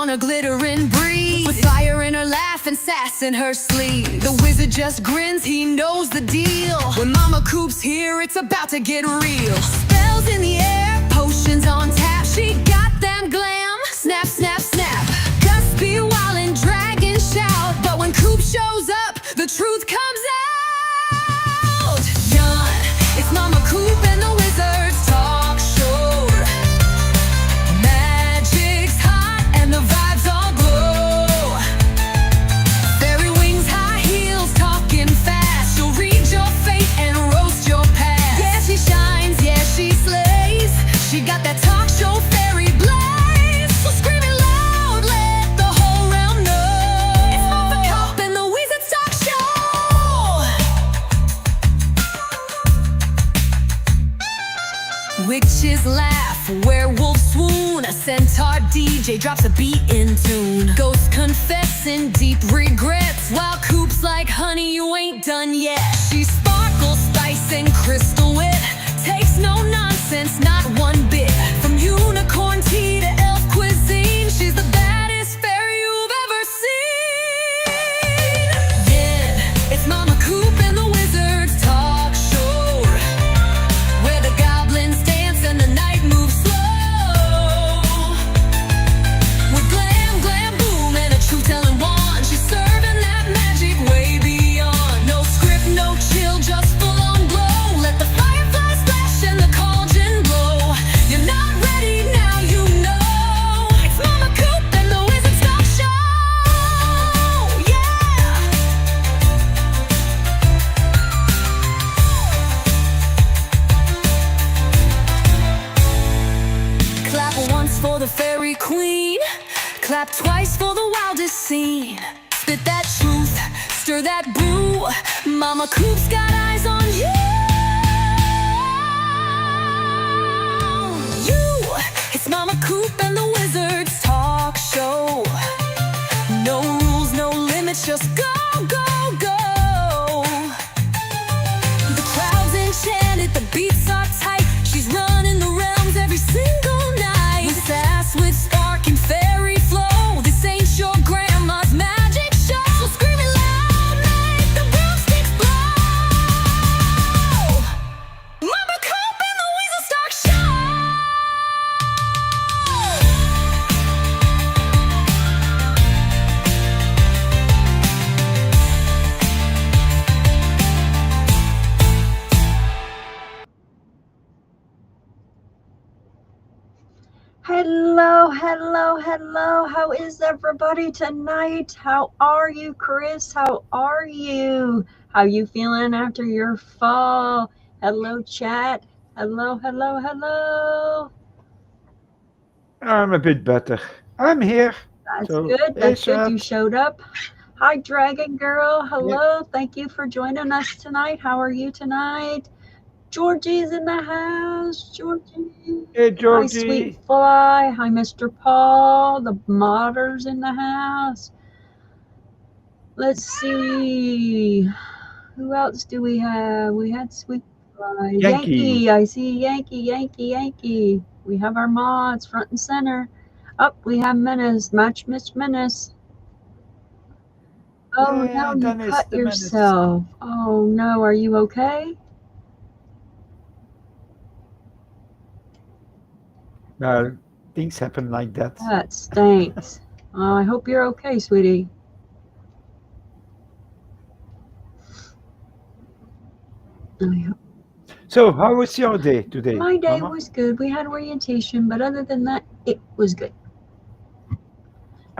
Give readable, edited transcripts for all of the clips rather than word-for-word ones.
on a glittering breeze, with fire in her laugh and sass in her sleeve. The wizard just grins, he knows the deal. When Mama Coop's here, it's about to get real. Spells in the air, potions on tap. She got them glam, snap, snap, snap. Gust be wild and dragon shout, but when Coop shows up, the truth comes out. Yawn, it's Mama Coop and the Wizards talk show. Magic's hot and the vibes all glow. Fairy wings, high heels, talking fast. She'll read your fate and roast your past. Yeah, she shines, yeah, she slays. She got that talk show fairy blaze. So scream it loud, let the whole realm know. It's Momma Coop and the Wizards talk show. Witches laugh, werewolves swoon. A centaur DJ drops a beat in tune. Ghosts confessing deep regrets, while Coop's like, honey, you ain't done yet. She sparkles, spice, and crystal wit. Takes no nonsense, not one bit. From unicorn tea to elf cuisine, she's the baddest fairy you've ever seen. Yeah, it's Momma Coop and the Wizards talk show, where the goblins dance and the night moves slow. With glam, glam, boom, and a truth-telling wand, she's serving that magic way beyond. No script, no chill, just full-on glow. Let the firefly splash and the cauldron blow. You're not ready, now you know. It's Momma Coop and the Wizards talk show. Yeah. Clap once for the fairy queen. Clap twice for the wildest scene. Spit that truth, stir that brew. Momma Coop's got eyes on you. It's Momma Coop and the Wizards talk show. No rules, no limits, just go, go, go. The crowd's enchanted, the beats are tight. She's running the realms every single night. With sass, with spark and fairy flow. This ain't your grandma's magic show. So scream it loud, make the broomsticks blow. Momma Coop and the Wizards talk show. Hello, hello, hello. How is everybody tonight? How are you, Chris? How are you? How you feeling after your fall? Hello, chat. Hello, hello, hello. I'm a bit better. I'm here. That's So, good. That's hey, good. You chat. showed up. Hi, Dragon Girl. Hello. Thank you for joining us tonight. How are you tonight? Georgie's in the house. Georgie. Hey, Hi, Georgie. Sweet Fly. Hi, Mr. Paul. The modders in the house. Let's see. Who else do we have? We had Sweet Fly. Yankee. Yankee. I see Yankee, Yankee, Yankee. We have our mods front and center. Up, we have Menace. Match Miss Menace. Oh, Yeah, no, you Dennis cut the Menace. yourself. Oh, no. Are you okay? Well, things happen like that. That stinks. Oh, I hope you're okay, sweetie. I hope. So, how was your day today, My day Mama? was good. We had orientation, but other than that, it was good.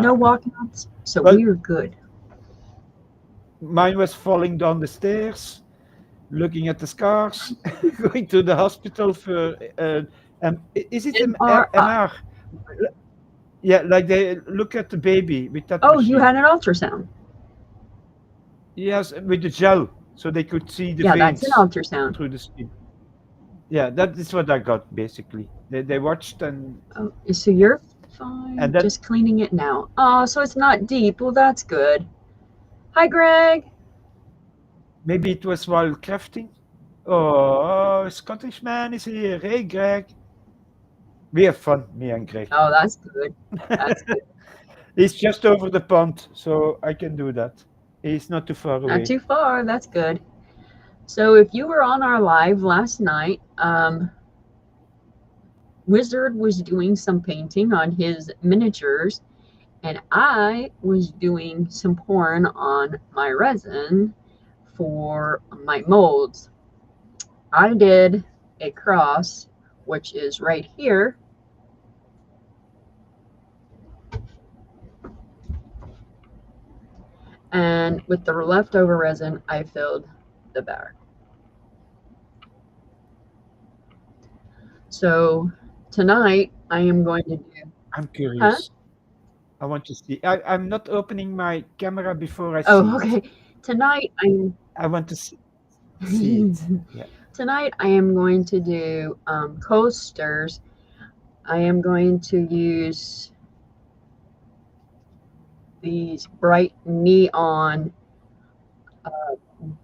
No Ah, walkouts, so well, we were good. mine was falling down the stairs, looking at the scars, going to the hospital for. Is it an MRI. MR? Yeah, like they look at the baby with that Oh, you machine. had an ultrasound. Yes, with the gel, so they could see the Yeah, that's an veins ultrasound. through the skin. Yeah, that is what I got basically. They watched and Oh, so you're fine. and then Just cleaning it now. Oh, so it's not deep. Well, that's good. Hi, Greg. maybe it was while crafting. Oh, Scottish man is here. Hey, Greg. We have fun, me and Greg. Oh, that's good. That's good. He's just over the pond, so I can do that. He's not too far Not away. too far. That's good. So if you were on our live last night, Wizard was doing some painting on his miniatures, and I was doing some pouring on my resin for my molds. I did a cross, which is right here. And with the leftover resin, I filled the bear. So tonight I am going to do, I'm curious. I want to see. I'm not opening my camera before I see oh, it. okay. Tonight I want to see it. Yeah. Tonight I am going to do coasters. I am going to use these bright neon,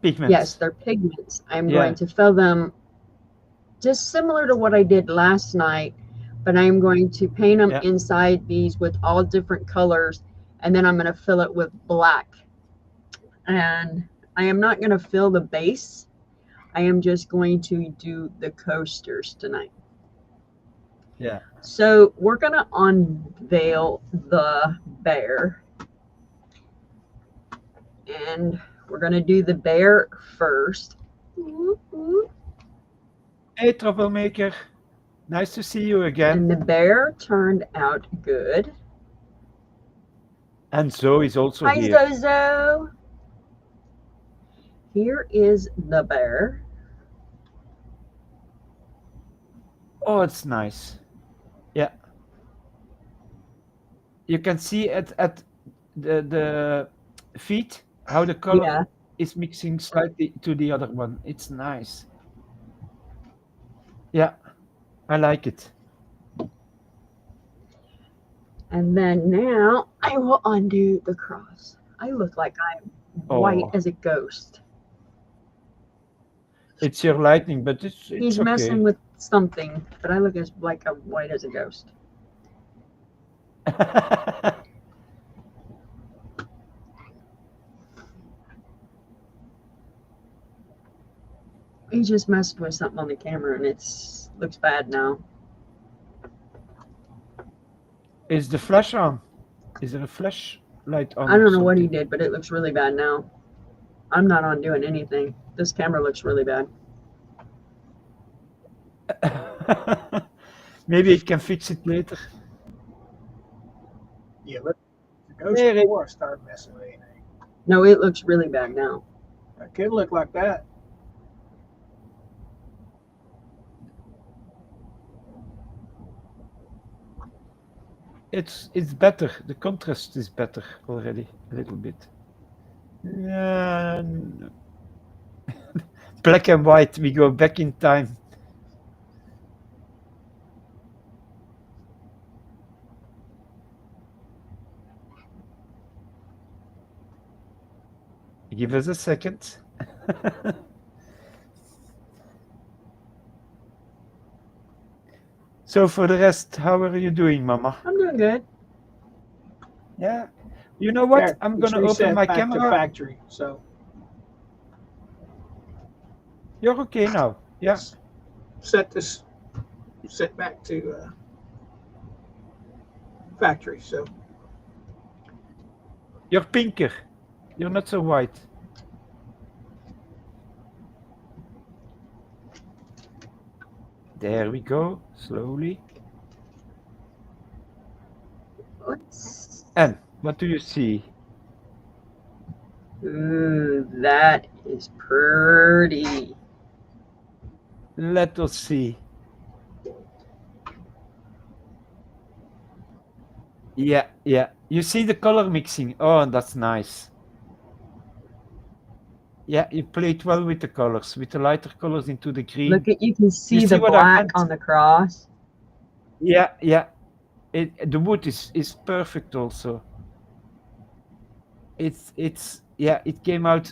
Pigments. yes, they're pigments. I'm Yeah. going to fill them just similar to what I did last night, but I'm going to paint them Yeah. inside these with all different colors, and then I'm going to fill it with black. And I am not going to fill the base. I am just going to do the coasters tonight. Yeah. So we're going to unveil the bear. And we're going to do the bear first. Hey, troublemaker. Nice to see you again. And the bear turned out good. And Zoe is also Hi, here. Zozo. Here is the bear. Oh, it's nice. Yeah. You can see at the feet how the color Yeah. is mixing slightly to the other one. It's nice. Yeah, I like it. And then now I will undo the cross. I look like I'm white Oh. as a ghost. It's your lightning, but it's He's okay. messing with something, but I look as like a white as a ghost. He just messed with something on the camera and it's looks bad now. Is the flash on? Is there a flashlight on? I or don't know what he something? did, but it looks really bad now. I'm not on doing anything. This camera looks really bad. Maybe it can fix it later. Yeah, let the ghost There it- before I start messing with anything. No, it looks really bad now. It could look like that. It's better. The contrast is better already a little bit. Yeah, black and white. We go back in time. Give us a second. So for the rest, how are you doing, Mama? I'm doing good. Yeah. You know what? There, I'm it's gonna open reset my back to camera. factory. So You're okay now. Yeah. set this set back to factory. So You're pinker. You're not so white. There we go. Slowly. What's... And what do you see? Ooh, that is pretty. Let us see. Yeah, yeah. You see the color mixing. Oh, that's nice. Yeah, you played well with the colors, with the lighter colors into the green. Look at, you can see see the what I black meant? on the cross. Yeah, yeah. The wood is perfect also. It's yeah, it came out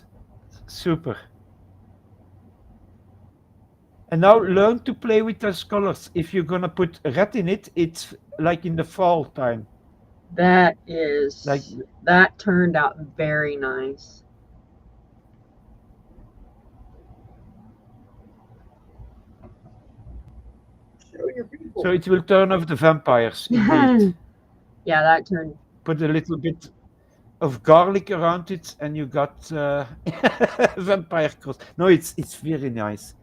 super. And now learn to play with those colors. If you're gonna put red in it, it's like in the fall time. That turned out very nice. Show your people. So it will turn off the vampires, indeed. Yeah, that turned. Put a little bit of garlic around it, and you got vampire cross. No, it's very nice.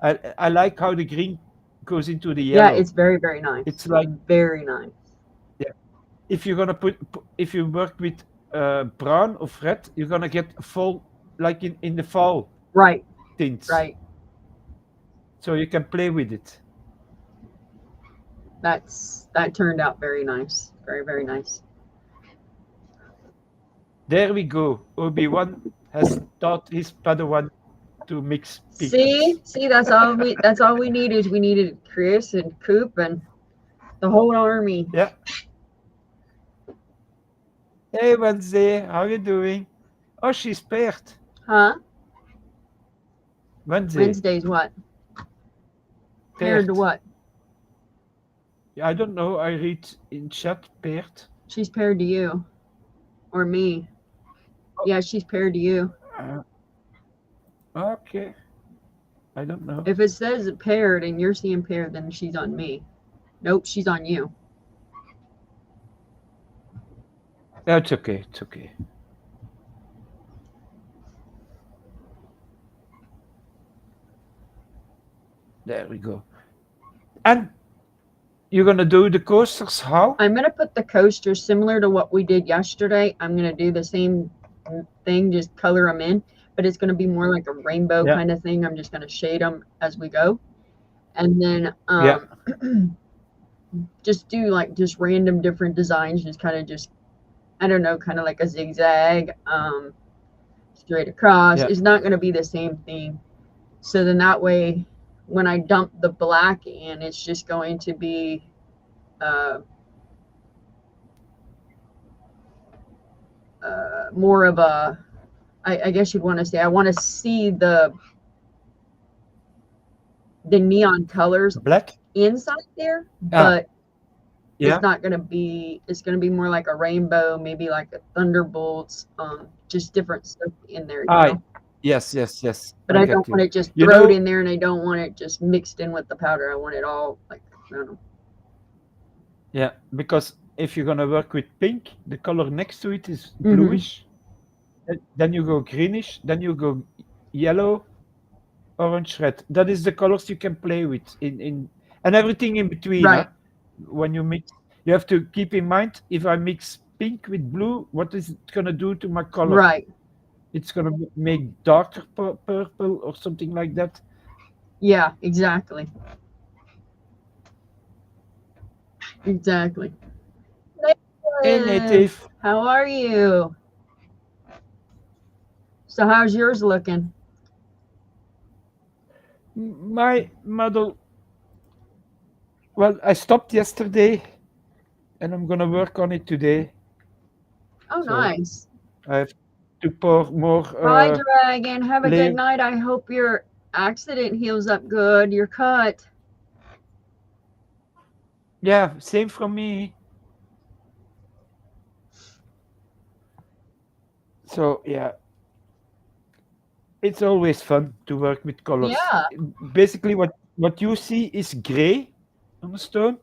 I like how the green goes into the Yeah, yellow. it's very, very nice. It's like, very nice. yeah, if you're gonna if you work with brown or red, you're gonna get full, like in the fall Right, tints. right. So you can play with it. That turned out very nice. Very, very nice. There we go. Obi-Wan has taught his Padawan to mix pinks. See, that's all we needed. We needed Chris and Coop and the whole army. Yeah. Hey Wednesday, how you doing? Oh, she's paired. Huh? Wednesday. Wednesday's what? Paired to what? I don't know. I read in chat paired. She's paired to you. Or me. Yeah, she's paired to you. Okay. I don't know. If it says paired and you're seeing paired, then she's on me. Nope, she's on you. That's okay. It's okay. There we go. And you're gonna do the coasters how? I'm gonna put the coasters similar to what we did yesterday. I'm gonna do the same thing, just color them in, but it's gonna be more like a rainbow Yeah. kind of thing. I'm just gonna shade them as we go, and then Yeah. just do like just random different designs, just kind of I don't know, kind of like a zigzag, straight across. Yeah. It's not gonna be the same thing. So then that way, when I dump the black in, it's just going to be more of a, I guess you'd want to say, I want to see the neon colors Black? inside there, Ah, but Yeah. it's not going to be, it's going to be more like a rainbow, maybe like a thunderbolts, just different stuff in there, you know? Yes. But I get don't you. want it just You thrown know- in there, and I don't want it just mixed in with the powder. I want it all like, I don't know. Yeah, because if you're gonna work with pink, the color next to it is Mhm. bluish. Then you go greenish. Then you go yellow, orange, red. That is the colors you can play with in and everything in between. Right. Huh? When you mix, you have to keep in mind, if I mix pink with blue, what is it gonna do to my color? Right. It's gonna make darker purple or something like that. Yeah, exactly. Exactly. Hey, native. How are you? So how's yours looking? My model. Well, I stopped yesterday, and I'm gonna work on it today. Oh, So- nice. I have to pour more. Hi, Dragon. Have a layer- good night. I hope your accident heals up good. Your cut. Yeah, same from me. So yeah, it's always fun to work with colors. Yeah. Basically, what you see is gray on the stone,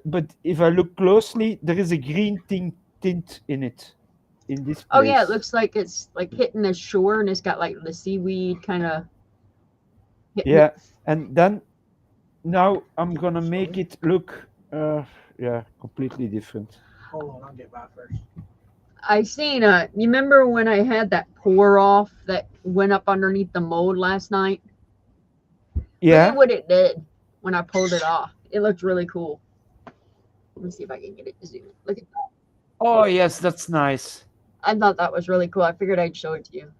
but if I look closely, there is a green tint in it. In this place. Oh, yeah. It looks like it's like hitting the shore, and it's got like the seaweed kind of. Yeah, and then now I'm gonna make it look, completely different. Hold on, I'll get by first. I seen you remember when I had that pour off that went up underneath the mold last night? Look Yeah, at what it did when I pulled it off. It looked really cool. Let me see if I can get it to zoom. Look at that. oh yes, that's nice. I thought that was really cool. I figured I'd show it to you.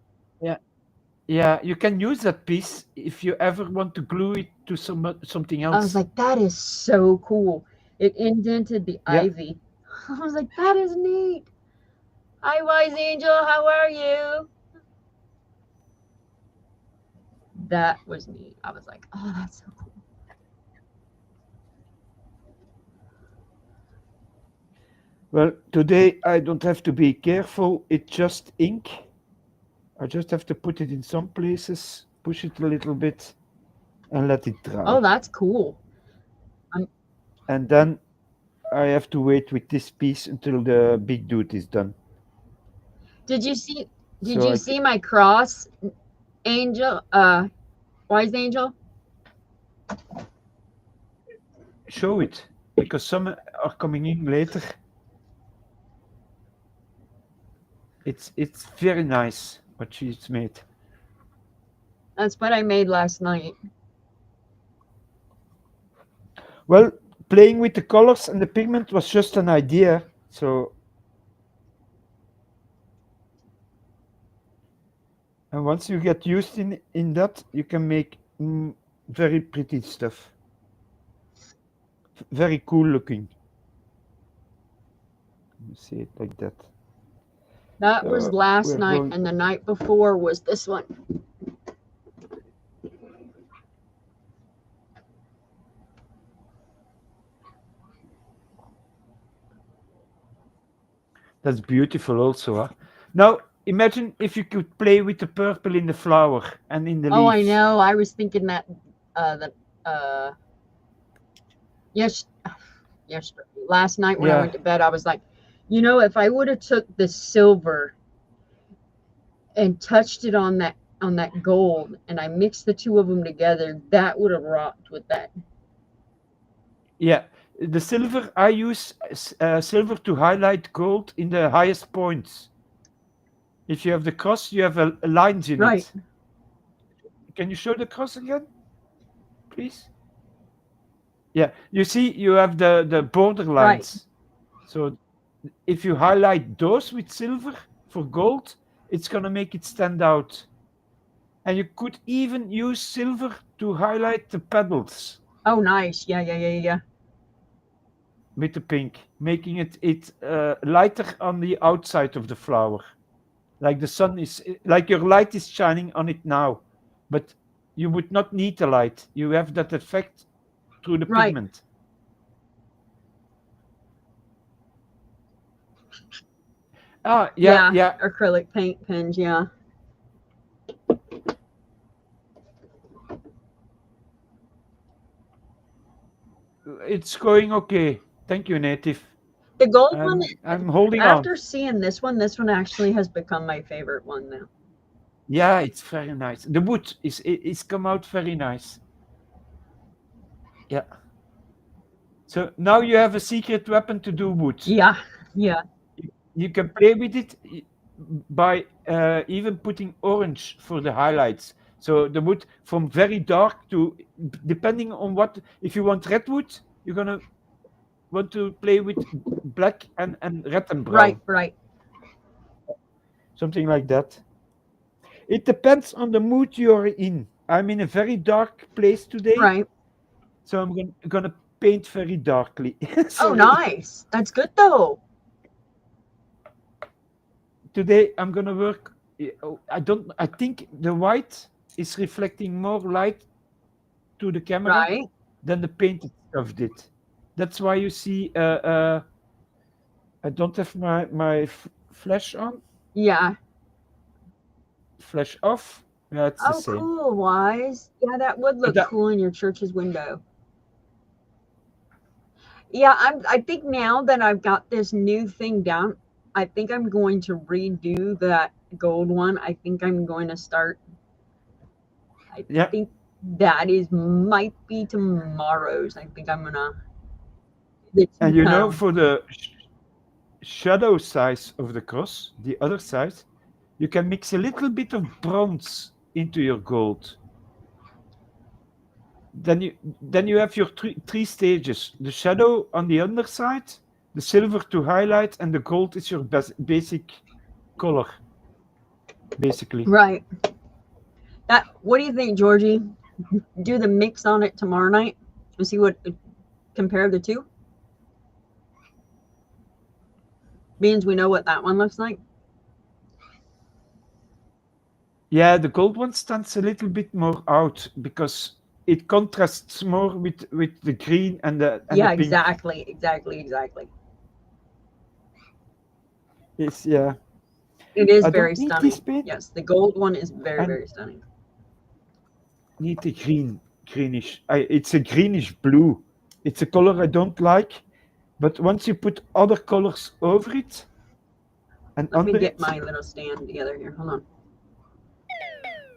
Yeah, you can use that piece if you ever want to glue it to something else. I was like, that is so cool. It indented the Yeah. ivy. I was like, that is neat. Hi, Wise Angel. How are you? That was neat. I was like, oh, that's so cool. Well, today I don't have to be careful. It's just ink. I just have to put it in some places, push it a little bit, and let it dry. Oh, that's cool. And then I have to wait with this piece until the big dude is done. Did you see? Did So you see my cross, angel? Wise angel. show it because some are coming in later. It's very nice what she's made. That's what I made last night. Well, playing with the colors and the pigment was just an idea. So, and once you get used in that, you can make very pretty stuff. Very cool looking. Let me see it like that. That was So last we're night, going. and the night before was this one. That's beautiful also. Huh? Now, imagine if you could play with the purple in the flower and in the leaves. Oh, I know. I was thinking that yes, yesterday, last night when I Yeah. went to bed, I was like, you know, if I would have took the silver and touched it on that gold, and I mixed the two of them together, that would have rocked with that. Yeah. The silver, I use silver to highlight gold in the highest points. If you have the cross, you have lines in Right. it. Can you show the cross again, please? Yeah, you see, you have the border lines. So if you highlight those with silver for gold, it's gonna make it stand out. And you could even use silver to highlight the petals Oh, nice. Yeah. with the pink, making it lighter on the outside of the flower. Like the sun is, like your light is shining on it now, but you would not need the light. You have that effect through the Right. pigment. Ah, yeah. Acrylic paint pens. Yeah. It's going okay. Thank you, Native. The gold one. I'm holding After on. seeing this one actually has become my favorite one now. Yeah, it's very nice. The wood is come out very nice. Yeah. So now you have a secret weapon to do wood. Yeah. You can play with it by even putting orange for the highlights. So the wood from very dark to, depending on what, if you want red wood, you're gonna want to play with black and red and brown. Right. Something like that. It depends on the mood you're in. I'm in a very dark place today, Right. so I'm gonna paint very darkly. Oh, Sorry. nice. That's good though. Today I'm gonna work. I think the white is reflecting more light to the camera Right. than the painted stuff did. That's why you see I don't have my flash on. Yeah. Flash off. Yeah, it's the Oh, same. cool, Wise. Yeah, that would look that- cool in your church's window. Yeah, I think now that I've got this new thing down, I think I'm going to redo that gold one. I think I'm going to start. I Yeah. think that might be tomorrow's. I think I'm gonna. And you know, for the shadow size of the cross, the other side, you can mix a little bit of bronze into your gold. Then you have your three stages. The shadow on the underside, the silver to highlight, and the gold is your basic color, basically. Right. What do you think, Georgie? Do the mix on it tomorrow night and see what compare the two. Means we know what that one looks like. Yeah, the gold one stands a little bit more out because it contrasts more with the green and the Yeah, pink. exactly. It's yeah. It is I very don't need stunning. this paint. Yes, the gold one is very, I very stunning. need the greenish. It's a greenish blue. It's a color I don't like, but once you put other colors over it and Let me under get it, my little stand together here. Hold on.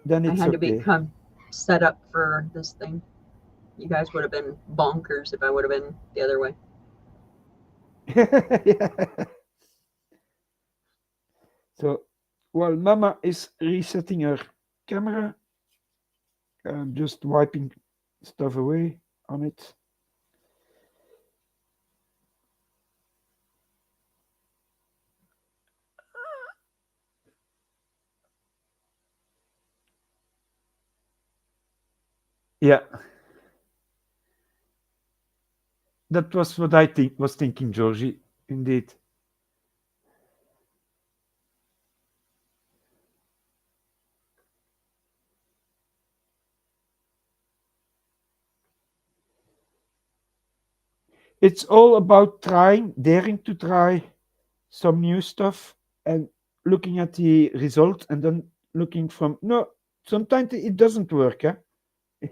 then I it's had to okay. become set up for this thing. You guys would have been bonkers if I would have been the other way. Yeah. So while Mama is resetting her camera, I'm just wiping stuff away on it. Yeah, that was what I was thinking, Georgie. Indeed. It's all about trying, daring to try some new stuff and looking at the result and then looking from no, sometimes it doesn't work, eh?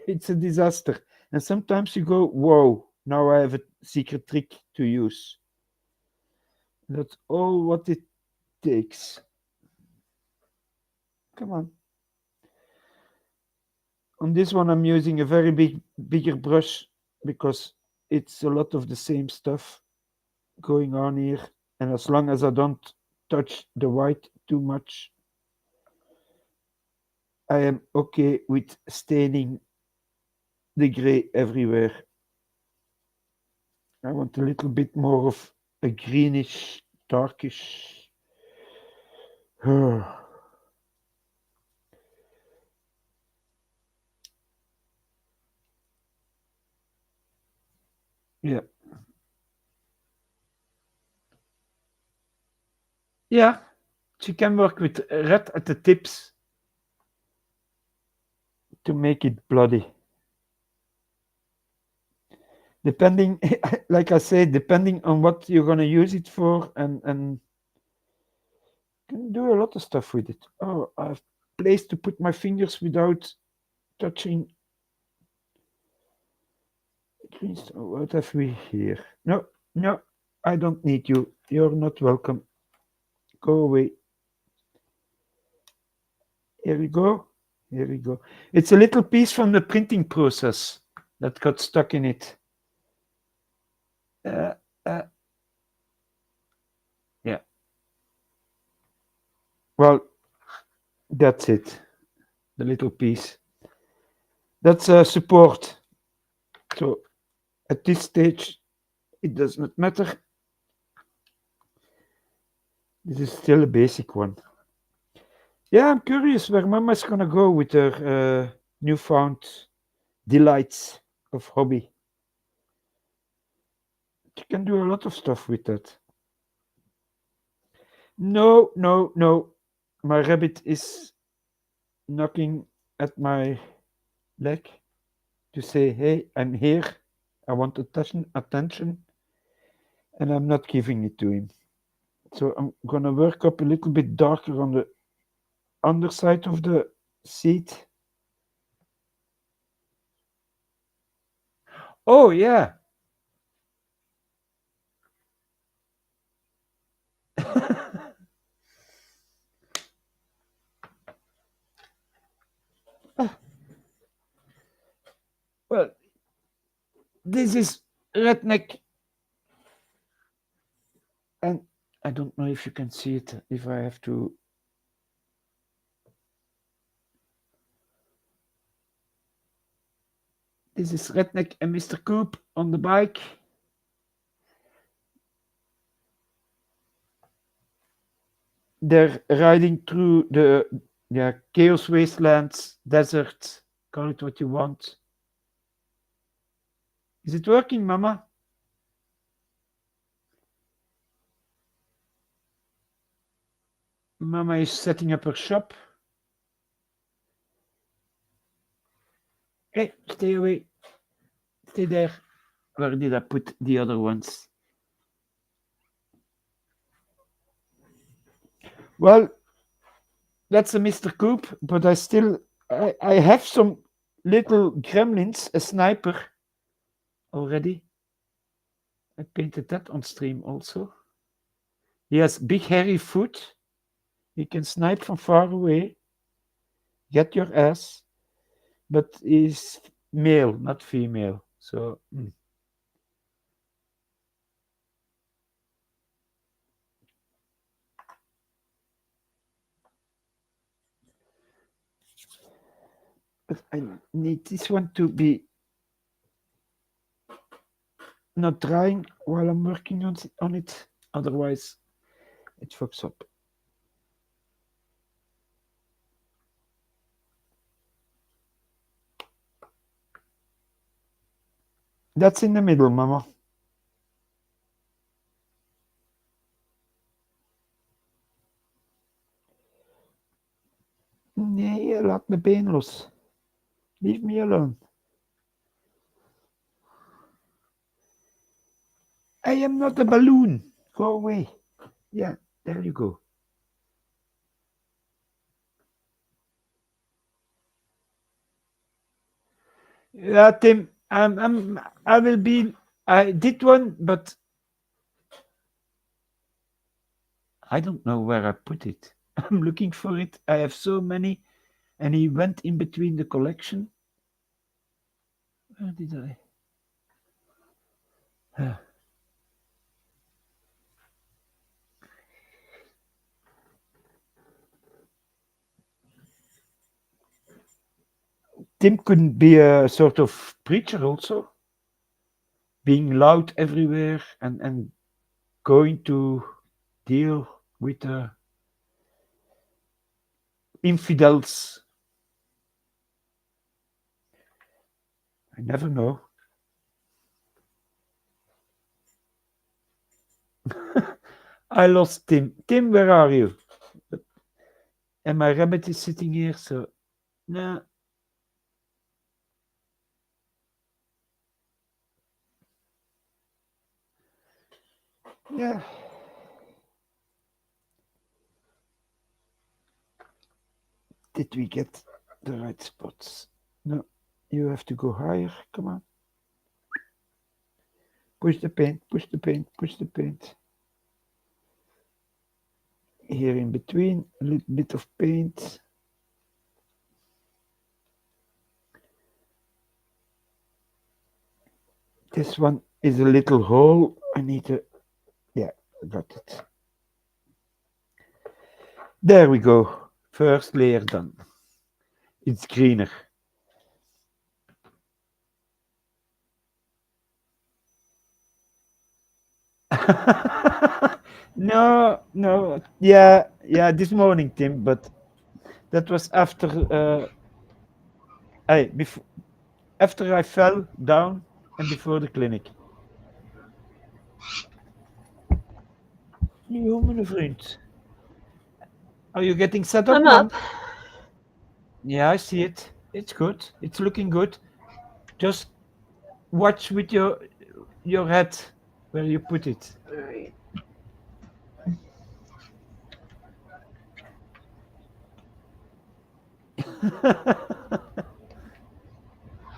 It's a disaster. And sometimes you go, whoa, now I have a secret trick to use. That's all what it takes. Come on. On this one, I'm using a very bigger brush because it's a lot of the same stuff going on here. And as long as I don't touch the white too much, I am okay with staining the gray everywhere. I want a little bit more of a greenish, darkish. Yeah. Yeah, she can work with red at the tips to make it bloody. Depending, like I said, depending on what you're gonna use it for, and you can do a lot of stuff with it. Oh, I have place to put my fingers without touching green stuff. What have we here? No, no, I don't need you. You're not welcome. Go away. Here we go. Here we go. It's a little piece from the printing process that got stuck in it. Uh, uh, yeah. Well, that's it. The little piece. That's support. So at this stage, it does not matter. This is still a basic one. Yeah, I'm curious where Mama's gonna go with her newfound delights of hobby. She can do a lot of stuff with that. No, no, no. My rabbit is knocking at my leg to say, hey, I'm here. I want attention, and I'm not giving it to him. So I'm gonna work up a little bit darker on the underside of the seat. Oh yeah. Well, this is redneck, and I don't know if you can see it. If I have to, this is redneck and Mr. Coop on the bike. They're riding through the chaos wastelands, desert. Call it what you want. Is it working, Mama? Mama is setting up her shop. Hey, stay away. Stay there. Where did I put the other ones? Well, that's a Mr. Coop, but I have some little gremlins, a sniper already. I painted that on stream also. He has big hairy foot. He can snipe from far away. Get your ass. But he's male, not female. So but I need this one to be not drying while I'm working on it. Otherwise, it fucks up. That's in the middle, Mama. Nee, laat mijn been los. Leave me alone. I am not a balloon. Go away. Yeah, there you go. Yeah, Tim, I will be. I did one, but I don't know where I put it. I'm looking for it. I have so many, and he went in between the collection. Where did I? Tim couldn't be a sort of preacher also, being loud everywhere and going to deal with the infidels. I never know. I lost Tim. Tim, where are you? And my rabbit is sitting here, so no. Yeah. Did we get the right spots? No. You have to go higher. Come on. Push the paint, push the paint, push the paint. Here in between, a little bit of paint. This one is a little hole. I need to, yeah, got it. There we go. First layer done. It's greener. No. Yeah, this morning, Tim, but that was after after I fell down and before the clinic. Jo, mijn vriend. Are you getting set up, I'm man? up. Yeah, I see it. It's good. It's looking good. Just watch with your head where you put it. All right.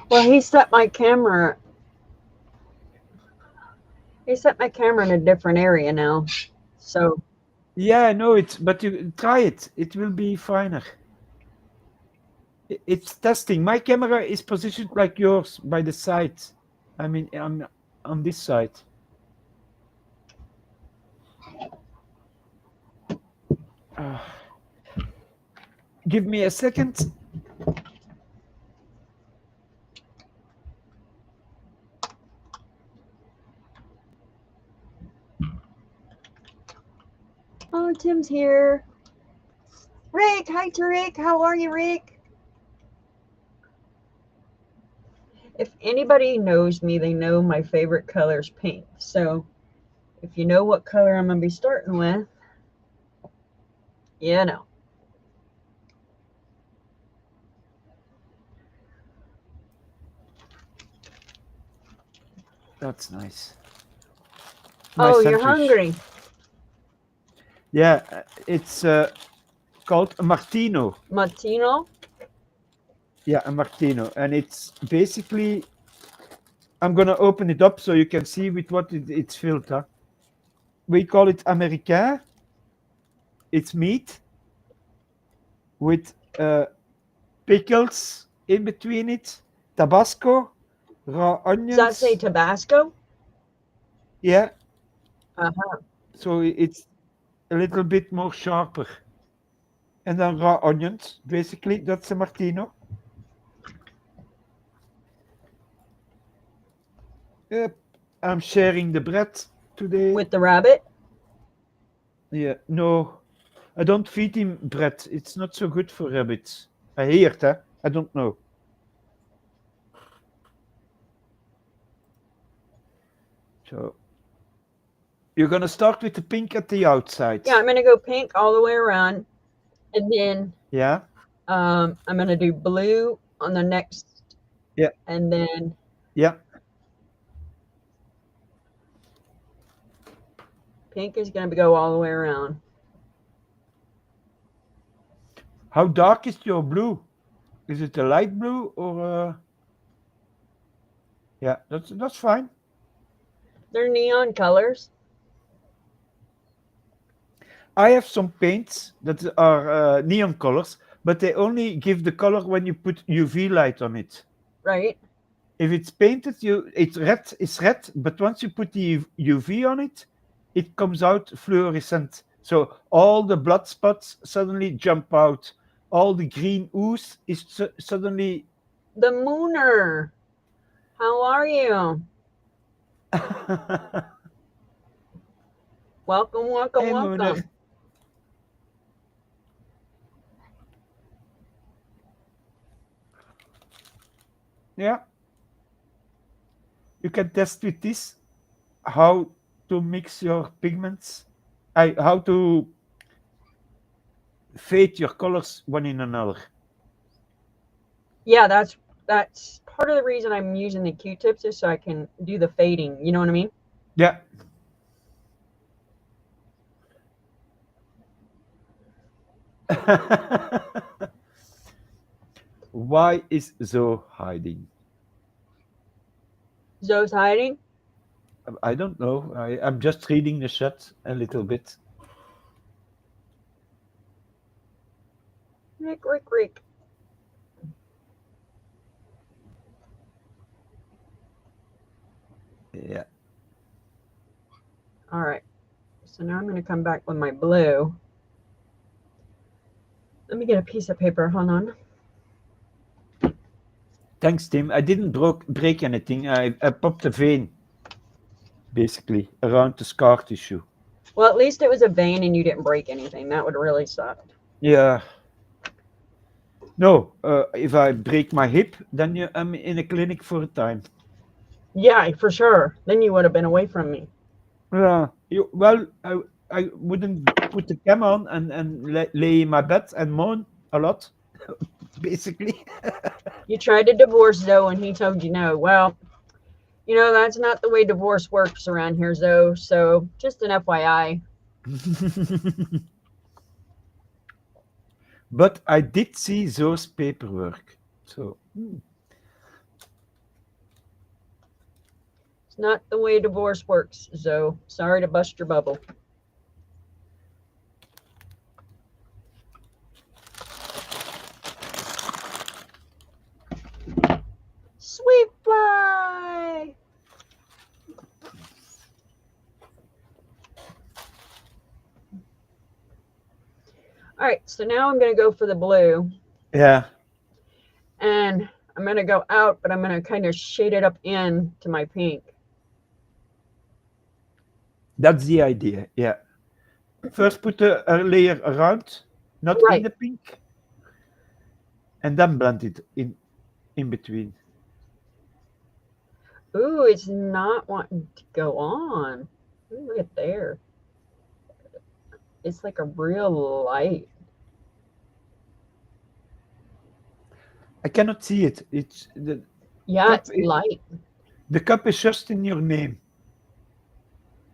Well, he set my camera. He set my camera in a different area now. So Yeah, I know it, but you try it. It will be finer. It's testing. My camera is positioned like yours by the side. I mean, on this side. Give me a second. oh, Tim's here. Rick, hi to Rick. How are you, Rick? If anybody knows me, they know my favorite color is pink. So if you know what color I'm going to be starting with, you know. That's nice. Oh, you're sandwich. hungry. Yeah, it's called a Martino. Martino. Yeah, a Martino. And it's basically, I'm going to open it up so you can see with what it's filled. Huh? We call it Americain. It's meat with pickles in between it, Tabasco, raw Does that say onions. Tabasco? Yeah, Uh-huh. so it's a little bit more sharper. And then raw onions, basically. That's a Martino. Yep. I'm sharing the bread today. With the rabbit? Yeah, no, I don't feed him bread. It's not so good for rabbits. I hear that. I don't know. So you're gonna start with the pink at the outside. Yeah, I'm gonna go pink all the way around, and then Yeah, I'm gonna do blue on the next, yeah, and then yeah. pink is gonna go all the way around. How dark is your blue? Is it a light blue or? Yeah, that's fine. They're neon colors. I have some paints that are neon colors, but they only give the color when you put UV light on it. Right? If it's painted, it's red, but once you put the UV on it, it comes out fluorescent. So all the blood spots suddenly jump out. All the green ooze is suddenly. The Mooner. How are you? Welcome, welcome, Hey, welcome. Mooner. Yeah. You can test with this how to mix your pigments, how to fade your colors one in another. Yeah, that's part of the reason I'm using the Q-tips is so I can do the fading. You know what I mean? Yeah. Why is Zoe hiding? Zoe's hiding. I don't know. I'm just reading the chat a little bit. Rick, Rick, Rick. Yeah. All right. So now I'm going to come back with my blue. Let me get a piece of paper. Hold on. Thanks, Tim. I didn't break anything. I popped a vein, basically, around the scar tissue. Well, at least it was a vein and you didn't break anything. That would really suck. Yeah. No, if I break my hip, then I'm in a clinic for a time. Yeah, for sure. Then you would have been away from me. Yeah. I wouldn't put the cam on and lay in my bed and moan a lot, basically. You tried to divorce Zoe and he told you no. Well, you know, that's not the way divorce works around here, Zoe. So just an FYI. But I did see Zoe's paperwork. So. It's not the way divorce works, Zoe. Sorry to bust your bubble. Sweet fly. All right, so now I'm going to go for the blue. Yeah. And I'm going to go out, but I'm going to kind of shade it up in to my pink. That's the idea. Yeah. First put a layer around, not Right. in the pink, and then blend it in between. Ooh, it's not wanting to go on. Ooh, look at there. It's like a real light. I cannot see it. It's Yeah, cup it's is- light. the cup is just in your name.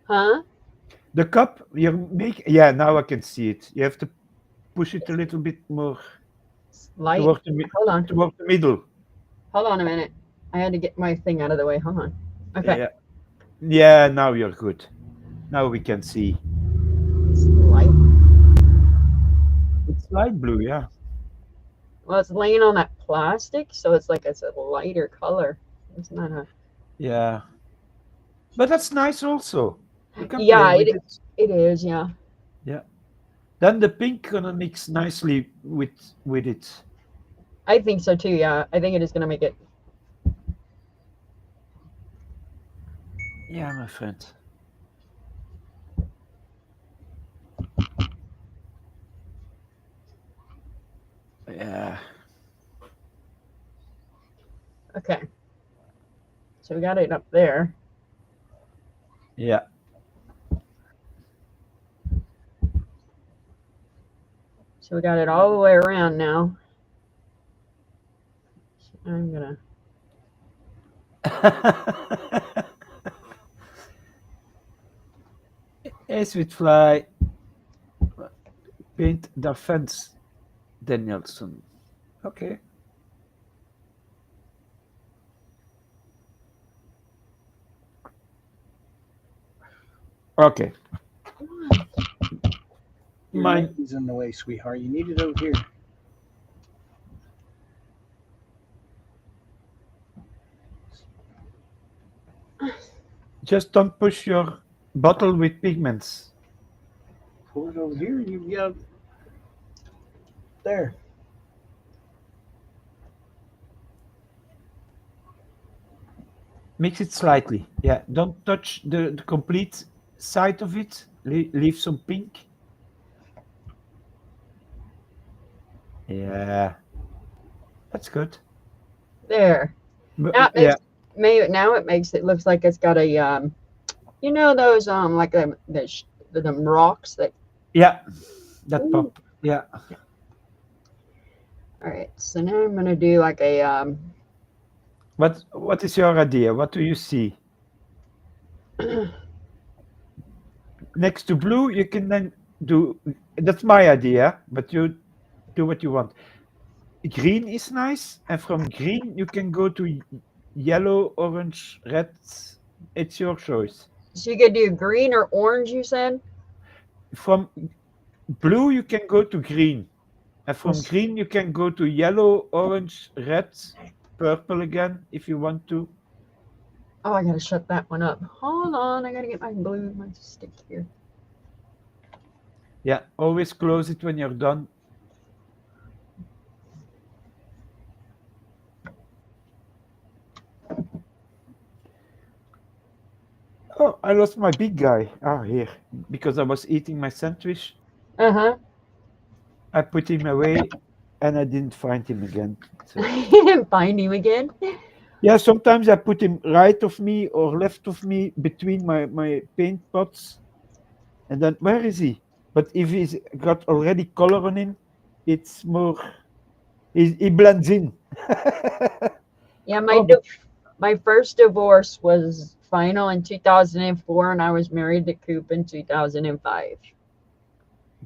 Huh? The cup, you make, yeah, now I can see it. You have to push it a little bit more It's light. toward Hold on. toward the middle. Hold on a minute. I had to get my thing out of the way. Hold on. Okay. Yeah. Yeah, now you're good. Now we can see. It's light. It's light blue, yeah. Well, it's laying on that plastic, so it's like it's a lighter color. It's not a. Yeah. But that's nice also. You can play Yeah, with it. it is. Yeah. Yeah. Then the pink gonna mix nicely with it. I think so too. Yeah. I think it is gonna make it. Yeah, my friend. Yeah. Okay. So we got it up there. Yeah. So we got it all the way around now. I'm gonna. Ace with fly. Paint the fence. Danielson. Okay. Okay. Your Mine. napkin's in the way, sweetheart. You need it over here. Just don't push your bottle with pigments. Pull it over here. You got there. Mix it slightly. Yeah. Don't touch the complete side of it. Leave some pink. Yeah. That's good. There. But, Now it yeah. now it makes it looks like it's got a you know those like the rocks that. Yeah. That Ooh. pop. Yeah. All right. So now I'm gonna do like a What is your idea? What do you see? Next to blue, you can then do. That's my idea, but you do what you want. Green is nice, and from green you can go to yellow, orange, red. It's your choice. so you could do green or orange. You said. From blue you can go to green, and from Yes. green you can go to yellow, orange, red, purple again if you want to. Oh, I gotta shut that one up. Hold on, I gotta get my stick here. Yeah, always close it when you're done. Oh, I lost my big guy. Ah, here. Because I was eating my sandwich, Uh I put him away and I didn't find him again. So. huh. Find him again. Yeah, sometimes I put him right of me or left of me between my paint pots. And then, where is he? But if he's got already color on him, it's more, he blends in. Yeah, Oh, but my first divorce was final in 2004, and I was married to Coop in 2005.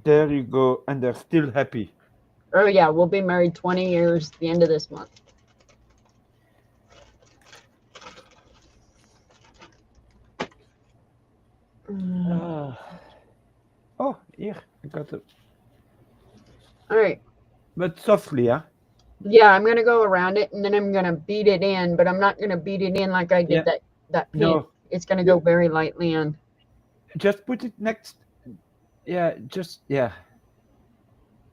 there you go. And they're still happy. Oh yeah, we'll be married 20 years the end of this month. Ah. Oh, here, I got it. All right. But softly, yeah? Yeah, I'm gonna go around it, and then I'm gonna beat it in, but I'm not gonna beat it in like I did Yeah. that pink. No, It's gonna go very lightly in. just put it next. Yeah, just, yeah,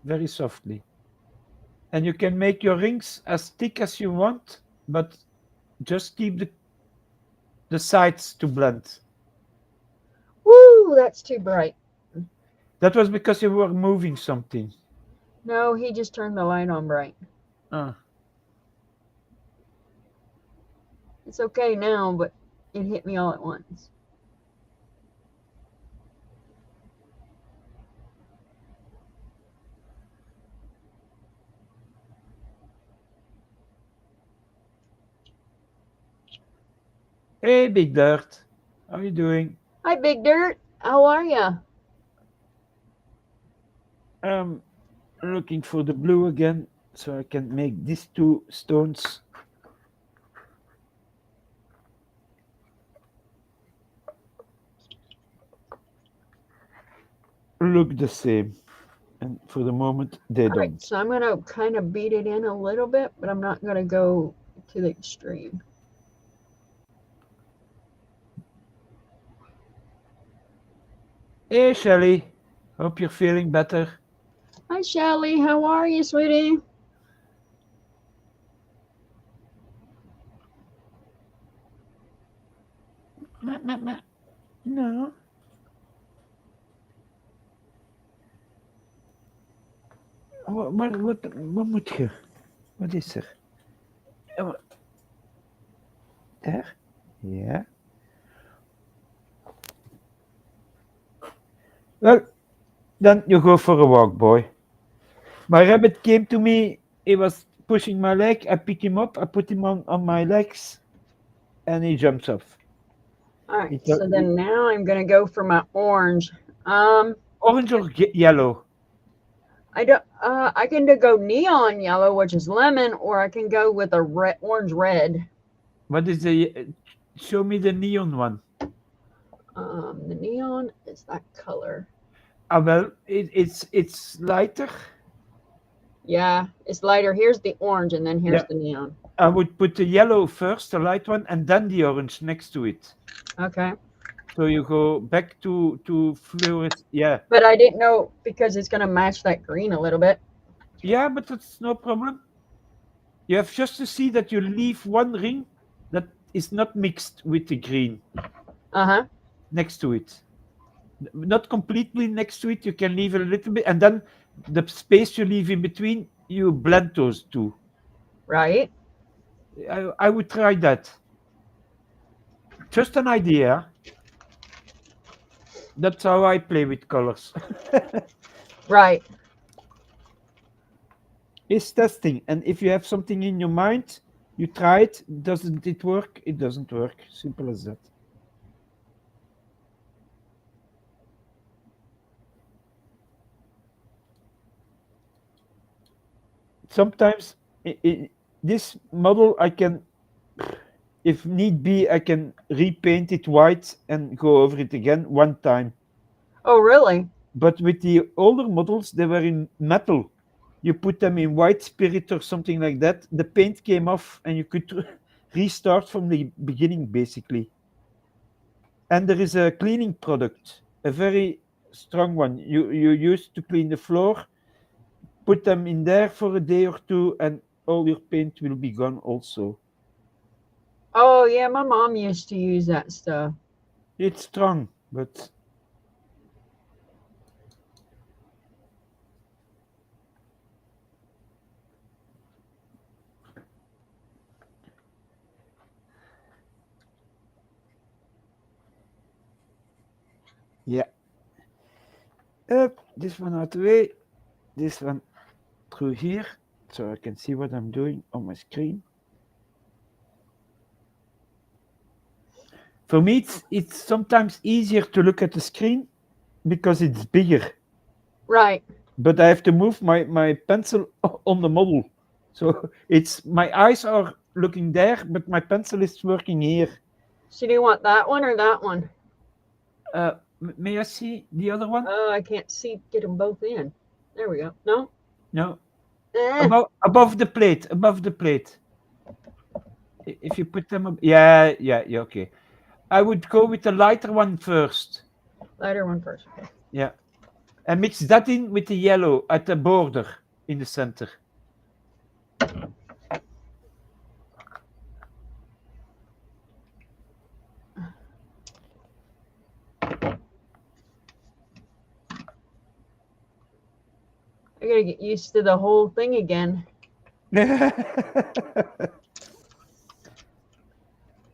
very softly. And you can make your rings as thick as you want, but just keep the sides to blend. Woo, that's too bright. That was because you were moving something. No, he just turned the light on bright. Ah. It's okay now, but it hit me all at once. Hey, Big Dirt. How are you doing? Hi, Big Dirt. How are you? I'm looking for the blue again, so I can make these two stones. Look the same, and for the moment they All right, don't. so I'm going to kind of beat it in a little bit, but I'm not going to go to the extreme. Hey Shelly, hope you're feeling better. Hi, Shelly. How are you, sweetie? No. Wat moet je? Wat is er? Daar? Ja. Well, then you go for a walk, boy. My rabbit came to me. He was pushing my leg. I pick him up. I put him on my legs, and he jumps off. All right, It's so then now I'm going to go for my orange. Orange or yellow? I can go neon yellow, which is lemon, or I can go with a orange red. What is the? Show me the neon one. The neon is that color. Well, it's lighter. Yeah, it's lighter. Here's the orange, and then here's Yeah. the neon. I would put the yellow first, the light one, and then the orange next to it. Okay. So you go back to fluorescent. Yeah. But I didn't know because it's going to match that green a little bit. Yeah, but that's no problem. You have just to see that you leave one ring that is not mixed with the green Uh-huh. next to it. Not completely next to it, you can leave a little bit, and then the space you leave in between, you blend those two. Right. I would try that. Just an idea. That's how I play with colors. Right. It's testing, and if you have something in your mind, you try it. Doesn't it work? It doesn't work. Simple as that. Sometimes this model I can, if need be, I can repaint it white and go over it again one time. Oh, really? But with the older models, they were in metal. You put them in white spirit or something like that. The paint came off, and you could restart from the beginning, basically. And there is a cleaning product, a very strong one. You use to clean the floor. Put them in there for a day or two, and all your paint will be gone also. Oh, yeah, my mom used to use that stuff. It's strong, but yeah. This one out the way, this one through here, so I can see what I'm doing on my screen. For me, it's sometimes easier to look at the screen because it's bigger. Right. But I have to move my pencil on the model. So it's my eyes are looking there, but my pencil is working here. So do you want that one or that one? May I see the other one? Oh, I can't get them both in. There we go. No? No. Eh. Above the plate. Above the plate. If you put them yeah, okay. I would go with the lighter one first. Lighter one first. Okay. Yeah. And mix that in with the yellow at the border in the center. I gotta get used to the whole thing again.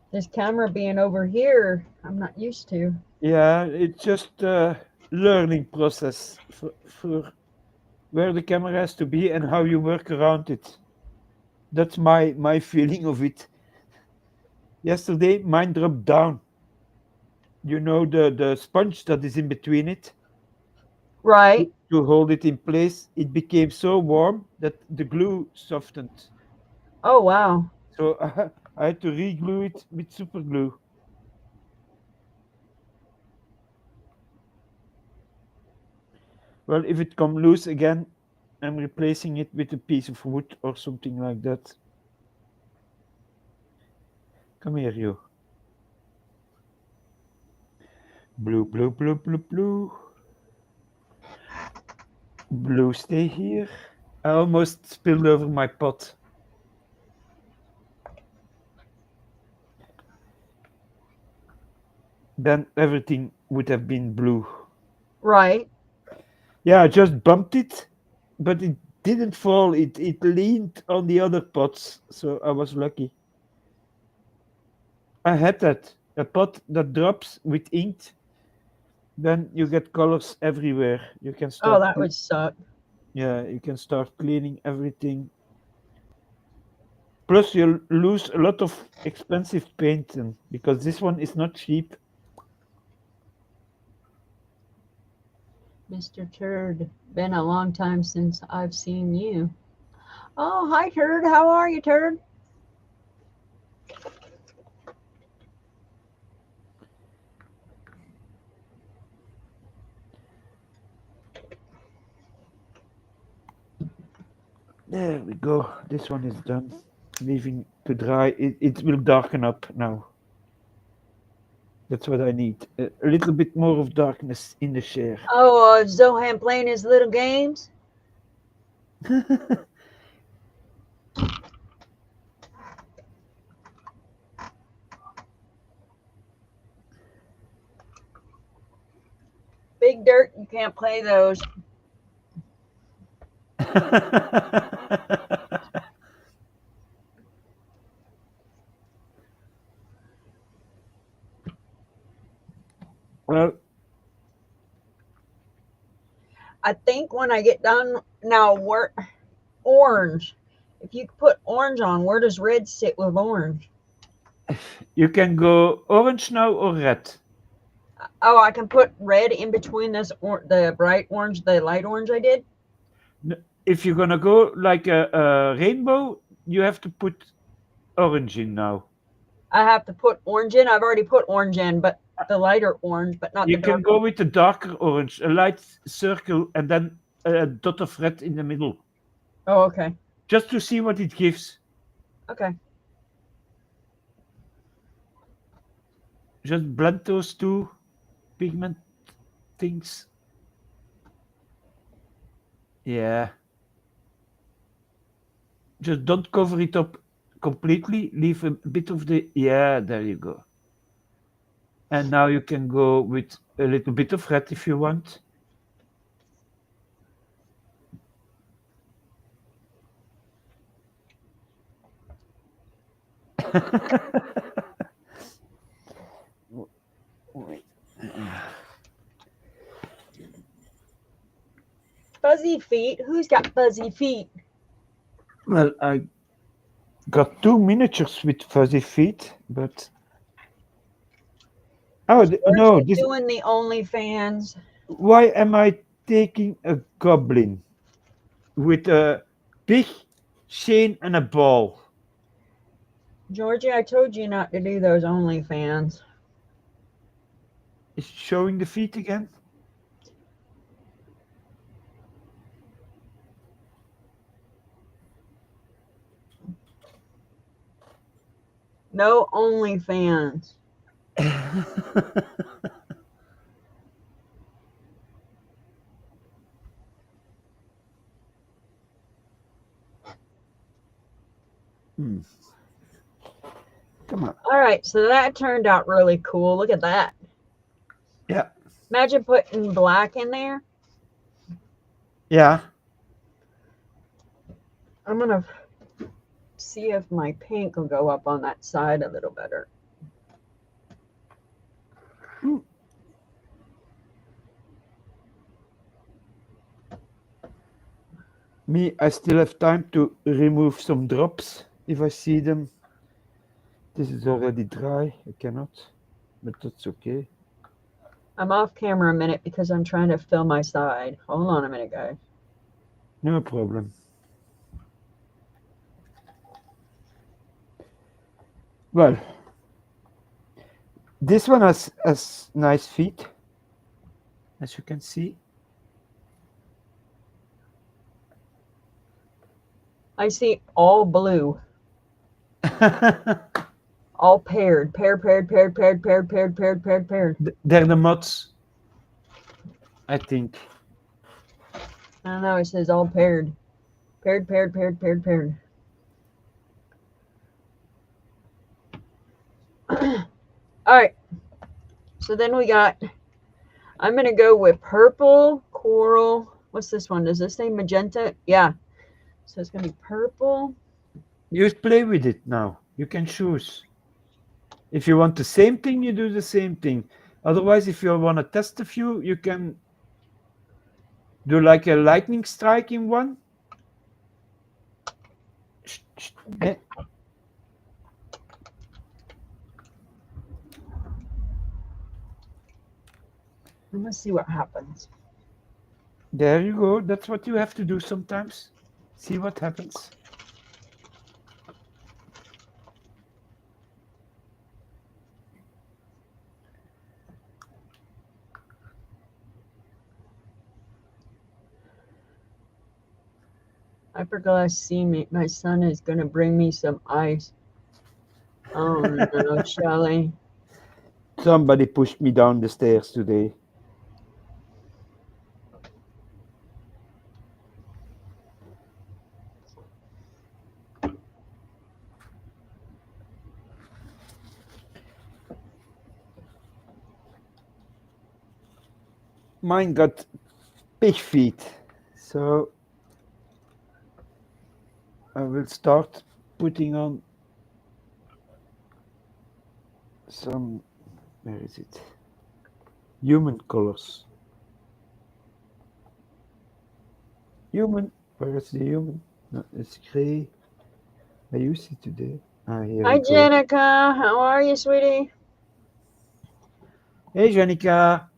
This camera being over here, I'm not used to. Yeah, it's just a learning process for where the camera has to be and how you work around it. That's my feeling of it. Yesterday, mine dropped down. you know, the sponge that is in between it Right. to hold it in place. It became so warm that the glue softened. Oh, wow. So I had to re-glue it with super glue. Well, if it come loose again, I'm replacing it with a piece of wood or something like that. Come here, you. Blue, blue, blue, blue, blue. Blue, stay here. I almost spilled over my pot. Then everything would have been blue. Right. Yeah, I just bumped it, but it didn't fall. It leaned on the other pots, so I was lucky. I had that. A pot that drops with ink, then you get colors everywhere. You can Oh, start that would suck. yeah, you can start cleaning everything. Plus you lose a lot of expensive paint then, because this one is not cheap. Mr. Turd, been a long time since I've seen you. Oh, hi, Turd. How are you, Turd? There we go. This one is done. Leaving to dry. It will darken up now. That's what I need. A little bit more of darkness in the share. Oh, Zohan playing his little games? Big Dirt, you can't play those. Well, I think when I get done now, where orange. If you put orange on, where does red sit with orange? you can go orange now or red. Oh, I can put red in between this the bright orange, the light orange I did. If you're gonna go like a rainbow, you have to put orange in now. I have to put orange in. I've already put orange in, but the lighter orange, but not the You can darker. go with the darker orange, a light circle, and then a dot of red in the middle, Oh, okay. just to see what it gives. Okay. Just blend those two pigment things. Yeah. Just don't cover it up completely. Leave a bit of the. Yeah, there you go. And now you can go with a little bit of red if you want. Fuzzy feet. Who's got fuzzy feet? Well, I got two miniatures with fuzzy feet, but oh no! George This doing the OnlyFans. why am I taking a goblin with a big chain and a ball? Georgie, I told you not to do those OnlyFans. Is it showing the feet again? No OnlyFans. Hmm. Come on. All right, so that turned out really cool. Look at that. Yeah. Imagine putting black in there. Yeah. I'm gonna see if my pink will go up on that side a little better. Me, I still have time to remove some drops if I see them. This is already dry. I cannot, but that's okay. I'm off camera a minute because I'm trying to fill my side. Hold on a minute, guys. No problem. Well, this one has nice feet, as you can see. I see all blue, all paired, paired. They're the mods, I think. I don't know. It says all paired, paired. All right. So then we got. I'm gonna go with purple, coral. What's this one? Does this say magenta? Yeah. So it's gonna be purple. You play with it now. You can choose. If you want the same thing, you do the same thing. Otherwise, if you want to test a few, you can do like a lightning strike in one. Eh, I'm gonna see what happens. There you go. That's what you have to do sometimes. See what happens. I forgot to see me. My son is gonna bring me some ice. Oh no, Shelly. Somebody pushed me down the stairs today. Mine got big feet, so I will start putting on some, where is it? Human colors. Human, where is the human? No, it's gray. I use it today. Ah, here Hi, we go. Jenica. How are you, sweetie? Hey, Janica.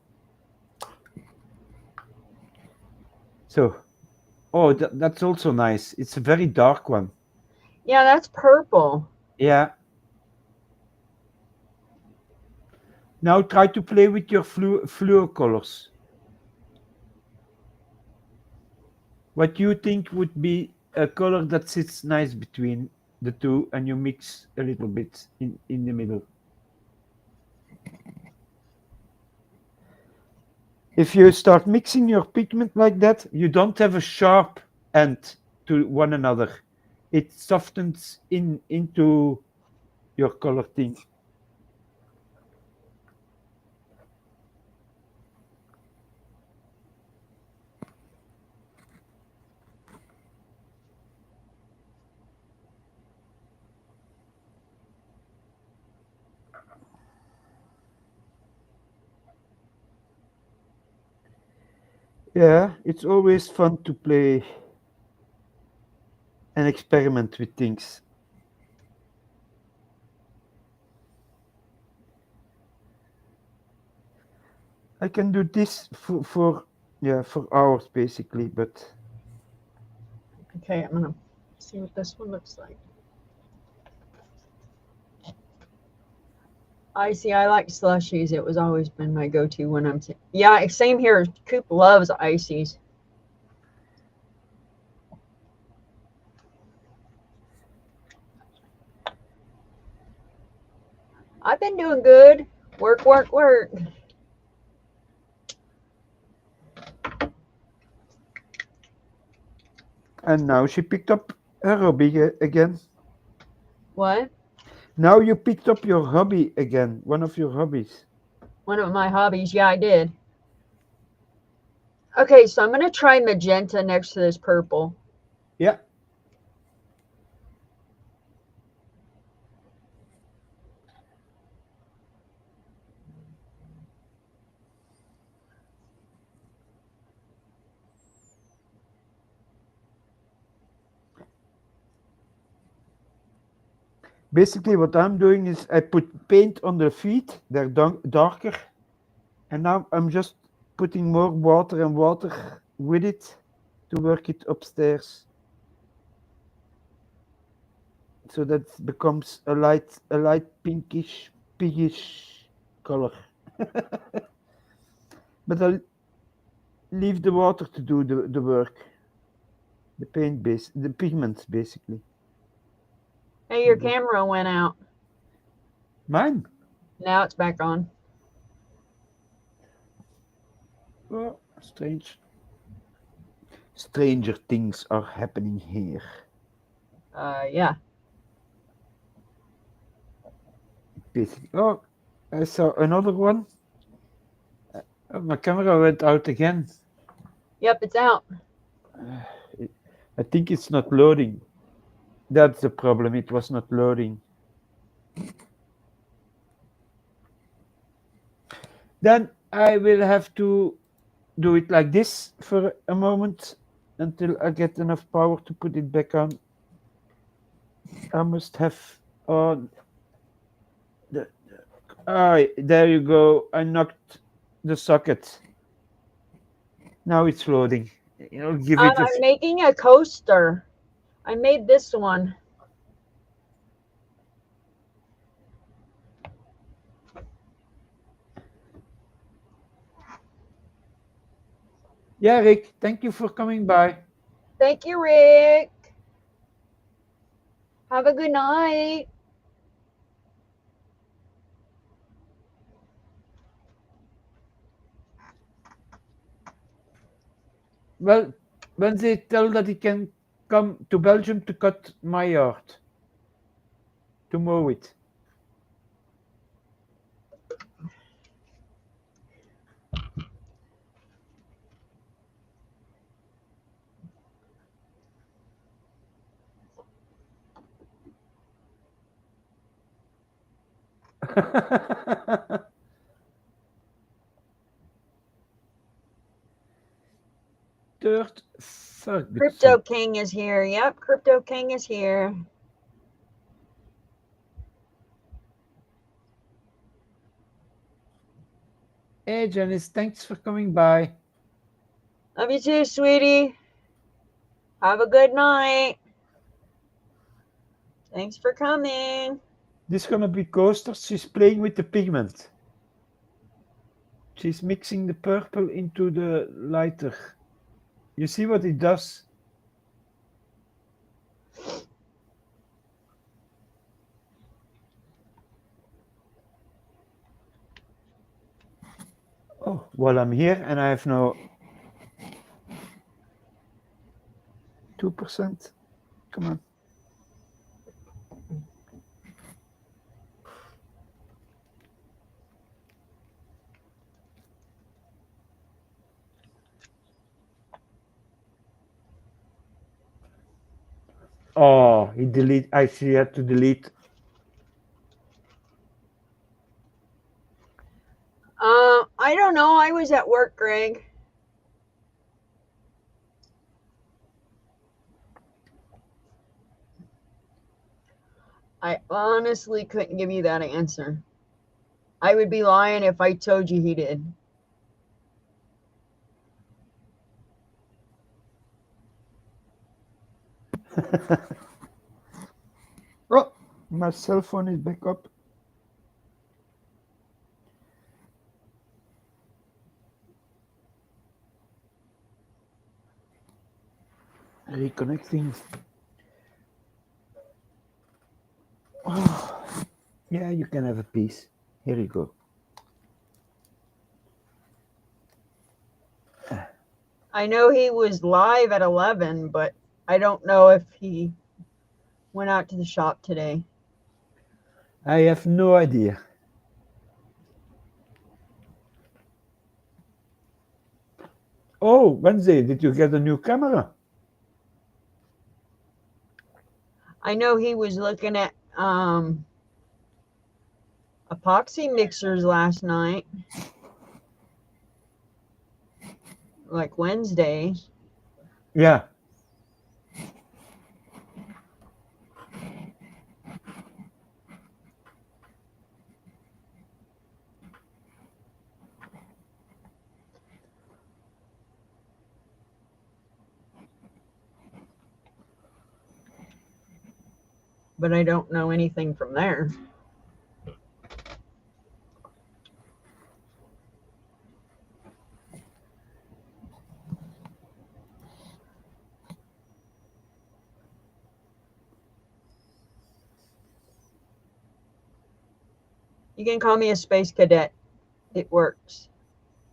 So, oh, that's also nice. It's a very dark one. Yeah, that's purple. Yeah. Now try to play with your fluor colors. What you think would be a color that sits nice between the two, and you mix a little bit in the middle. If you start mixing your pigment like that, you don't have a sharp end to one another. It softens into your color thing. Yeah, it's always fun to play and experiment with things. I can do this for hours basically, but Okay, I'm gonna see what this one looks like. Icy, I like slushies. It was always been my go-to when I'm. Yeah, same here. Coop loves ices. I've been doing good. Work. and now she picked up her hobby again. What? Now you picked up your hobby again, one of your hobbies. One of my hobbies. Yeah, I did. Okay, so I'm gonna try magenta next to this purple. Yeah. Basically, what I'm doing is I put paint on the feet. They're darker. And now I'm just putting more water and water with it to work it upstairs. So that becomes a light pinkish color. But I'll leave the water to do the work. The pigments basically. Hey, your camera went out. Mine? Now it's back on. Oh, strange. Stranger things are happening here. Yeah. Basically. Oh, I saw another one. Oh, my camera went out again. Yep, it's out. I think it's not loading. That's the problem. It was not loading. Then I will have to do it like this for a moment until I get enough power to put it back on. I must have on the. Ah, there you go. I knocked the socket. Now it's loading. I'll give it a. I'm making a coaster. I made this one. Yeah, Rick, thank you for coming by. Thank you, Rick. Have a good night. Well, when they tell that he can come to Belgium to cut my yard, to mow it. Third Ferguson. Crypto King is here. Yep, Crypto King is here. Hey, Janice, thanks for coming by. Love you too, sweetie. Have a good night. Thanks for coming. This is gonna be coasters. She's playing with the pigment. She's mixing the purple into the lighter. You see what it does? Oh, while I'm here and I have no 2%. Come on. Oh, he delete. I see. Had to delete. I don't know. I was at work, Greg. I honestly couldn't give you that answer. I would be lying if I told you he did. Oh, my cell phone is back up. Reconnecting. Oh, yeah, you can have a piece. Here you go. I know he was live at 11, but I don't know if he went out to the shop today. I have no idea. Oh, Wednesday, did you get a new camera? I know he was looking at epoxy mixers last night, like Wednesday. Yeah. but I don't know anything from there. You can call me a space cadet. It works.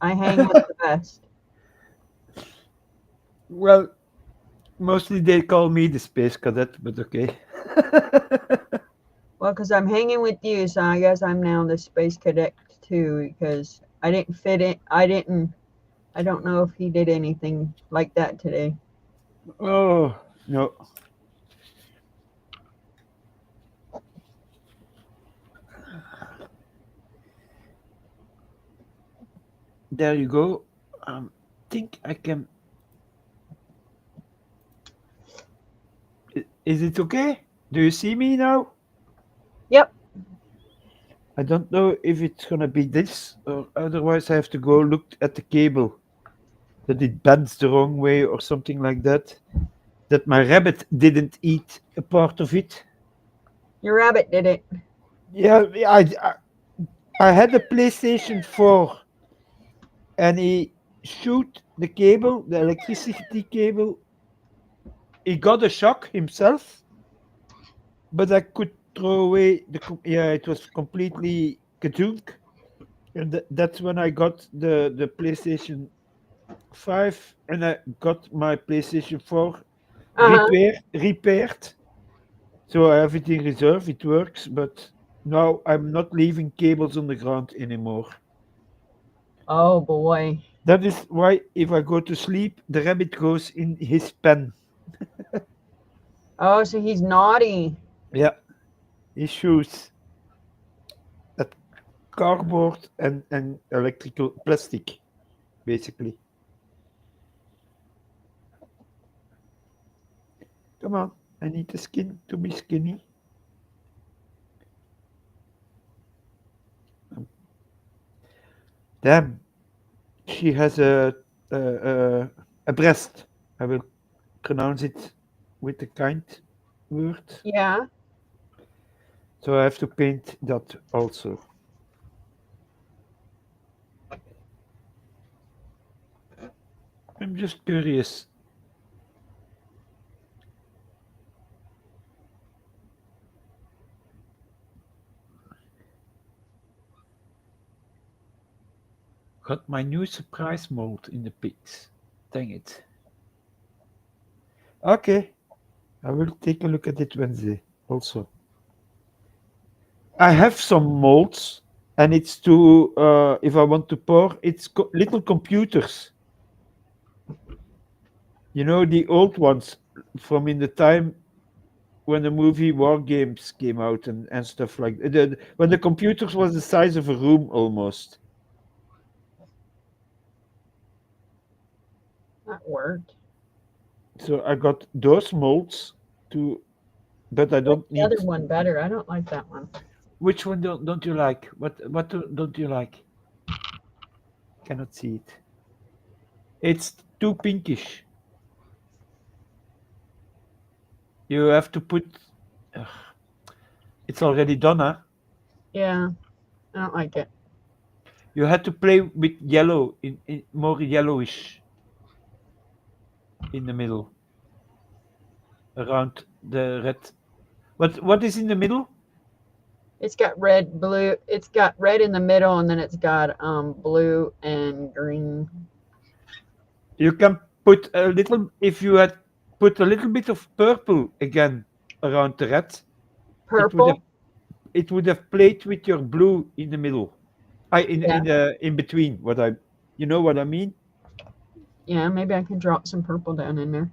I hang with the best. Well, mostly they call me the space cadet, but okay. Well, because I'm hanging with you, so I guess I'm now the space cadet too. Because I didn't fit in. I didn't. I don't know if he did anything like that today. Oh, no. There you go. Think I can. Is it okay? Do you see me now? Yep. I don't know if it's gonna be this, or otherwise I have to go look at the cable that it bends the wrong way or something like that. That my rabbit didn't eat a part of it. Your rabbit did it. Yeah, I had a PlayStation 4 and he shoot the cable, the electricity cable. He got a shock himself, but I could throw away yeah, it was completely kadunk. And that's when I got the PlayStation 5 and I got my PlayStation 4 Uh huh. repaired. So I have it in reserve, it works, but now I'm not leaving cables on the ground anymore. Oh boy. That is why if I go to sleep, the rabbit goes in his pen. Oh, so he's naughty. Yeah, his shoes. That cardboard and electrical plastic, basically. Come on, I need the skin to be skinny. Damn, she has a breast. I will pronounce it with the kind word. Yeah. So I have to paint that also. I'm just curious. Got my new surprise mold in the pics. Dang it. Okay, I will take a look at it Wednesday also. I have some molds, and it's to if I want to pour, it's little computers. You know the old ones from in the time when the movie War Games came out and stuff like that. When the computers was the size of a room almost. That worked. So I got those molds to, but I I like don't the other need. one better. I don't like that one. Which one don't you like? What don't you like? Cannot see it. It's too pinkish. You have to put. Ugh, it's already done, huh? Yeah. I don't like it. You had to play with yellow in more yellowish in the middle around the red. What is in the middle? It's got red, blue. It's got red in the middle, and then it's got blue and green. You can put a little if you had put a little bit of purple again around the red. It would have Purple. it would have played with your blue in the middle. I Yeah. in between. What I you know what I mean? Yeah. Maybe I can drop some purple down in there.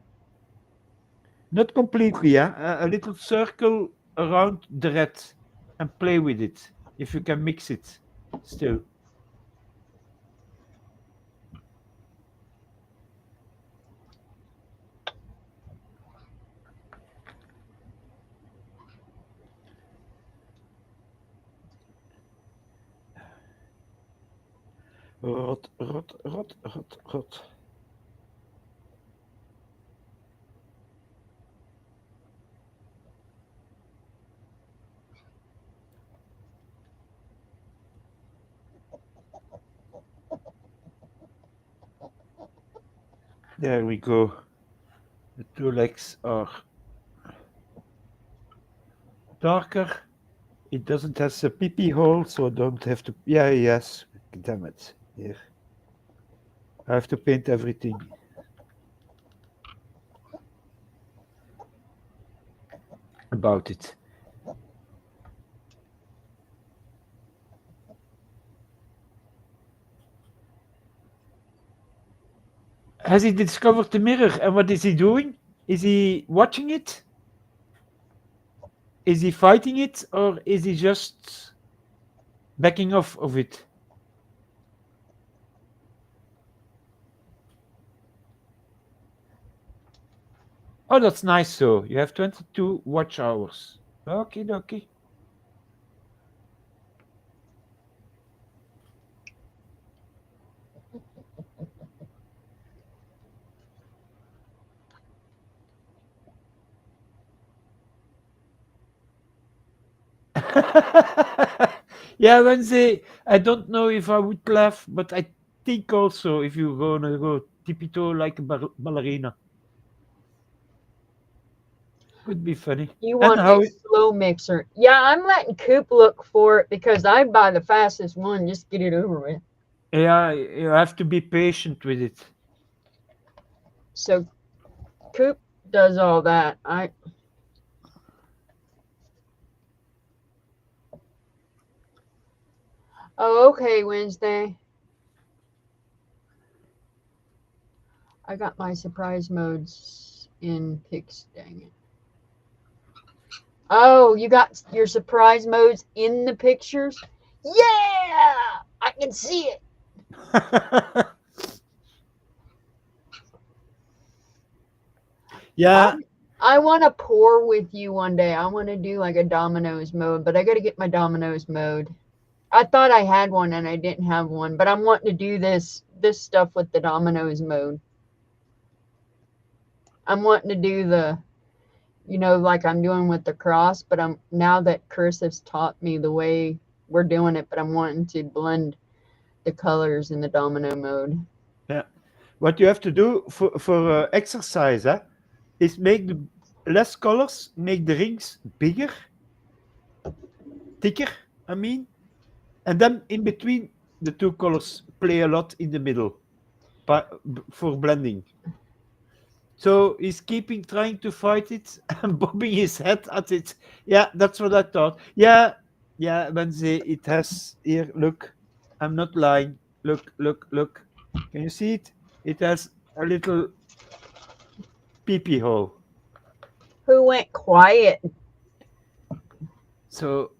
Not completely, yeah. A little circle around the red and play with it. If you can mix it still. Rot, rot, rot, rot, rot. There we go. The two legs are darker. It doesn't have a pee hole, so I don't have to. Yeah, yes. Damn it. Here. I have to paint everything. About it. Has he discovered the mirror? And what is he doing? Is he watching it? Is he fighting it? Or is he just backing off of it? Oh, that's nice. So you have 22 watch hours. Okay, okay. Yeah, Wednesday. I don't know if I would laugh, but I think also if you're gonna go tippy toe like a ballerina, could be funny. You And want how? a slow mixer. Yeah, I'm letting Coop look for it because I buy the fastest one. Just get it over with. Yeah, you have to be patient with it. So Coop does all that. Oh, okay, Wednesday. I got my surprise modes in pics, dang it. Oh, you got your surprise modes in the pictures? Yeah! I can see it. Yeah, I want to pour with you one day. I want to do like a dominoes mode, but I got to get my dominoes mode. I thought I had one and I didn't have one, but I'm wanting to do this stuff with the dominoes mode. I'm wanting to do the, like I'm doing with the cross, but I'm now that Chris has taught me the way we're doing it, but I'm wanting to blend the colors in the domino mode. yeah. What you have to do for exercise, is make the less colors, make the rings bigger, thicker. I mean, and then in between the two colors, play a lot in the middle, for blending. So he's trying to fight it and bobbing his head at it. Yeah, that's what I thought. Yeah, yeah, Wednesday, it has here. Look, I'm not lying. Look. Can you see it? It has a little pee hole. Who went quiet? So,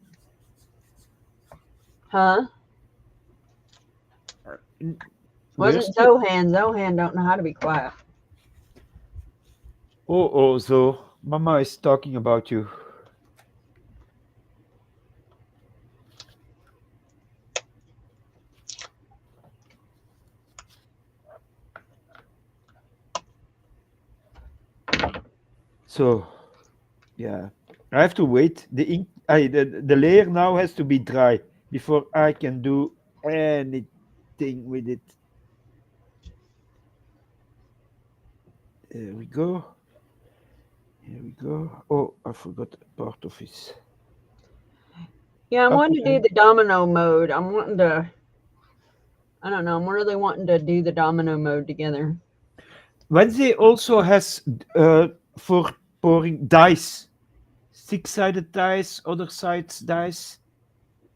Huh? where's Wasn't the? Zohan. Zohan don't know how to be quiet. Oh, so Mama is talking about you. So, yeah, I have to wait. The ink, the layer now has to be dry before I can do anything with it. There we go. Here we go. Oh, I forgot part of it. Yeah, I'm wanting to do Okay. the domino mode. I don't know. I'm really wanting to do the domino mode together. Wednesday also has for pouring dice, six-sided dice, other sides dice,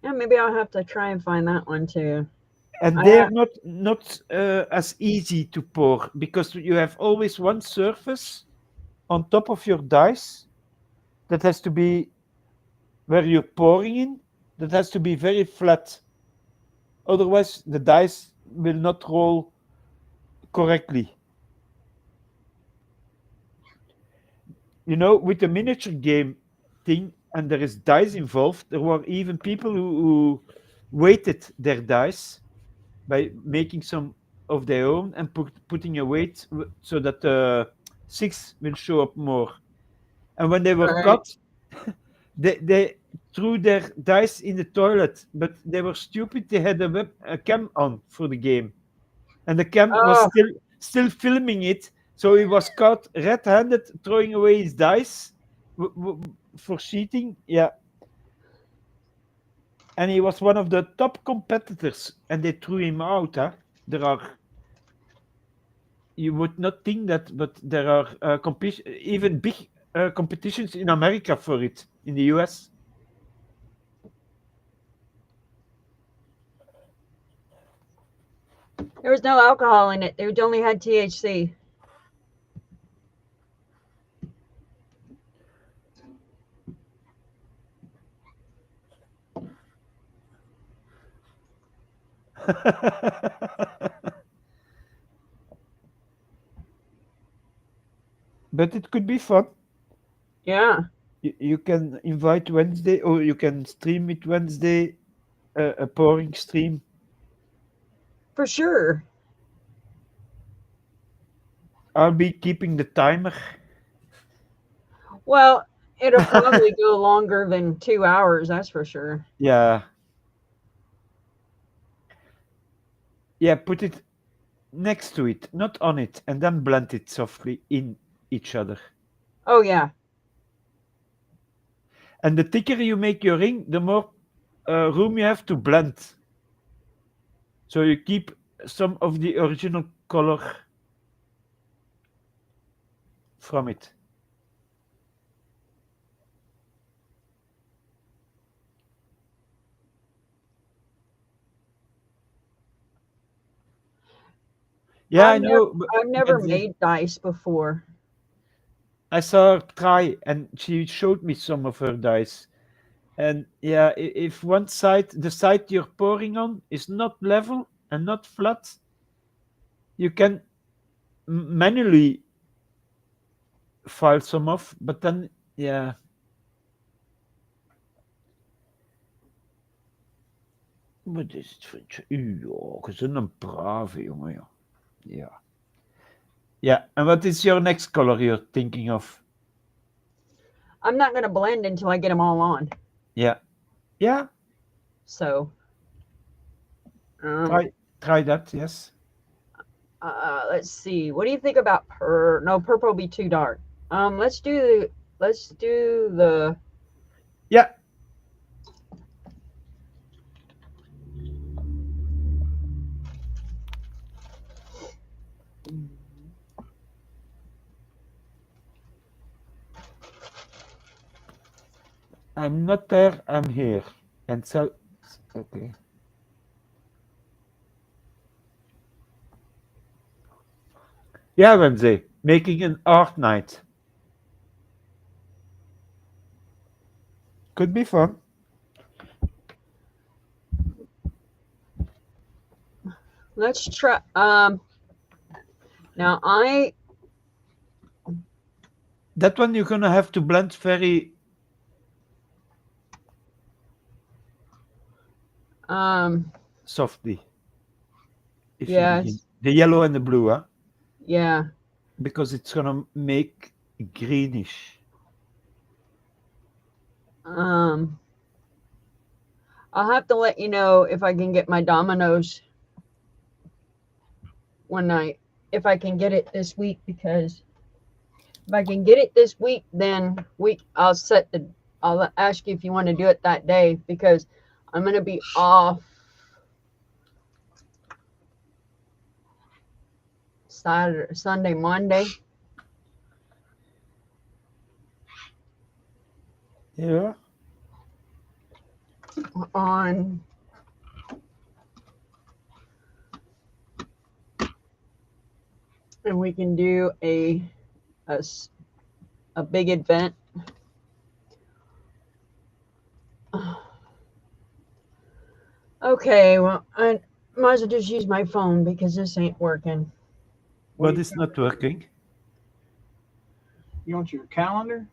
Yeah, maybe I'll have to try and find that one too. and I they're have, not as easy to pour because you have always one surface on top of your dice that has to be where you're pouring in. That has to be very flat. Otherwise, the dice will not roll correctly. With the miniature game thing, and there is dice involved, there were even people who weighted their dice by making some of their own and putting a weight so that six will show up more. And when they were right. caught, they threw their dice in the toilet, but they were stupid. They had a cam on for the game, and the cam was Oh, still filming it, So he was caught red-handed throwing away his dice for cheating. Yeah. And he was one of the top competitors, and they threw him out. Huh? There are, you would not think that, but there are even big competitions in America for it, in the US. There was no alcohol in it. It only had THC. But it could be fun. Yeah, You can invite Wednesday, or you can stream it Wednesday, a pouring stream. for sure. I'll be keeping the timer. Well, it'll probably go longer than 2 hours, that's for sure. Yeah. Yeah, put it next to it, not on it, and then blend it softly in each other. Oh, yeah. And the thicker you make your ring, the more room you have to blend. So you keep some of the original color from it. Yeah, I know. I've never Wednesday, made dice before. I saw her try, and she showed me some of her dice. And yeah, if one side, the side you're pouring on, is not level and not flat, you can manually file some off, but then, yeah. Wat is het, vriendje? Ja, gezond en brave, jongen, ja. Ja. Yeah, and what is your next color you're thinking of? I'm not going to blend until I get them all on. Yeah. Yeah, So, try that, yes. let's see. What do you think about no, purple will be too dark. Let's do the Yeah. I'm not there, I'm here. And so, okay. Yeah, Wednesday, making an art night. Could be fun. let's try now That one you're gonna have to blend very softly. If you yes. begin. The yellow and the blue, huh? Yeah. Because it's gonna make greenish. I'll have to let you know if I can get my dominoes one night. If I can get it this week, because if I can get it this week, then I'll ask you if you want to do it that day, because I'm gonna be off Saturday, Sunday, Monday. Yeah. On and we can do a big event. Okay, well, I might as well just use my phone because this ain't working. But it's not working. You want your calendar?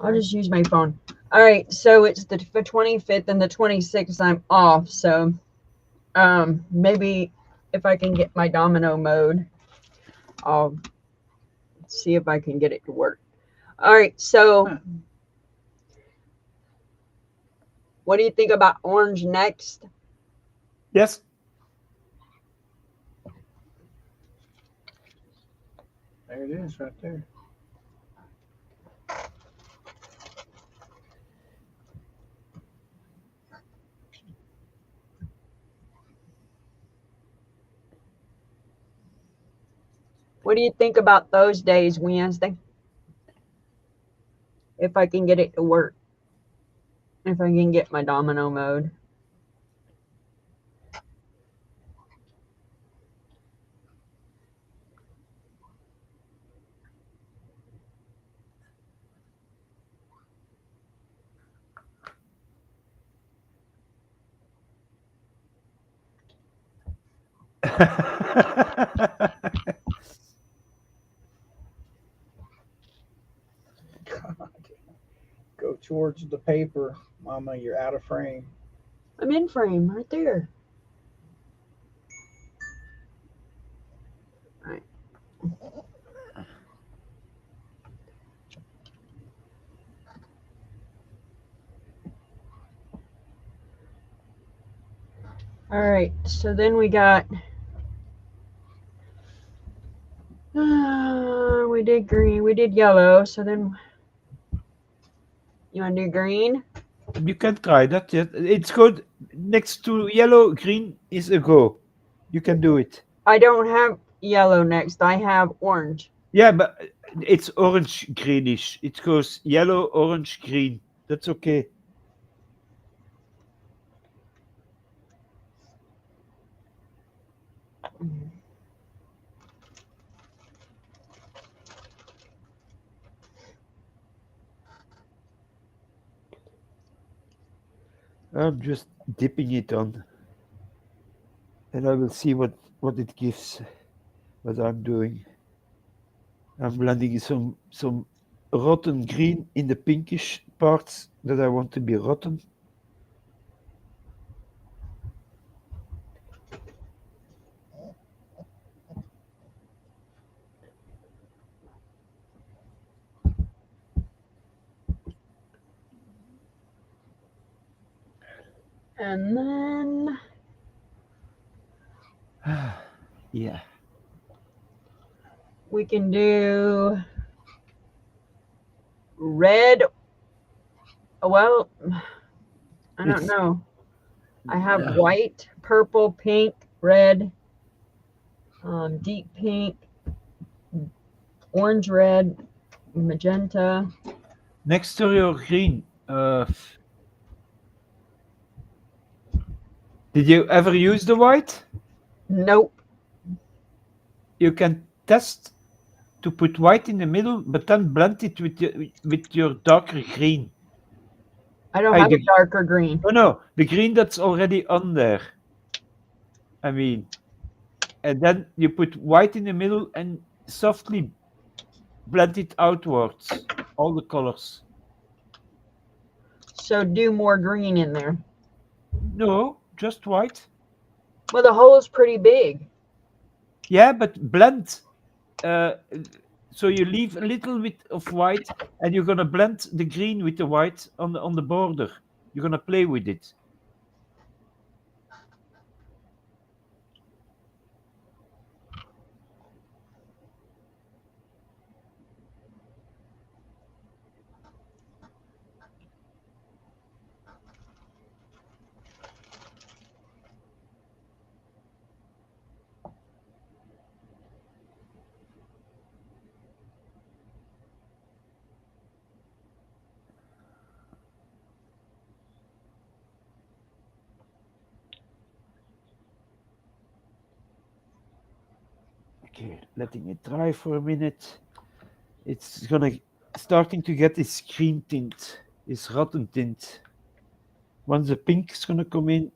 I'll just use my phone. All right, so it's the 25th and the 26th. I'm off, so maybe if I can get my domino mode, I'll see if I can get it to work. All right, so what do you think about orange next? Yes. There it is, right there. What do you think about those days, Wednesday? If I can get it to work. If I can get my domino mode. God. Go towards the paper, Mama. You're out of frame. I'm in frame right there. Right. All right, so then we got, we did green, we did yellow, so then, you want to do green? You can try that. Yes. It's good. Next to yellow, green is a go. You can do it. I don't have yellow next, I have orange. Yeah, but it's orange greenish. It goes yellow, orange, green. That's okay. I'm just dipping it on, and I will see what it gives. What I'm doing. I'm blending some rotten green in the pinkish parts that I want to be rotten. And then Yeah. we can do red. Well, I don't It's know. I have Yeah. white, purple, pink, red, deep pink, orange, red, magenta. Next to your green. Did you ever use the white? Nope. You can test to put white in the middle, but then blend it with your darker green. I don't I have a the, darker green. no, the green that's already on there. I mean, and then you put white in the middle and softly blend it outwards, all the colors. So do more green in there. No, just white. Well, the hole is pretty big. Yeah, but blend. Uh, so you leave a little bit of white, and you're gonna blend the green with the white on the border. You're gonna play with it. Okay, letting it dry for a minute. It's gonna starting to get this green tint, this rotten tint. Once the pink is gonna come in,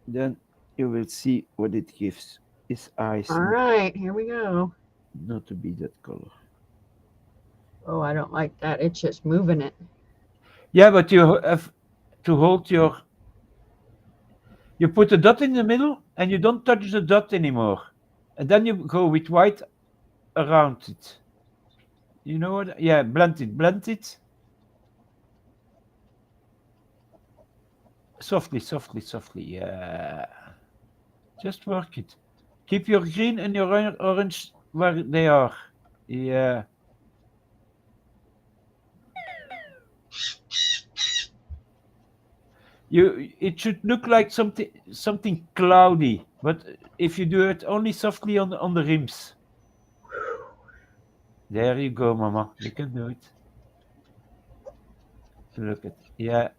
then you will see what it gives. His eyes All right, here we go. not to be that color. Oh, I don't like that. It's just moving it. Yeah, but you have to hold your. You put the dot in the middle, and you don't touch the dot anymore, and then you go with white around it. You know what? Yeah, blend it, blend it. Softly, softly, softly. Yeah. Just work it. Keep your green and your orange where they are. Yeah. It should look like something cloudy, but if you do it only softly on the rims. There you go, Mama. You can do it. Look at, yeah.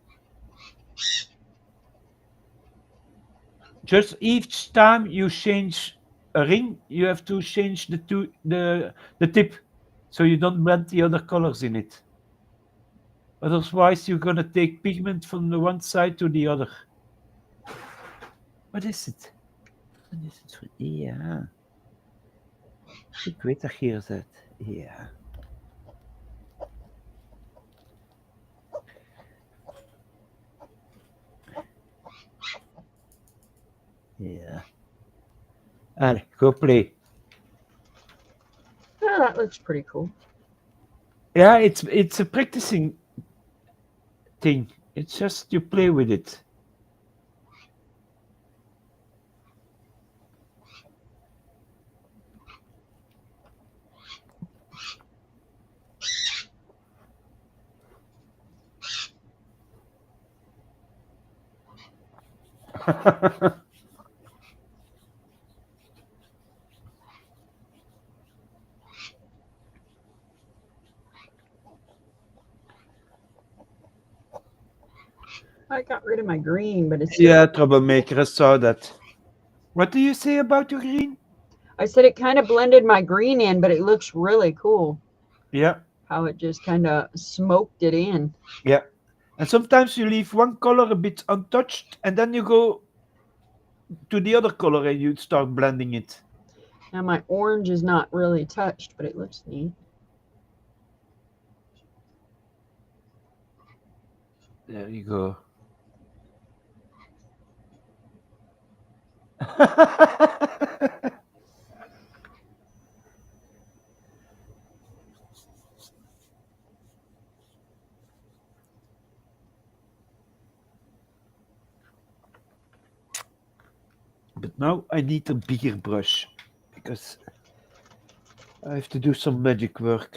Just each time you change a ring, you have to change the tip, so you don't blend the other colors in it. Otherwise, you're gonna take pigment from the one side to the other. Wat is het? Wat is het? Ja, ik weet dat je hier zit. Ja. Ja. Allee, go play. Oh, that looks pretty cool. Yeah, it's a practicing thing. It's just you play with it. I got rid of my green, but it's still, Yeah, troublemaker, I saw that. What do you say about your green? I said it kind of blended my green in, but it looks really cool Yeah, how it just kind of smoked it in. yeah. And sometimes you leave one color a bit untouched, and then you go to the other color and you start blending it. Now my orange is not really touched, but it looks neat. There you go. But now I need a bigger brush because I have to do some magic work.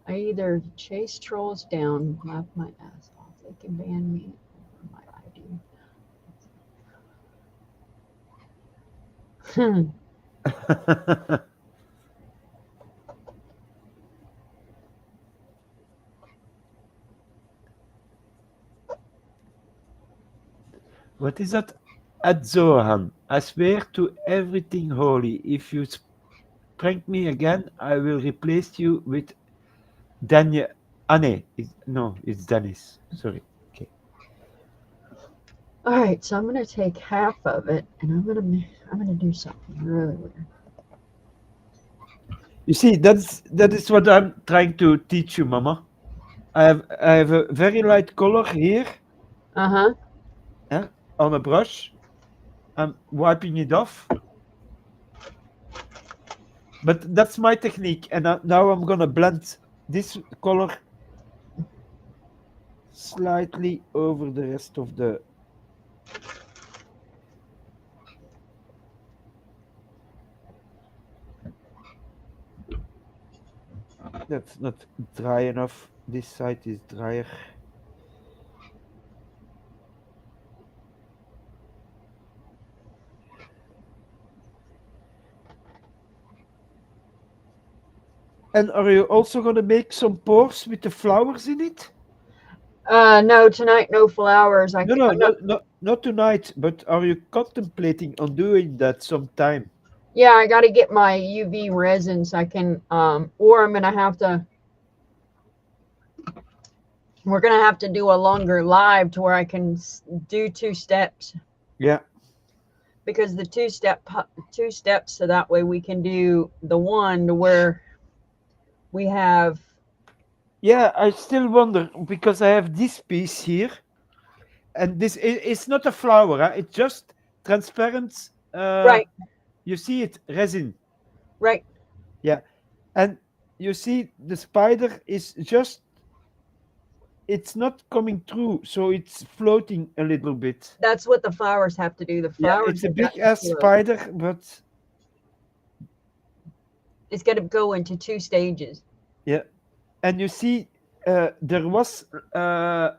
I either chase trolls down, laugh my ass off. They can ban me or my ID. What is that? At Zohan, I swear to everything holy, if you prank me again, I will replace you with Daniel. Ah, no, it's Dennis. Sorry. Okay. All right, so I'm gonna take half of it, and I'm gonna do something really weird. You see, that is what I'm trying to teach you, Mama. I have a very light color here Uh-huh. on a brush. I'm wiping it off. But that's my technique, and now I'm gonna blend this color slightly over the rest of the. That's not dry enough. This side is drier. And are you also gonna make some pores with the flowers in it? No, tonight no flowers. No, not tonight. But are you contemplating on doing that sometime? Yeah, I got to get my UV resin so I can, or I'm gonna have to. We're gonna have to do a longer live to where I can do 2 steps. Yeah. Because the 2 steps, so that way we can do the one to where we have. Yeah, I still wonder because I have this piece here, and it's not a flower. Huh? It's just transparent. Right. You see it resin. Right. Yeah, and you see the spider is just. It's not coming through, so it's floating a little bit. That's what the flowers have to do. The Yeah, flowers. it's a have got big to ass float. spider, but It's got to go into 2 stages. Yeah. And you see, there was air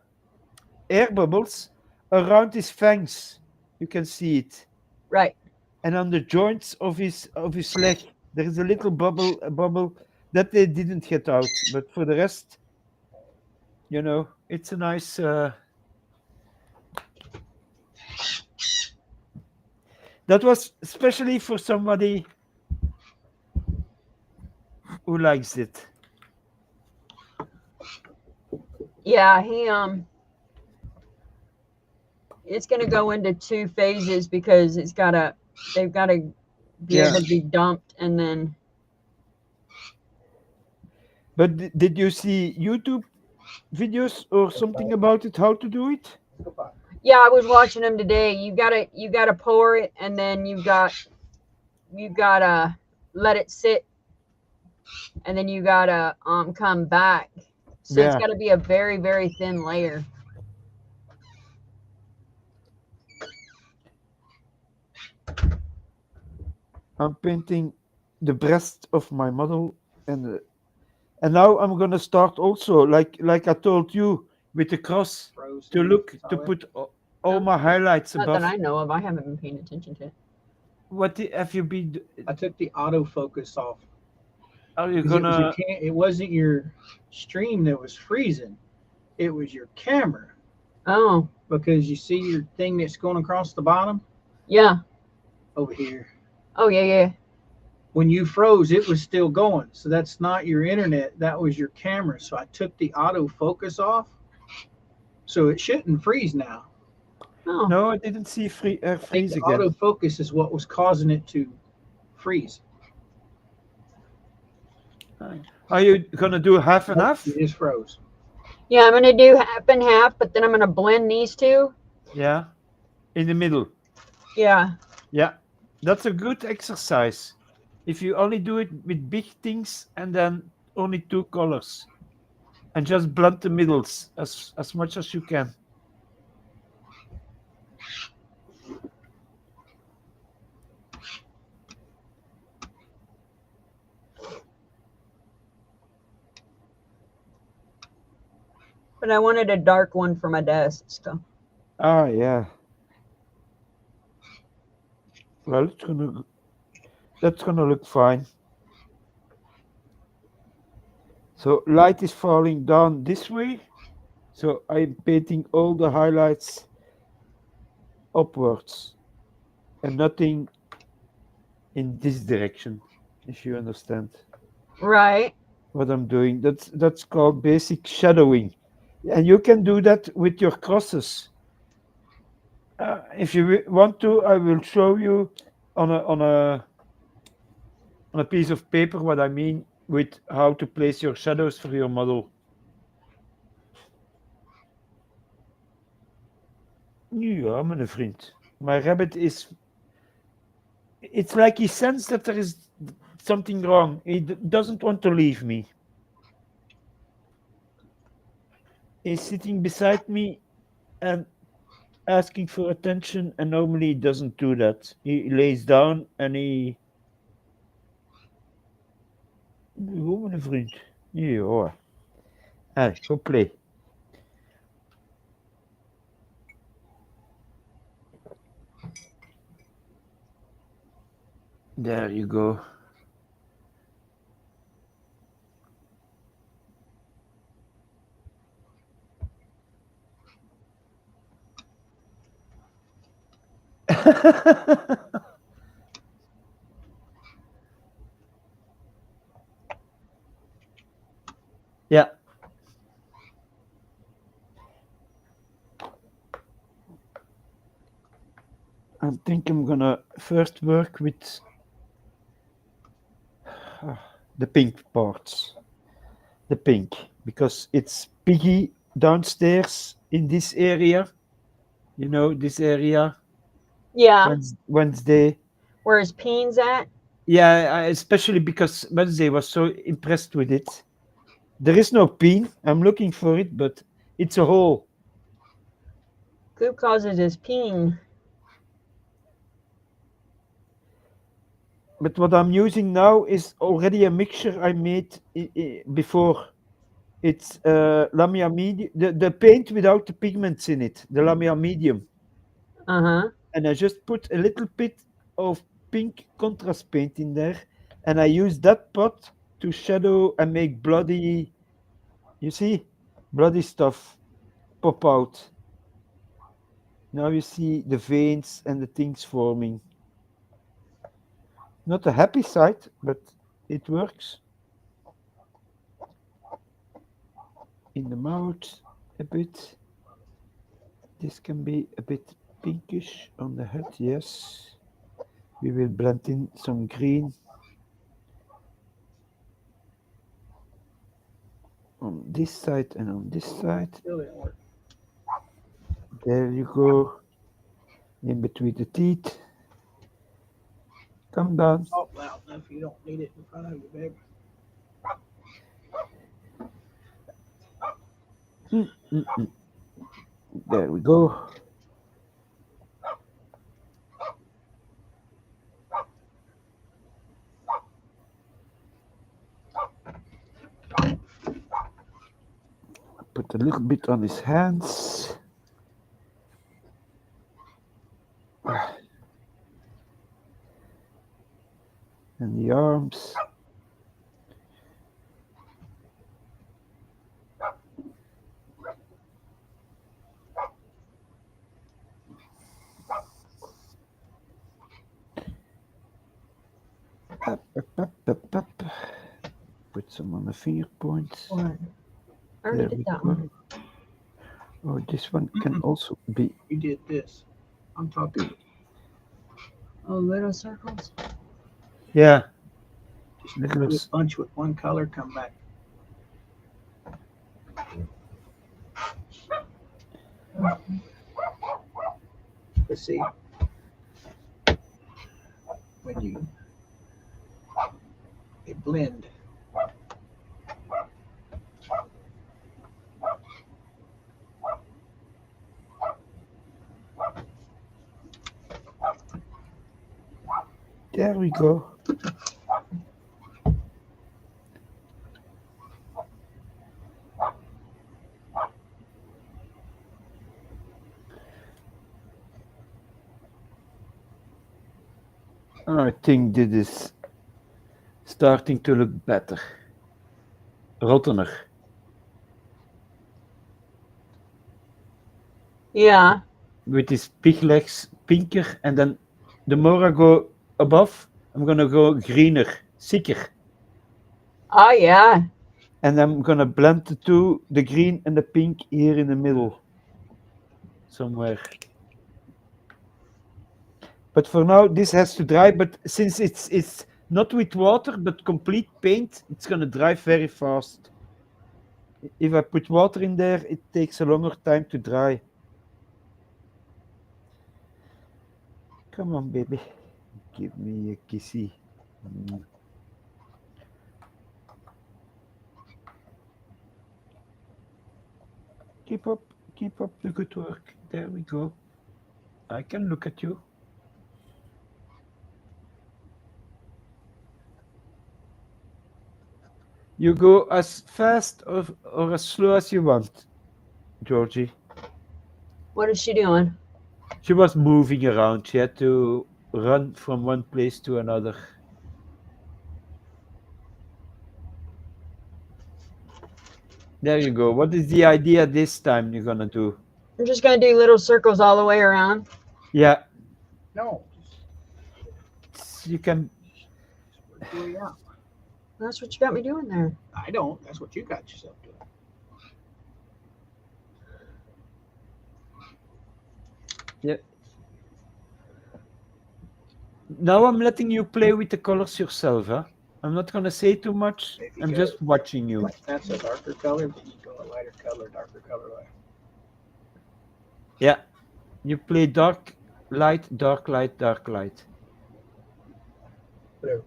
bubbles around his fangs. You can see it. Right. And on the joints of his leg, there is a little bubble that they didn't get out. But for the rest, it's a nice. That was especially for somebody who likes it. Yeah, it's going to go into 2 phases because they've got to be Yeah. able to be dumped and then But did you see YouTube videos or something about it? How to do it? yeah, I was watching them today. You gotta pour it and then you gotta let it sit and then you gotta come back. So it's Yeah. gotta be a very, very thin layer. I'm painting the breast of my model, and now I'm gonna start also, like I told you, with the cross Frozen. to put all my highlights Not that above. I know of. I haven't been paying attention to it. What have you been? I took the autofocus off Are you because gonna? it wasn't your stream that was freezing. It was your camera, Oh, because you see your thing that's going across the bottom yeah. over here. Oh, yeah, yeah. When you froze, it was still going. So that's not your internet. That was your camera. So I took the autofocus off. So it shouldn't freeze now. Oh, No, I didn't see I think freeze the again. autofocus is what was causing it to freeze. Are you gonna do half and Nope, half? it just froze. yeah. I'm gonna do half and half, but then I'm gonna blend these 2. Yeah, in the middle. Yeah. Yeah, that's a good exercise. If you only do it with big things and then only 2 colors, and just blend the middles as much as you can. But I wanted a dark one for my desk. So Ah, yeah. Well, that's gonna look fine. So light is falling down this way. So I'm painting all the highlights upwards and nothing in this direction, if you understand right. what I'm doing. That's called basic shadowing. And you can do that with your crosses. If you want to, I will show you on a piece of paper what I mean with how to place your shadows for your model. Ja, mijn vriend. My rabbit is. It's like he sensed that there is something wrong. He doesn't want to leave me. He's sitting beside me and asking for attention, and normally he doesn't do that. He lays down and he. Oh, mijn vriend. Ja. Allez, go play. There you go. Yeah. I think I'm gonna first work with the pink parts. The pink, because it's piggy downstairs in this area. You know, this area, Yeah. Wednesday. Where his peen's at? Yeah, especially because Wednesday was so impressed with it. There is no peen. I'm looking for it, but it's a hole. Coop calls it his peen. But what I'm using now is already a mixture I made before. It's Lamia medium, the paint without the pigments in it, the Lamia medium. Uh-huh. And I just put a little bit of pink contrast paint in there, and I use that pot to shadow and make bloody, you see, bloody stuff pop out. Now you see the veins and the things forming. Not a happy sight, but it works. In the mouth a bit. This can be a bit pinkish on the head, yes. We will blend in some green on this side and on this side. Still didn't work. There you go. In between the teeth. Come down. Oh, loud enough. You don't need it in front of you, babe. There we go. Put a little bit on his hands. And the arms. Up. Put some on the finger points. What? I already There did we that go. one. Oh, this one can also be. You did this. I'm talking. Oh, little circles. Yeah. Just Little do a bunch with one color. Come back. Let's see. When they blend. There we go. I think this is starting to look better. Rottener. Yeah. With his pig legs pinker, and then the more I go above, I'm gonna go greener, thicker. Oh, yeah. And I'm gonna blend the two, the green and the pink, here in the middle. Somewhere. But for now, this has to dry, but since it's not with water, but complete paint, it's gonna dry very fast. If I put water in there, it takes a longer time to dry. Come on, baby. Give me a kissy. Keep up the good work. There we go. I can look at you. You go as fast or as slow as you want, Georgie. What is she doing? She was moving around. She had to run from one place to another. There you go. What is the idea this time you're gonna do? I'm just going to do little circles all the way around. Yeah, No. you can. Just work your way out. That's what you got me doing there. I don't. That's what you got yourself doing. Now I'm letting you play with the colors yourself, huh? I'm not gonna say too much. If you I'm go- just watching you. Like that's a darker color, then you go a lighter color, darker color. Yeah. You play dark light, dark light, dark light. Whatever.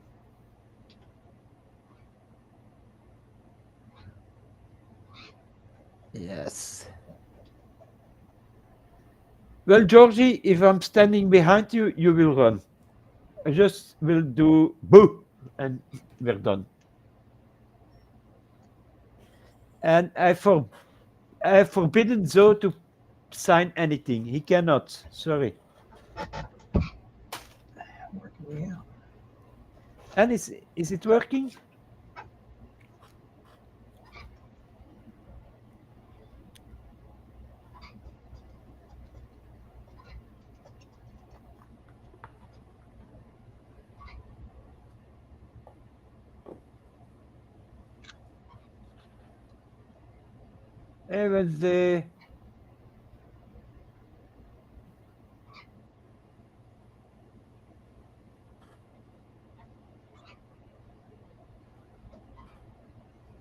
Yes. Well, Georgie, if I'm standing behind you, you will run. I just will do boo, and we're done. And I have forbidden Zoe to sign anything. He cannot. Sorry. Working me out. And is it working? Hey, Wednesday.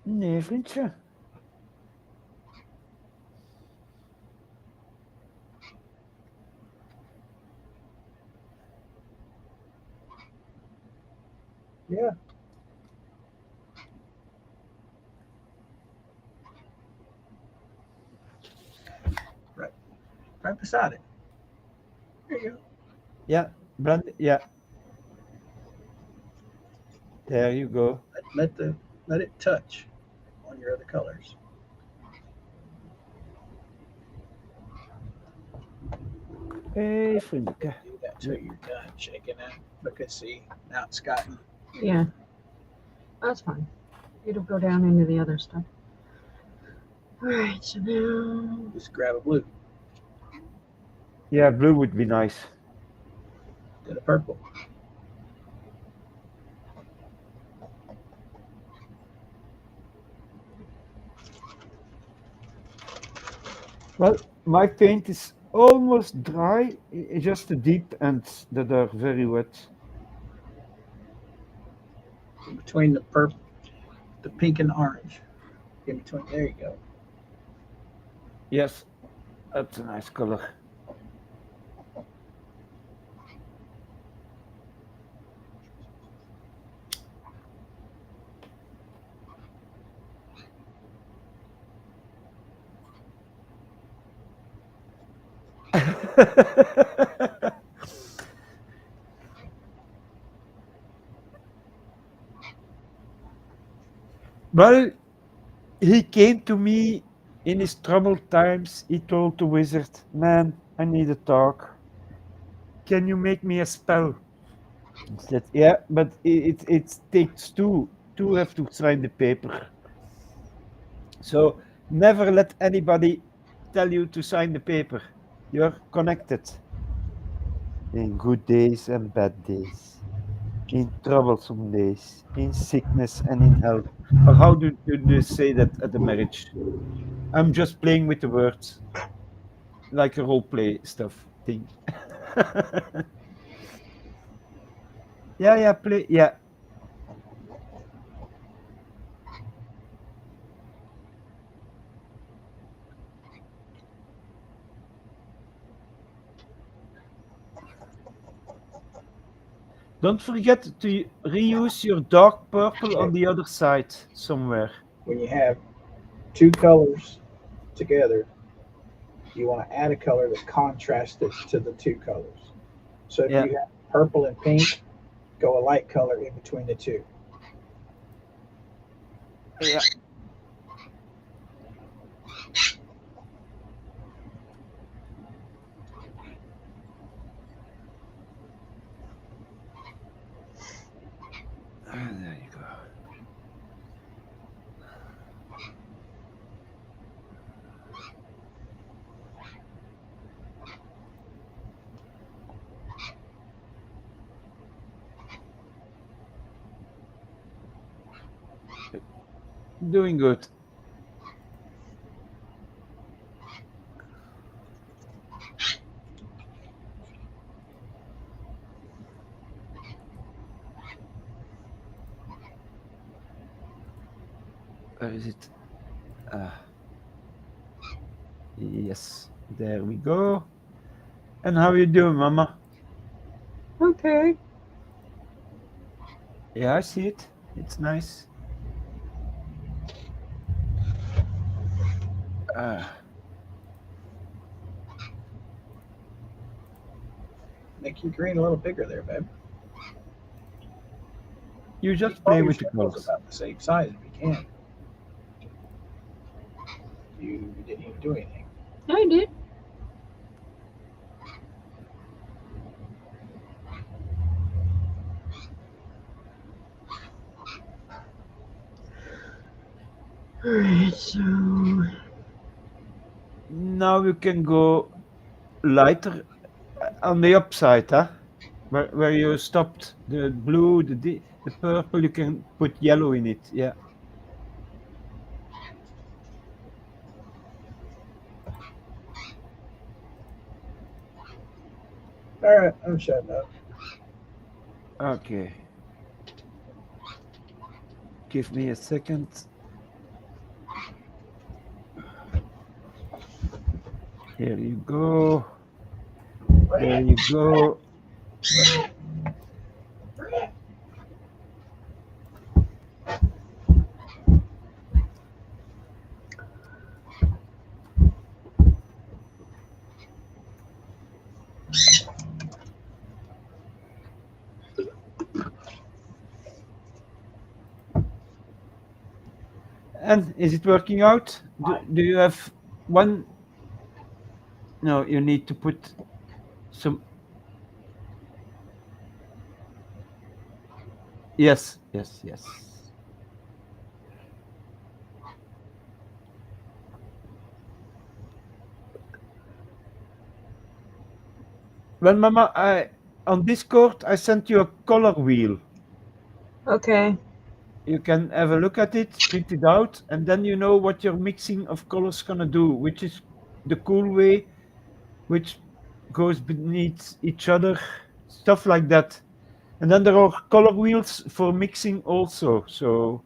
Nee, vriendje. Yeah. Right beside it. There you go. Yeah, blend. Yeah, there you go. Let it touch on your other colors. Hey, vriendje. Do that till you're done shaking that. Because see, now it's gotten Yeah, that's fine. It'll go down into the other stuff. All right, so now just grab a blue, Yeah, blue would be nice. then a purple. Well, my paint is almost dry. Just the deep ends that are very wet. In between the purple, the pink and the orange. In between, there you go. Yes, that's a nice color. Well, he came to me in his troubled times. He told the wizard, "Man, I need a talk. Can you make me a spell?" I said, "Yeah, but it takes two. Two have to sign the paper. So never let anybody tell you to sign the paper. You're connected in good days and bad days, in troublesome days, in sickness and in health." Or how do they say that at the marriage? I'm just playing with the words, like a role play stuff thing. Yeah, yeah, play. Yeah. Don't forget to reuse your dark purple on Okay. the other side somewhere. When you have two colors together, you want to add a color that contrasts it to the two colors. So if Yeah. you have purple and pink, go a light color in between the two. Yeah. There you go. Doing good. Where is it? Ah, yes. There we go. And how you doing, Mama? okay. Yeah, I see it. It's nice. Ah, Make your green a little bigger there, babe. You just Keep all play your with the circles colors. about the same size if you can. You didn't even do anything. I did. All right, so Now you can go lighter on the upside, huh? Where you stopped the blue, the purple, you can put yellow in it. Yeah. All right, I'm shutting up. Okay. Give me a second. Here you go. There you go. And is it working out? Do you have one? No, you need to put some. Yes, yes, yes. Well, Mama, I on Discord I sent you a color wheel. okay. You can have a look at it, print it out, and then you know what your mixing of colors gonna do, which is the cool way, which goes beneath each other, stuff like that. And then there are color wheels for mixing also. So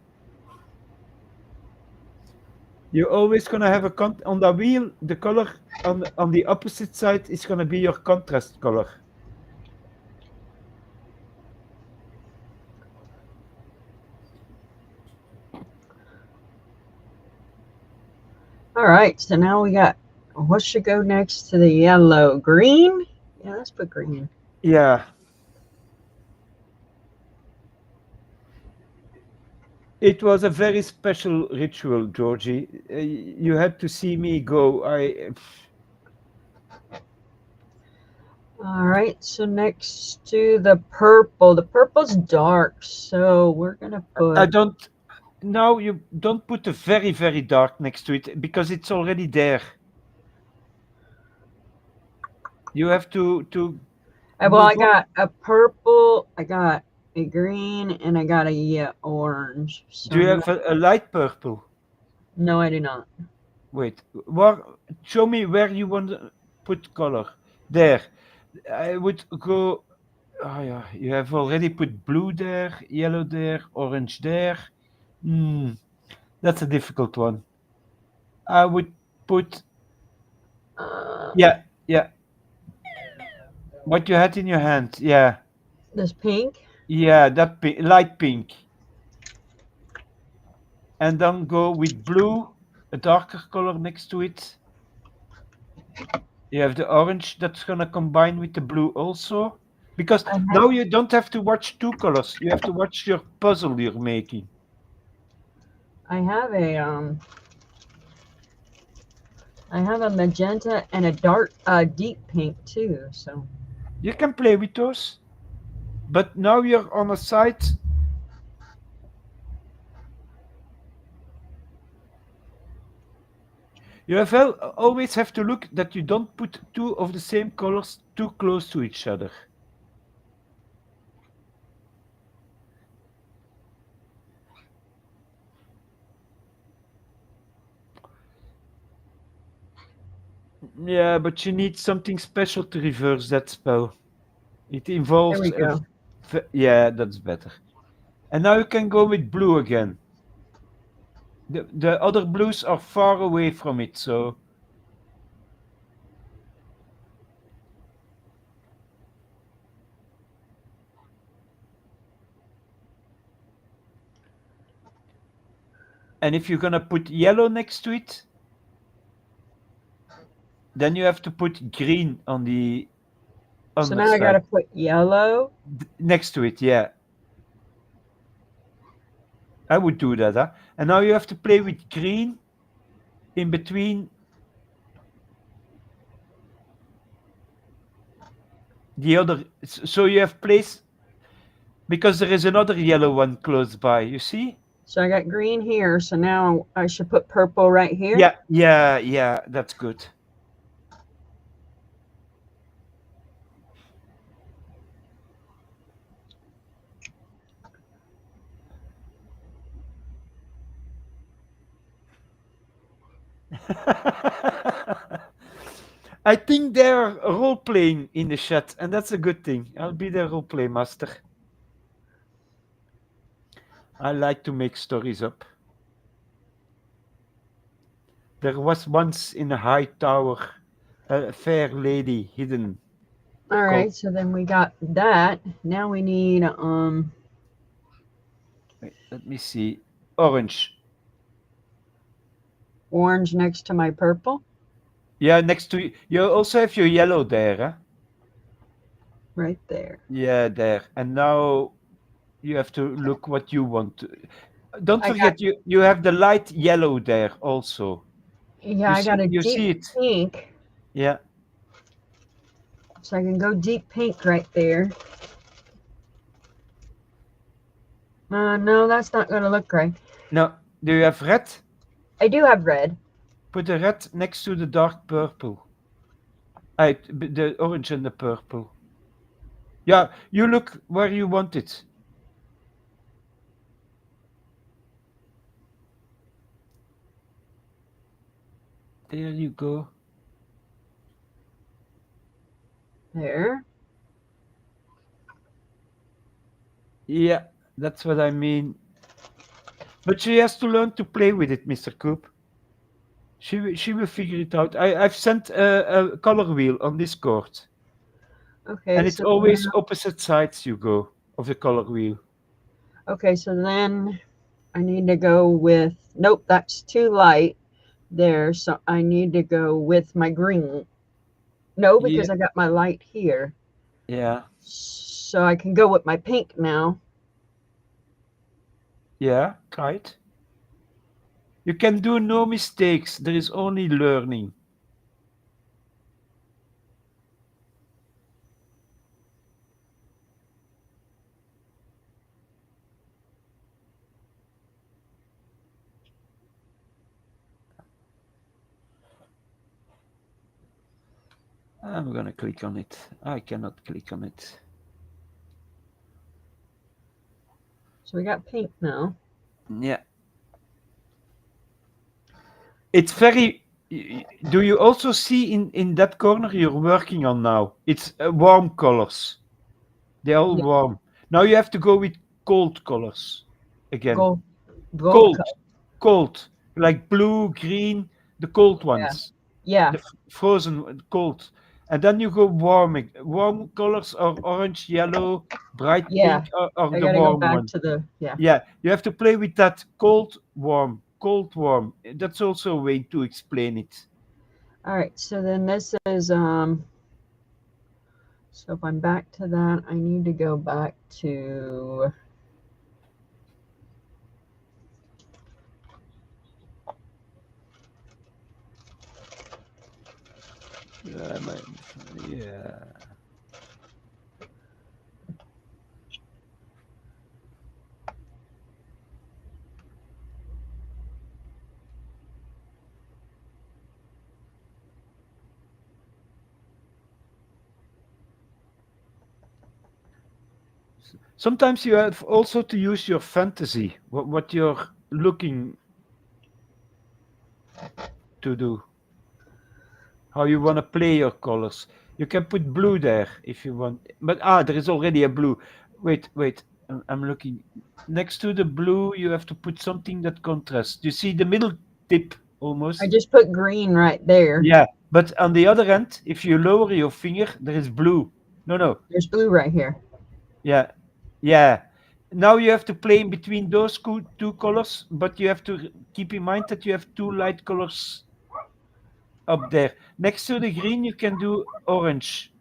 you're always gonna have a on the wheel. The color on the opposite side is gonna be your contrast color. All right, so now we got what should go next to the yellow? Green? Yeah, let's put green. Yeah. It was a very special ritual, Georgie. You had to see me go. All right, so next to the purple. The purple's dark, so we're gonna I put. don't. Now you don't put the very very dark next to it because it's already there. You have to Well, I move on. got a purple, I got a green, and I got a orange. So Do you I'm have gonna. a light purple? No, I do not. Wait, where, show me where you want to put color. There. I would go. Oh yeah, you have already put blue there, yellow there, orange there. Hmm, that's a difficult one. I would put. Uh, Yeah, yeah. What you had in your hand. Yeah, this pink. yeah. That light pink, and then go with blue, a darker color next to it. You have the orange that's gonna combine with the blue also. Because I have, now you don't have to watch two colors. You have to watch your puzzle you're making. I have a magenta and a deep pink too. So You can play with those, but now you're on a side. You have always have to look that you don't put two of the same colors too close to each other. Yeah, but you need something special to reverse that spell. It there involves we go. yeah, that's better. And now you can go with blue again. The other blues are far away from it, so and if you're gonna put yellow next to it, then you have to put green on the So now I got underside to put yellow. next to it. Yeah, I would do that, huh? And now you have to play with green in between the other. So you have place because there is another yellow one close by. You see? So I got green here. So now I should put purple right here. Yeah, yeah, yeah. That's good. I think they're role playing in the chat, and that's a good thing. I'll be their role play master. I like to make stories up. There was once in a high tower a fair lady hidden. All Called, right. So then we got that. Now we need wait, let me see, orange. orange next to my purple. Yeah, next to you also have your yellow there, huh? Right there. Yeah, there. And now you have to look what you want. Don't I got forget you have the light yellow there also. yeah. I got a You deep see it? pink. Yeah. So I can go deep pink right there. No, that's not going to look right. Now, do you have red? I do have red. Put the red next to the dark purple. The orange and the purple. Yeah, you look where you want it. There you go. There. Yeah, that's what I mean. But she has to learn to play with it, Mr. Coop. She will figure it out. I've sent a color wheel on Discord, Okay. and it's So always opposite sides you go of the color wheel. okay. So then I need to go with. Nope, that's too light there. So I need to go with my green. No, Yeah, because I got my light here. yeah, So I can go with my pink now. yeah. Try it. You can do no mistakes. There is only learning. I'm gonna click on it. I cannot click on it. So we got pink now. Yeah. It's very. Do you also see in that corner you're working on now? It's warm colors. They're all Yeah. warm. Now you have to go with cold colors again. Gold. Gold Cold, color. cold, like blue, green, the cold Yeah. ones, Yeah. the frozen cold. And then you go warm. Warm colors are orange, yellow, bright Yeah. pink, or I the gotta go warm back one. to the yeah. Yeah, you have to play with that cold, warm, cold, warm. That's also a way to explain it. All right. So then this is so if I'm back to that, I need to go back to Yeah. Sometimes you have also to use your fantasy, what you're looking to do, how you want to play your colors. You can put blue there if you want, but there is already a blue. Wait, I'm looking. Next to the blue, you have to put something that contrasts. You see the middle tip I almost? just put green right there. Yeah, but on the other end, if you lower your finger, there is blue. No. There's blue right here. Yeah, yeah. Now you have to play in between those two colors, but you have to keep in mind that you have two light colors up there. Next to the green, you can do orange.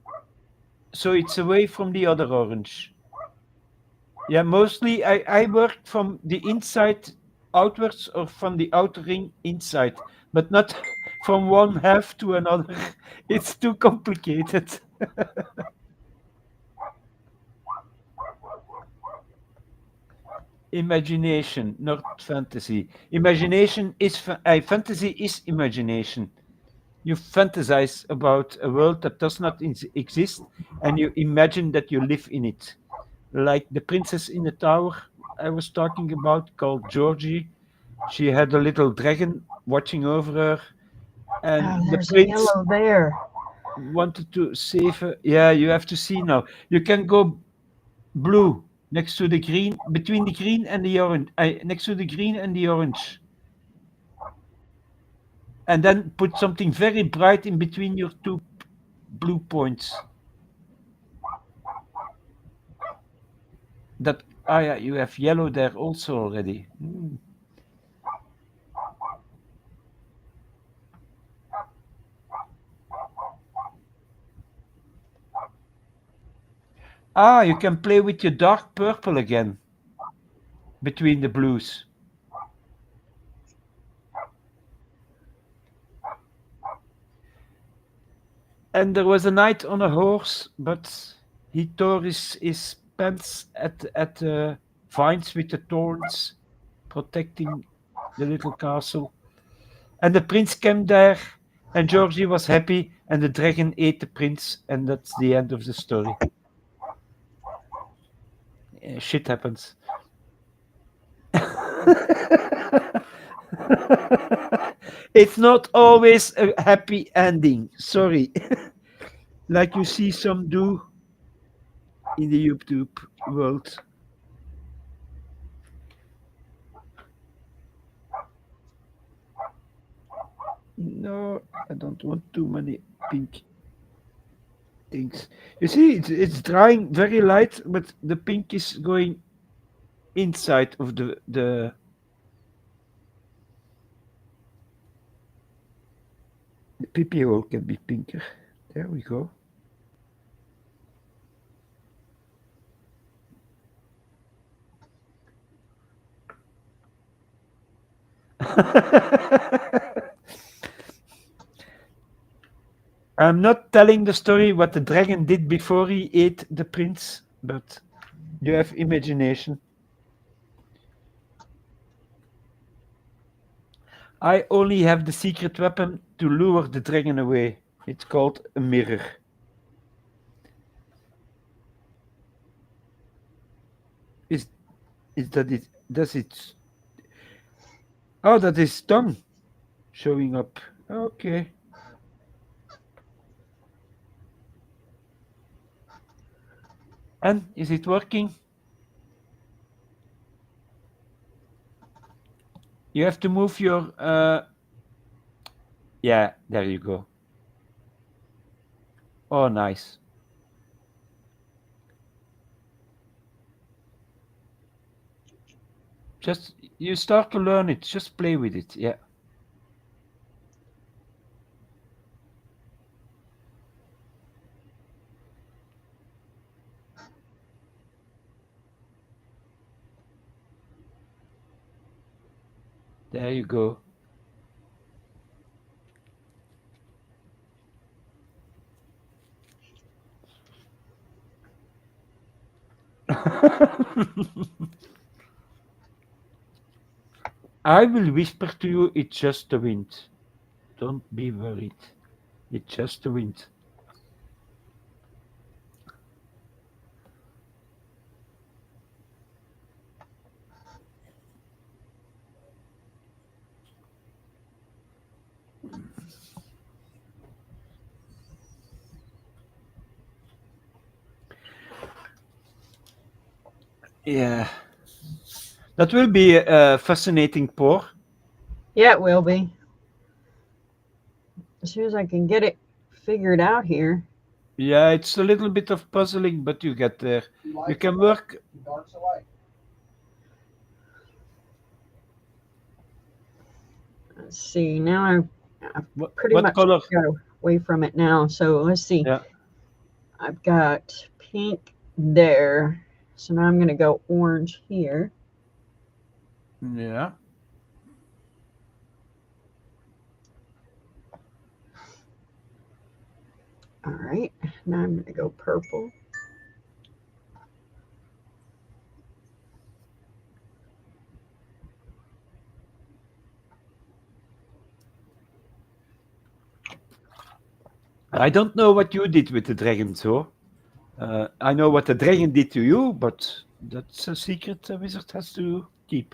So it's away from the other orange. Yeah, mostly I worked from the inside outwards or from the outer ring inside, but not from one half to another. It's too complicated. Imagination, not fantasy. Imagination is fantasy is imagination. You fantasize about a world that does not exist, and you imagine that you live in it. Like the princess in the tower I was talking about, called Georgie. She had a little dragon watching over her, and Oh, the there's a prince yellow there. wanted to save her. Yeah, you have to see now. You can go blue next to the green, between the green and the orange, next to the green and the orange, and then put something very bright in between your two blue points. That yeah, you have yellow there also already. Ah, you can play with your dark purple again between the blues. And there was a knight on a horse, but he tore his pants at the vines with the thorns, protecting the little castle. And the prince came there, and Georgie was happy, and the dragon ate the prince, and that's the end of the story. Shit happens. It's not always a happy ending. Sorry. Like you see some do in the YouTube world. No, I don't want too many pink things. You see, it's drying very light, but the pink is going inside of the PP hole can be pinker. There we go. I'm not telling the story what the dragon did before he ate the prince, but you have imagination. I only have the secret weapon to lure the dragon away. It's called a mirror. Is is that it? Does it? Oh, that is tongue showing up. Okay. And is it working? You have to move your. Yeah, there you go. Oh, nice. Just you start to learn it. Just play with it. Yeah. There you go. I will whisper to you, it's just the wind. Don't be worried. It's just the wind. Yeah. That will be a fascinating pour. Yeah, it will be. As soon as I can get it figured out here. Yeah, it's a little bit of puzzling, but you get there. You can work. Let's see. Now I've pretty What much color? got away from it now. So let's see. Yeah. I've got pink there. So now I'm going to go orange here. Yeah. All right. Now I'm going to go purple. I don't know what you did with the dragon, so I know what the dragon did to you, but that's a secret the wizard has to keep.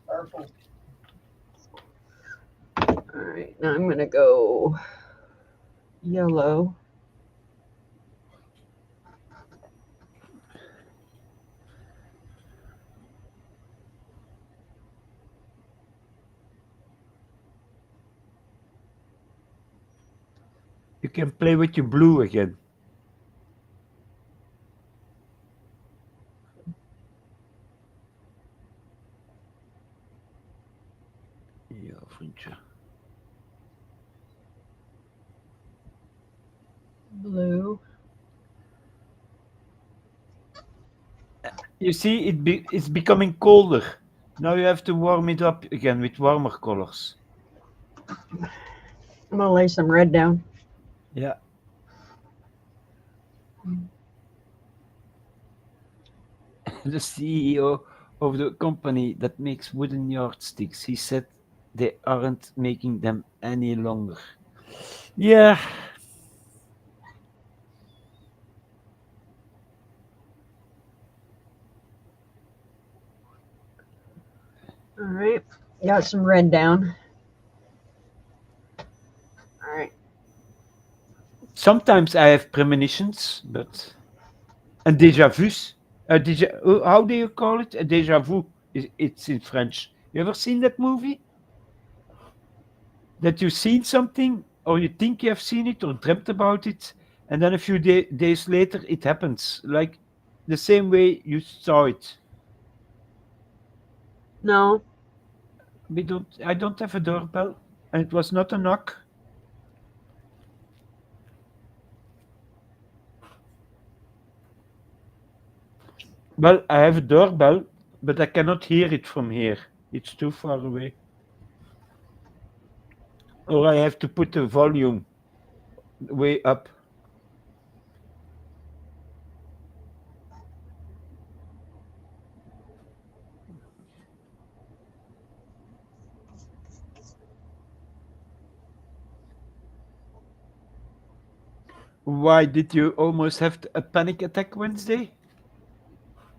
Purple. All right. Now I'm going to go yellow. You can play with your blue again. Ja, vriendje. Blue. You see, it's becoming colder. Now you have to warm it up again with warmer colors. I'm going to lay some red down. Yeah. The CEO of the company that makes wooden yardsticks, he said they aren't making them any longer. Yeah. All right. Got some red down. All right. Sometimes I have premonitions, but and déjà vus. How do you call it? A déjà vu. It's in French. You ever seen that movie? That you've seen something, or you think you have seen it, or dreamt about it, and then a few days later it happens, like the same way you saw it. No. I don't have a doorbell, and it was not a knock. Well, I have a doorbell, but I cannot hear it from here. It's too far away. Or I have to put the volume way up. Why did you almost have a panic attack Wednesday?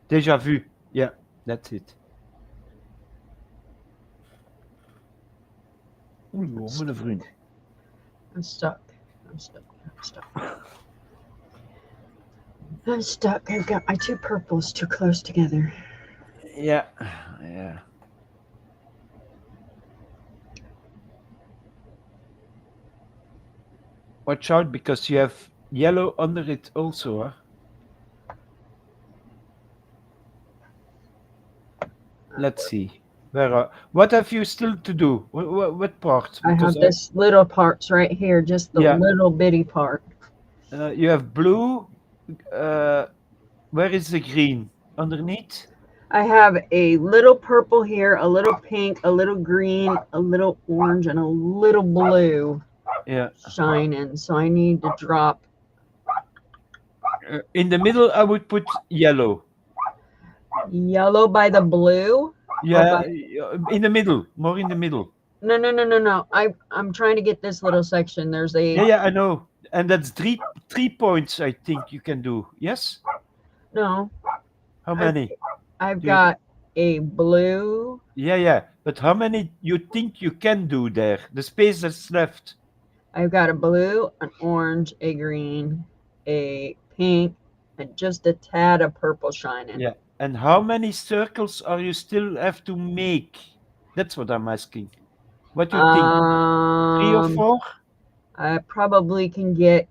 Déjà vu. Yeah, that's it. Oei, joh, mijn vriend. I'm stuck. I'm stuck. I'm stuck. I'm stuck. I've got my two purples too close together. Yeah, yeah. Watch out because you have yellow under it also, huh? Let's see. What have you still to do? What part? I Because have this little parts right here, just the yeah, little bitty part. you have blue. Uh, where is the green? Underneath? I have a little purple here, a little pink, a little green, a little orange, and a little blue Yeah. shining. So I need to drop In the middle, I would put yellow. yellow by the blue. Yeah, in the middle, more in the middle. No. I'm trying to get this little section. There's a Yeah, I know. And that's three points I think you can do. Yes? no. How many? I've Do you- got a blue. Yeah. But how many you think you can do there? The space that's left. I've got a blue, an orange, a green, a pink, and just a tad of purple shining. Yeah. And how many circles are you still have to make? That's what I'm asking. What do you think? 3 or 4? I probably can get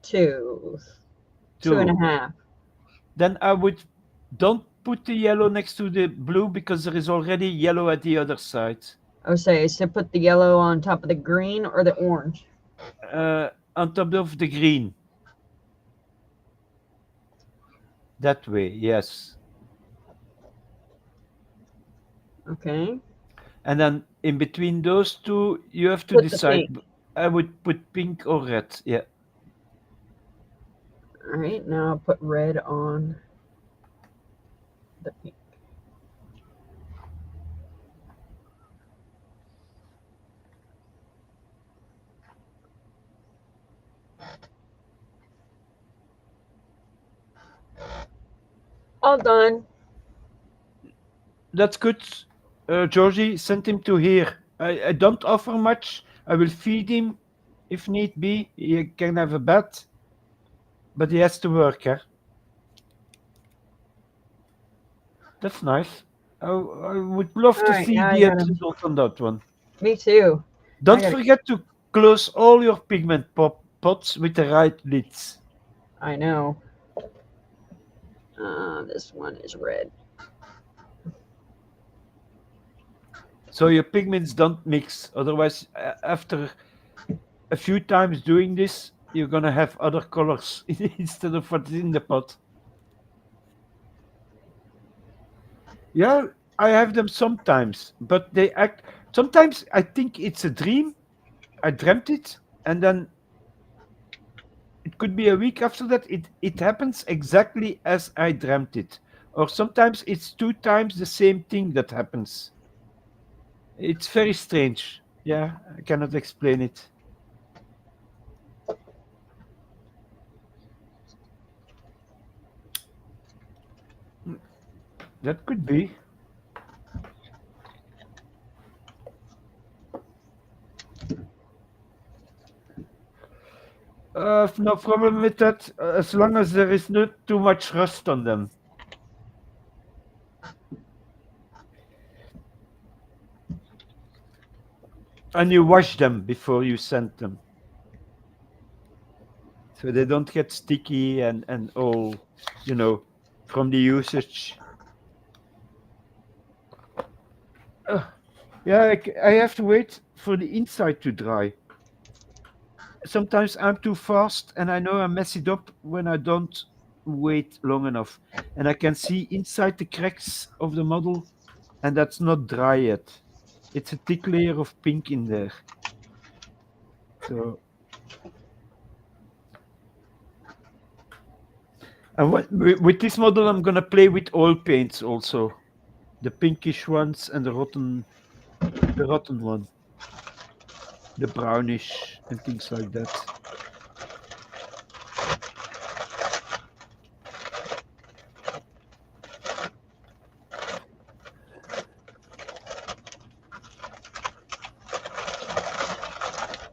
two and a Two. half. Then I would don't put the yellow next to the blue because there is already yellow at the other side. Oh, say, so put the yellow on top of the green or the orange? On top of the green. That way, yes. Okay. And then in between those two, you have to Put the decide. pink. I would put pink or red. Yeah. All right, now I'll put red on the pink. All done. That's good. Georgie, send him to here. I don't offer much. I will feed him if need be. He can have a bed, but he has to work, eh? That's nice. I would love All to right, see now I the got end him. result on that one. Me too. I Don't got. forget to close all your pigment pots with the right lids. I know. This one is red. So your pigments don't mix. Otherwise, after a few times doing this, you're gonna have other colors instead of what's in the pot. Yeah, I have them sometimes, but they act. Sometimes I think it's a dream. I dreamt it, and then it could be a week after that. It happens exactly as I dreamt it, or sometimes it's two times the same thing that happens. It's very strange. Yeah, I cannot explain it. Mm, that could be. I've no problem with that, as long as there is not too much rust on them. And you wash them before you send them, so they don't get sticky and all, you know, from the usage. Uh, yeah, I have to wait for the inside to dry. Sometimes I'm too fast, and I know I mess it up when I don't wait long enough. And I can see inside the cracks of the model, and that's not dry yet. It's a thick layer of pink in there. So, and with this model, I'm gonna play with oil paints also, the pinkish ones and the rotten one, the brownish and things like that.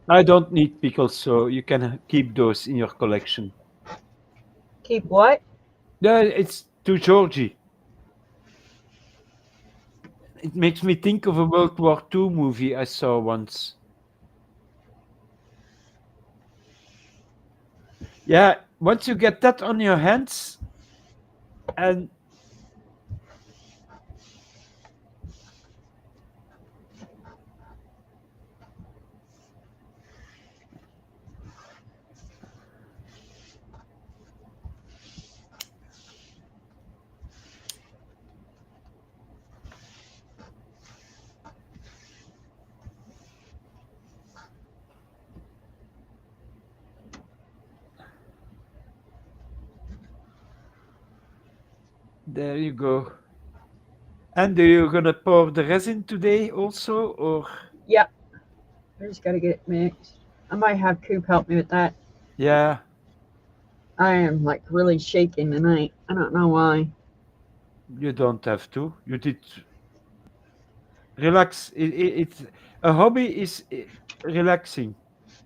I don't need pickles, so you can keep those in your collection. Keep what? Yeah, it's to Georgie. It makes me think of a World War II movie I saw once. Yeah, once you get that on your hands, and there you go. And are you gonna pour the resin today also, or Yep. I just gotta get it mixed. I might have Coop help me with that. yeah, I am like really shaking tonight. I don't know why. you don't have to. You did relax. It's a hobby is relaxing.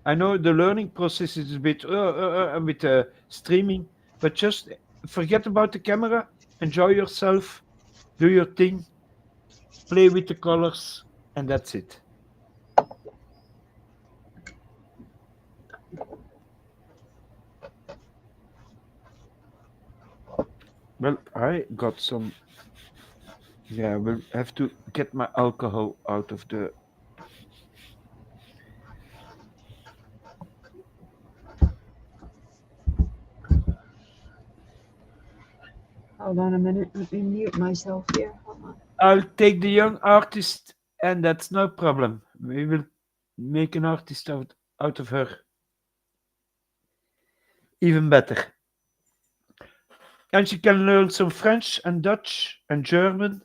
I know the learning process is a bit with streaming, but just forget about the camera, enjoy yourself, do your thing, play with the colors, and that's it. Well, I got some. Yeah, we'll have to get my alcohol out of the Hold on a minute. Let me mute myself here. Hold on. I'll take the young artist, and that's no problem. We will make an artist out of her. Even better. And she can learn some French and Dutch and German.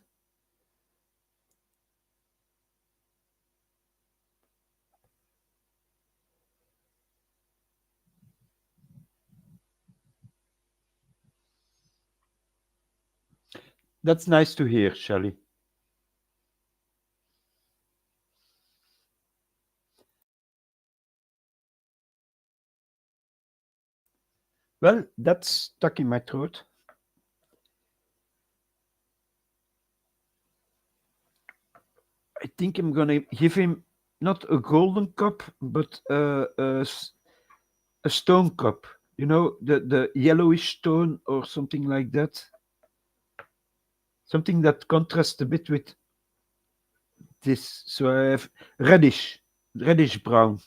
That's nice to hear, Shelley. Well, that's stuck in my throat. I think I'm gonna give him not a golden cup, but a stone cup. You know, the yellowish stone or something like that. Something that contrasts a bit with this. So I have reddish brown.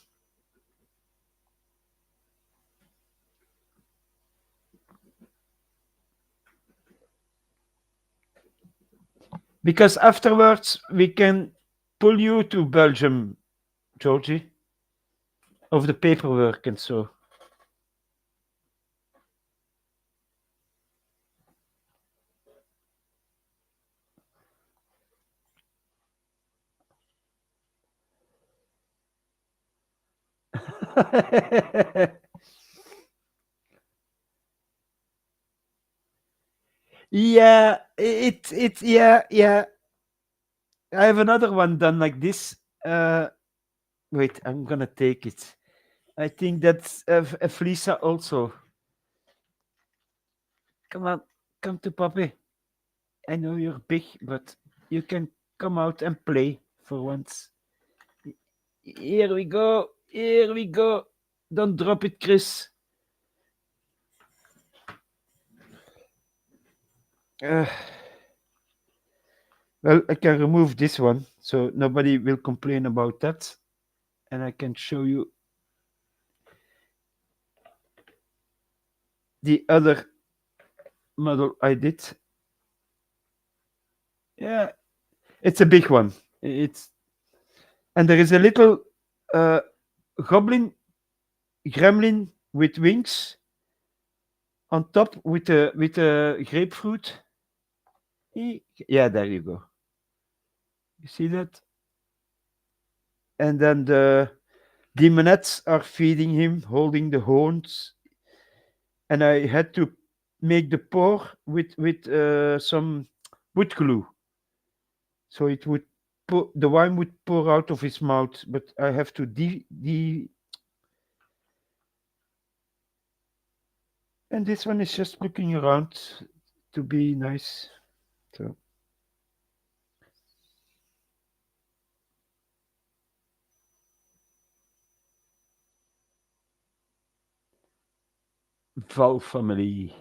Because afterwards we can pull you to Belgium, Georgie, of the paperwork and so. Yeah, yeah. I have another one done like this. Wait, I'm gonna take it. I think that's a Felisa also. Come on, come to Papi. I know you're big, but you can come out and play for once. Here we go. Here we go. Don't drop it, Chris. Uh, well, I can remove this one, so nobody will complain about that. And I can show you the other model I did. Yeah, it's a big one. It's and there is a little uh, gremlin with wings on top with a grapefruit. Yeah, there you go. You see that? And then the demonettes are feeding him, holding the horns. And I had to make the pour with some wood glue, so it would the wine would pour out of his mouth. But I have to and this one is just looking around to be nice. So Val family.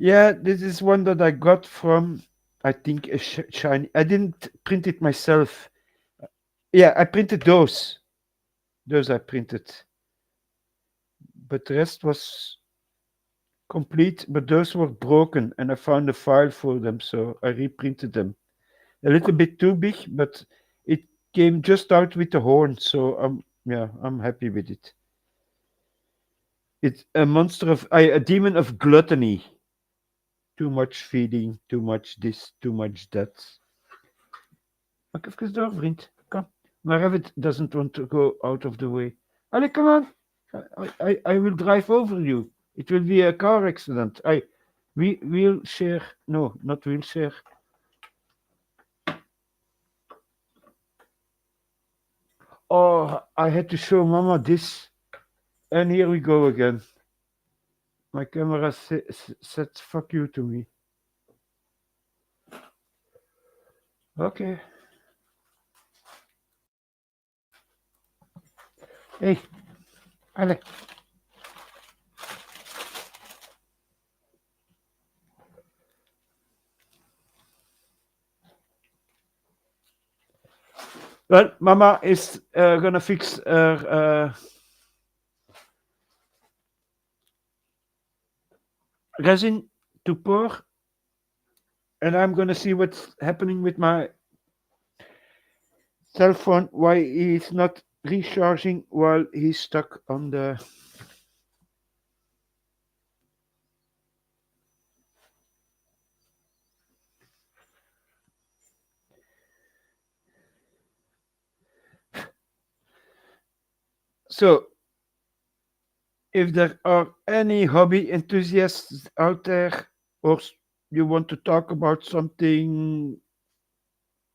Yeah, this is one that I got from, I think, a shiny. I didn't print it myself. Yeah, I printed those. Those I printed. But the rest was complete, but those were broken, and I found a file for them, so I reprinted them. A little bit too big, but it came just out with the horn, so I'm happy with it. It's a monster of a demon of gluttony. Too much feeding, too much this, too much that. Maak even door, vriend. Kom. Maar Rabbit doesn't want to go out of the way. Allee, come on. I will drive over you. It will be a car accident. Wheelchair. No, not wheelchair. Oh, I had to show Mama this. And here we go again. My camera said fuck you to me. Okay. Hey, allez. Well, Mama is gonna fix her resin to pour, and I'm gonna see what's happening with my cell phone. Why he's not recharging while he's stuck on the. So, if there are any hobby enthusiasts out there, or you want to talk about something,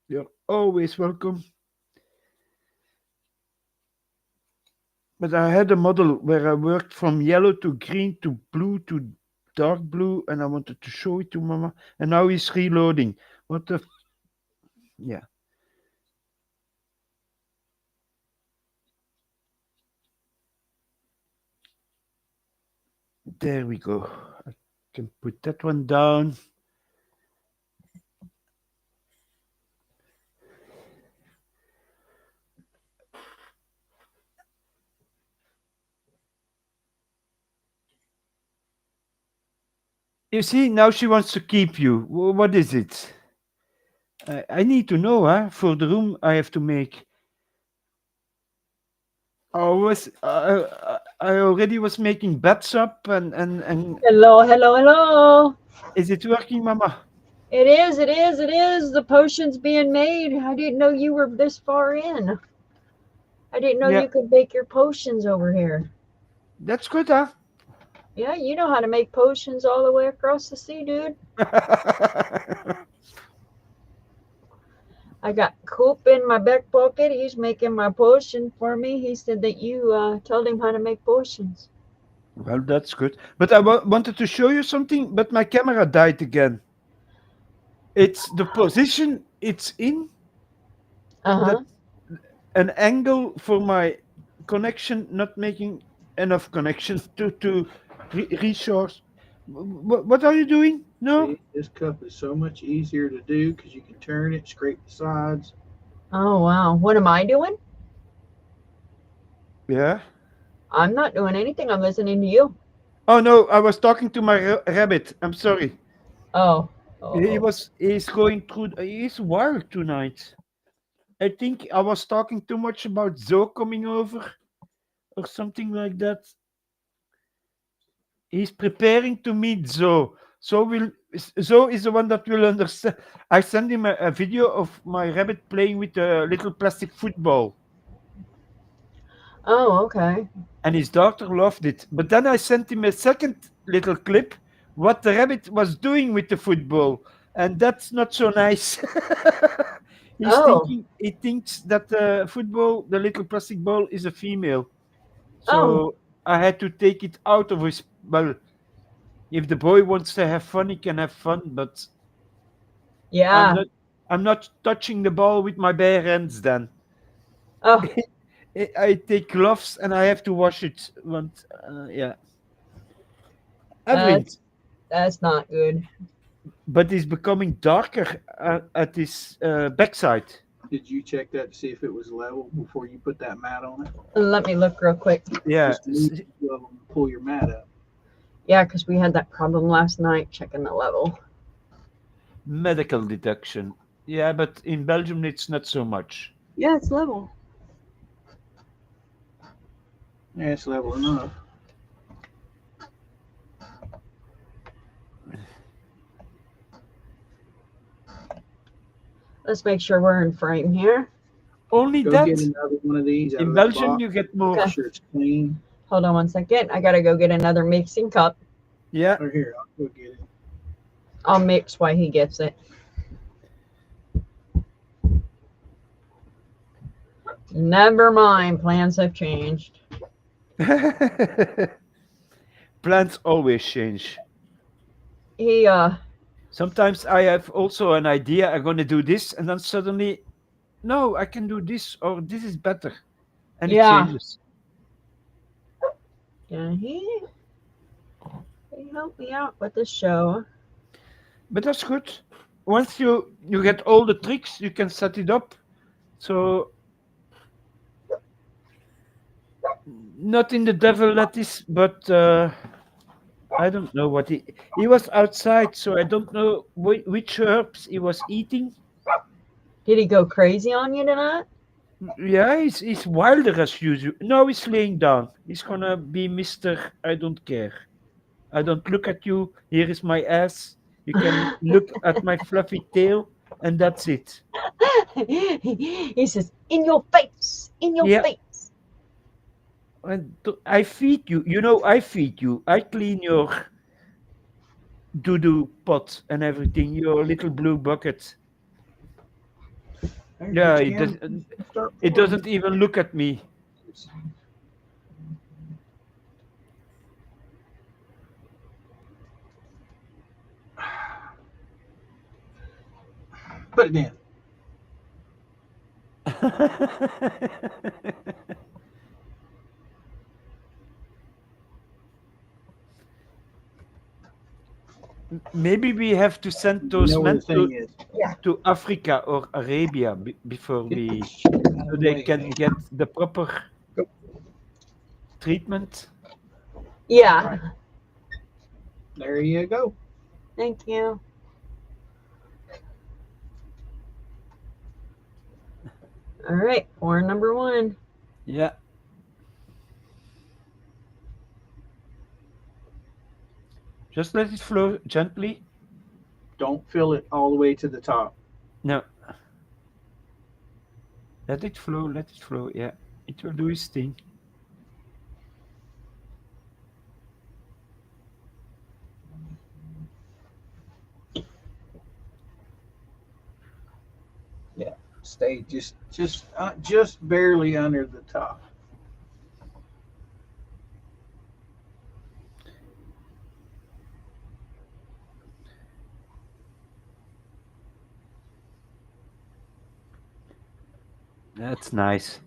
you're always welcome. But I had a model where I worked from yellow to green to blue to dark blue, and I wanted to show it to Mama. And now he's reloading. What the? Yeah, there we go. I can put that one down. You see, now she wants to keep you. What is it? I need to know, huh? For the room I have to make. I already was making beds up and Hello, hello, hello. is it working, Mama? It is, it is, it is. The potion's being made. I didn't know you were this far in. I didn't know Yeah, you could make your potions over here. that's good, huh? Yeah, you know how to make potions all the way across the sea, dude. I got Coop in my back pocket. He's making my potion for me. He said that you told him how to make potions. Well, that's good. But I wanted to show you something, but my camera died again. It's the position it's in Uh that huh. an angle for my connection not making enough connection to resource. What are you doing? No? See, this cup is so much easier to do because you can turn it, scrape the sides. Oh, wow. What am I doing? Yeah. I'm not doing anything. I'm listening to you. Oh no, I was talking to my rabbit. I'm sorry. Oh, oh, oh. He's going through. He's wild tonight. I think I was talking too much about Zoe coming over or something like that. He's preparing to meet Zoe. Zoe is the one that will understand. I sent him a video of my rabbit playing with a little plastic football, Oh, okay. and his daughter loved it. But then I sent him a second little clip what the rabbit was doing with the football, and that's not so nice. Oh, He thinks that the football, the little plastic ball, is a female. oh, So I had to take it out of his. Well, if the boy wants to have fun, he can have fun, but I'm yeah. not. I'm not touching the ball with my bare hands. Then Oh, I take gloves and I have to wash it. Yeah, Evelyn. that's that's not good. But it's becoming darker at his backside. Did you check that to see if it was level before you put that mat on it? Let me look real quick. Yeah, Just move two of them and pull your mat up. Yeah, because we had that problem last night checking the level. medical deduction. Yeah, but in Belgium it's not so much. Yeah, it's level. Yeah, it's level enough. Let's make sure we're in frame here. Only Go that get another one of these out in of that Belgium box. you get more. Make Okay. sure it's clean. Hold on one second. I gotta go get another mixing cup. Yeah, Or here, I'll go get it. I'll mix while he gets it. Never mind. Plans have changed. plans always change. He Sometimes I have also an idea. I'm going to do this, and then suddenly, no, I can do this, or this is better, and it yeah. changes. Yeah, he helped me out with the show. But that's good. Once you get all the tricks, you can set it up. So Not in the devil lettuce, but I don't know what he was outside, so I don't know which herbs he was eating. Did he go crazy on you tonight? Yeah, he's wilder as usual. Now he's laying down. He's gonna be Mister I don't care. I don't look at you. Here is my ass. You can look at my fluffy tail, and that's it. He says, in your face, in your Yeah, face. and I feed you. You know, I feed you. I clean your doo-doo pot and everything. Your little blue bucket. There's Yeah, your it skin. doesn't. Start It pouring. doesn't even look at me. Put it in. Maybe we have to send You those know where the men thing is. to Africa or Arabia before Get the we, shit out of so the they way. can get the proper Go. treatment. Yeah. Right. There you go. Thank you. All right, pour number one. Yeah. Just let it flow gently. Don't fill it all the way to the top. No. Let it flow, let it flow. Yeah. It will do its thing. Stay just barely under the top. That's nice.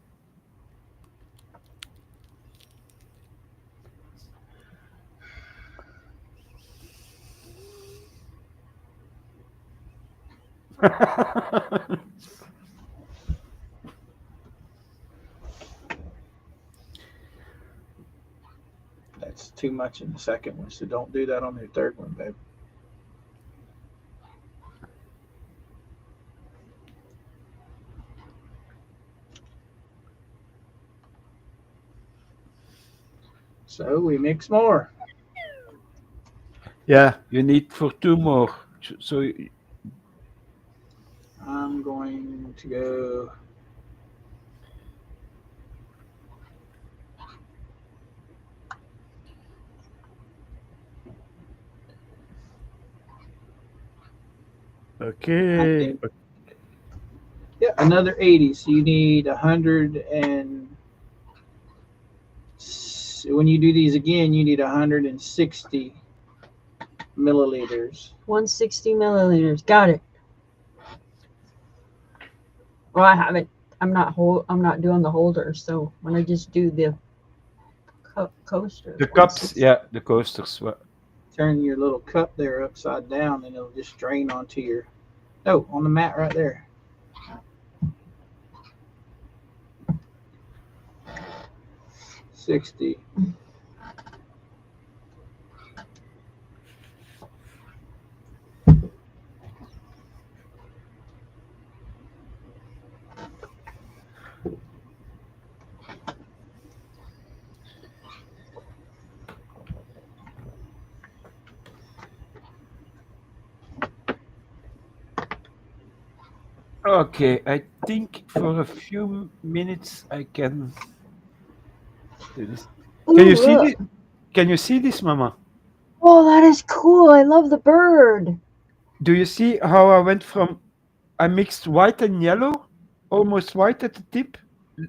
That's too much in the second one, so don't do that on your third one, babe. So we mix more. Yeah, you need for two more. So I'm going to go. I okay. think, yeah, another 80. So you need 100 and when you do these again, you need 160 milliliters. 160 milliliters. Got it. Well, I haven't. I'm not doing the holder. So when I just do the coaster. The cups, yeah, the coasters. Turn your little cup there upside down, and it'll just drain onto your. Oh, on the mat right there. $60. Okay, I think for a few minutes I can do this. Can you see this? Can you see this, Mama? Oh, that is cool. I love the bird. Do you see how I went from I mixed white and yellow, almost white at the tip,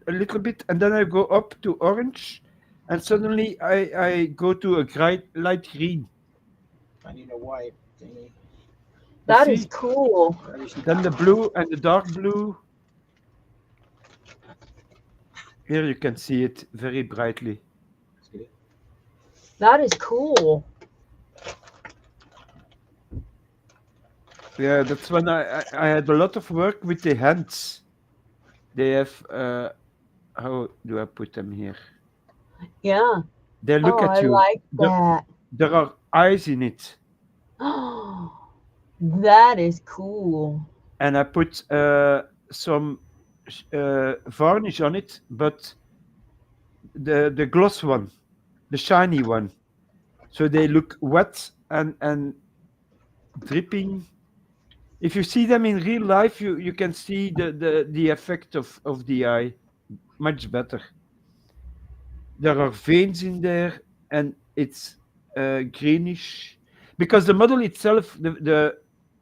a little bit, and then I go up to orange, and suddenly I go to a light green. I need a white thingy. You That is see? cool. Then the blue and the dark blue. Here you can see it very brightly. That is cool. Yeah, that's when I had a lot of work with the hands. They have how do I put them here? Yeah. They look Oh, at I you. like that. There are eyes in it. Oh, that is cool. And I put some varnish on it, but the gloss one, the shiny one, so they look wet and dripping. If you see them in real life, you can see the effect of the eye much better. There are veins in there, and it's greenish because the model itself, the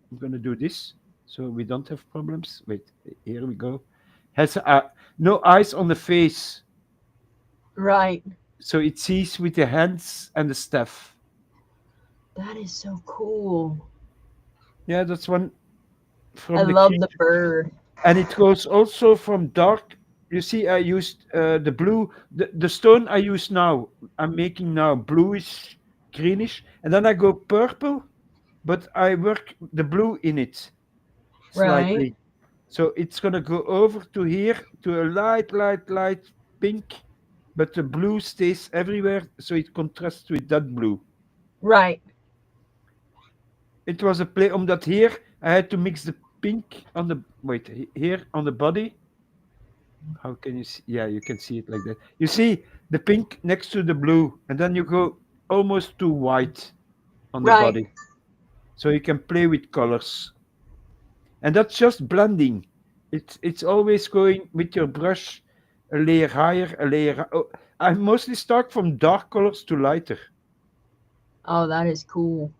I'm gonna do this so we don't have problems. Wait, here we go. Has no eyes on the face, Right. so it sees with the hands and the staff. That is so cool. Yeah, that's one I from the love the creature. bird. And it goes also from dark. You see, I used the blue, the stone I use now. I'm making now bluish, greenish, and then I go purple, but I work the blue in it Right. slightly. So it's gonna go over to here to a light pink, but the blue stays everywhere, so it contrasts with that blue. Right. It was a play on that here. I had to mix the pink on the here on the body. How can you see? Yeah, you can see it like that. You see the pink next to the blue, and then you go almost to white on the Right. body, so you can play with colors. And that's just blending. It's always going with your brush a layer higher, a layer. Oh, I mostly start from dark colors to lighter. Oh, that is cool.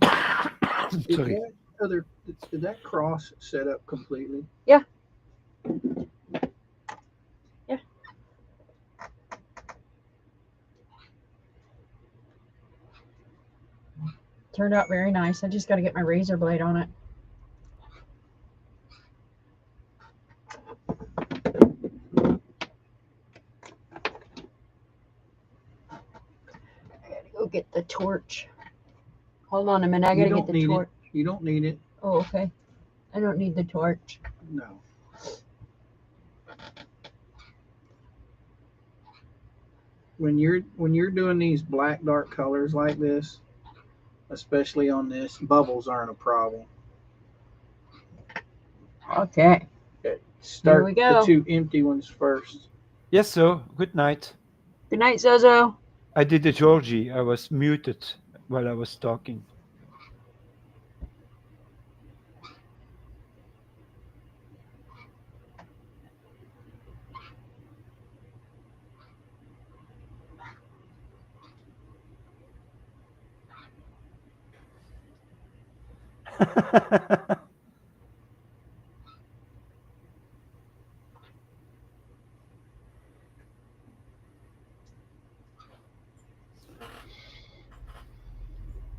Is Sorry. that other? Did that cross set up completely? Yeah. Yeah. Turned out very nice. I just got to get my razor blade on it. I gotta go get the torch. Hold on a minute. I You gotta get don't the need torch. it. You don't need it. Oh, okay. I don't need the torch. No. When you're doing these black dark colors like this, especially on this, bubbles aren't a problem. Okay. Start we the go. two empty ones first. Yes, so good night. Good night, Zozo. I did the Georgie. I was muted while I was talking.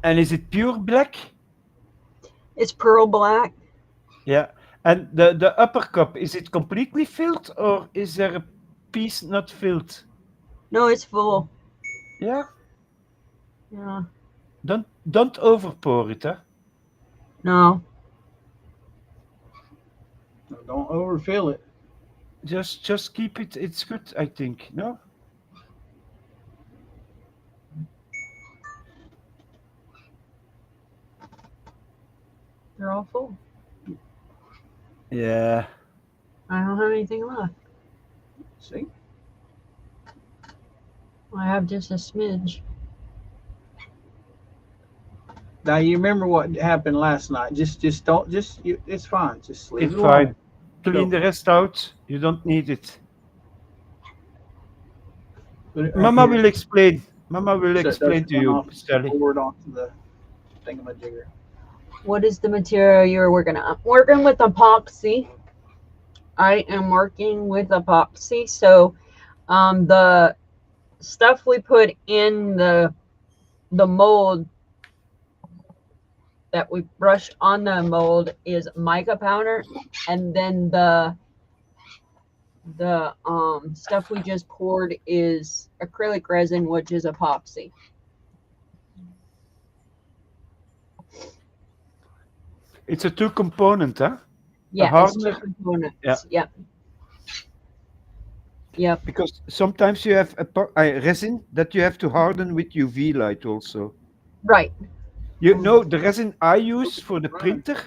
And is it pure black? It's pearl black. Yeah. And the upper cup, is it completely filled or is there a piece not filled? No, it's full. Yeah. Yeah. Don't over pour it, huh? No. So don't overfill it. Just keep it. It's good, I think. No. They're all full. Yeah. I don't have anything left. See? I have just a smidge. Now you remember what happened last night. Just don't. It's fine. Just leave It's it alone. fine. Clean the rest out. You don't need it. Put it right Mama here will explain. Mama will so it explain doesn't to run you, off Sally. forward onto the thingamajigger. What is the material you're working on? I'm working with epoxy. I am working with epoxy. So the stuff we put in the mold that we brushed on the mold is mica powder, and then the stuff we just poured is acrylic resin, which is epoxy. It's a two component, huh? Yeah, it's two hardener. components. Yeah. Yep. Yep. because sometimes you have a resin that you have to harden with UV light also. Right. You know, the resin I use for the printer,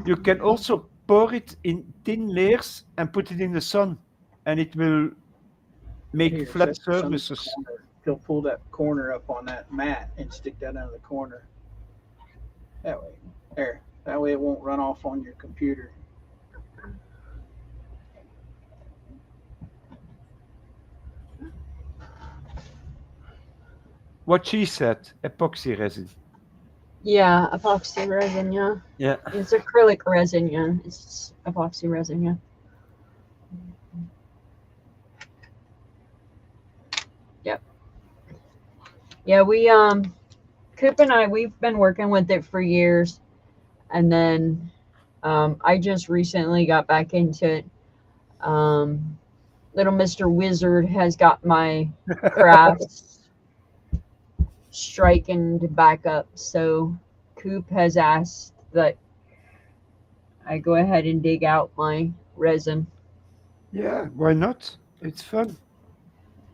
you can also pour it in thin layers and put it in the sun, and it will make Here, flat set this on the surfaces. corner. He'll pull that corner up on that mat and stick that under the corner. That way. There. That way it won't run off on your computer. What she said, epoxy resin. Yeah, epoxy resin, yeah. Yeah. It's acrylic resin, yeah. It's epoxy resin, yeah. Yep. Yeah, Coop and I, we've been working with it for years, and then I just recently got back into it. Little Mr. Wizard has got my crafts striking back up, so Coop has asked that I go ahead and dig out my resin. Yeah, why not? It's fun.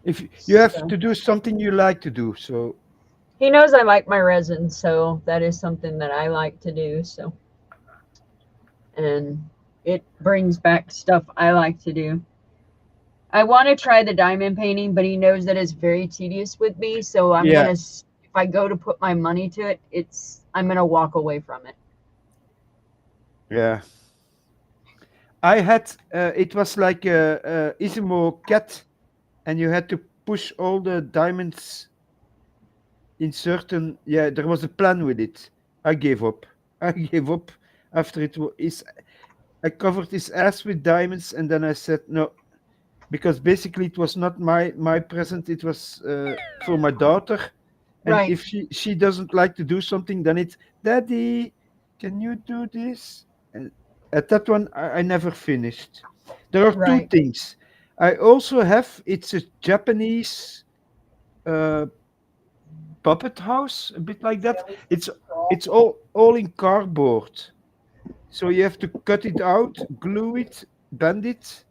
If you have So to do something you like to do, so he knows I like my resin, so that is something that I like to do. So, and it brings back stuff I like to do. I want to try the diamond painting, but he knows that it's very tedious with me. So yeah, if I go to put my money to it, I'm gonna walk away from it. yeah. I had it was like a Isimo cat, and you had to push all the diamonds in certain. Yeah, there was a plan with it. I gave up. I gave up after is. I covered his ass with diamonds, and then I said no, because basically it was not my present. It was for my daughter, and Right, if she doesn't like to do something, then it's Daddy, can you do this? And at that one, I never finished. There are two right. things. I also have. It's a Japanese uh, puppet house, a bit like that. It's all in cardboard. So you have to cut it out, glue it, bend it,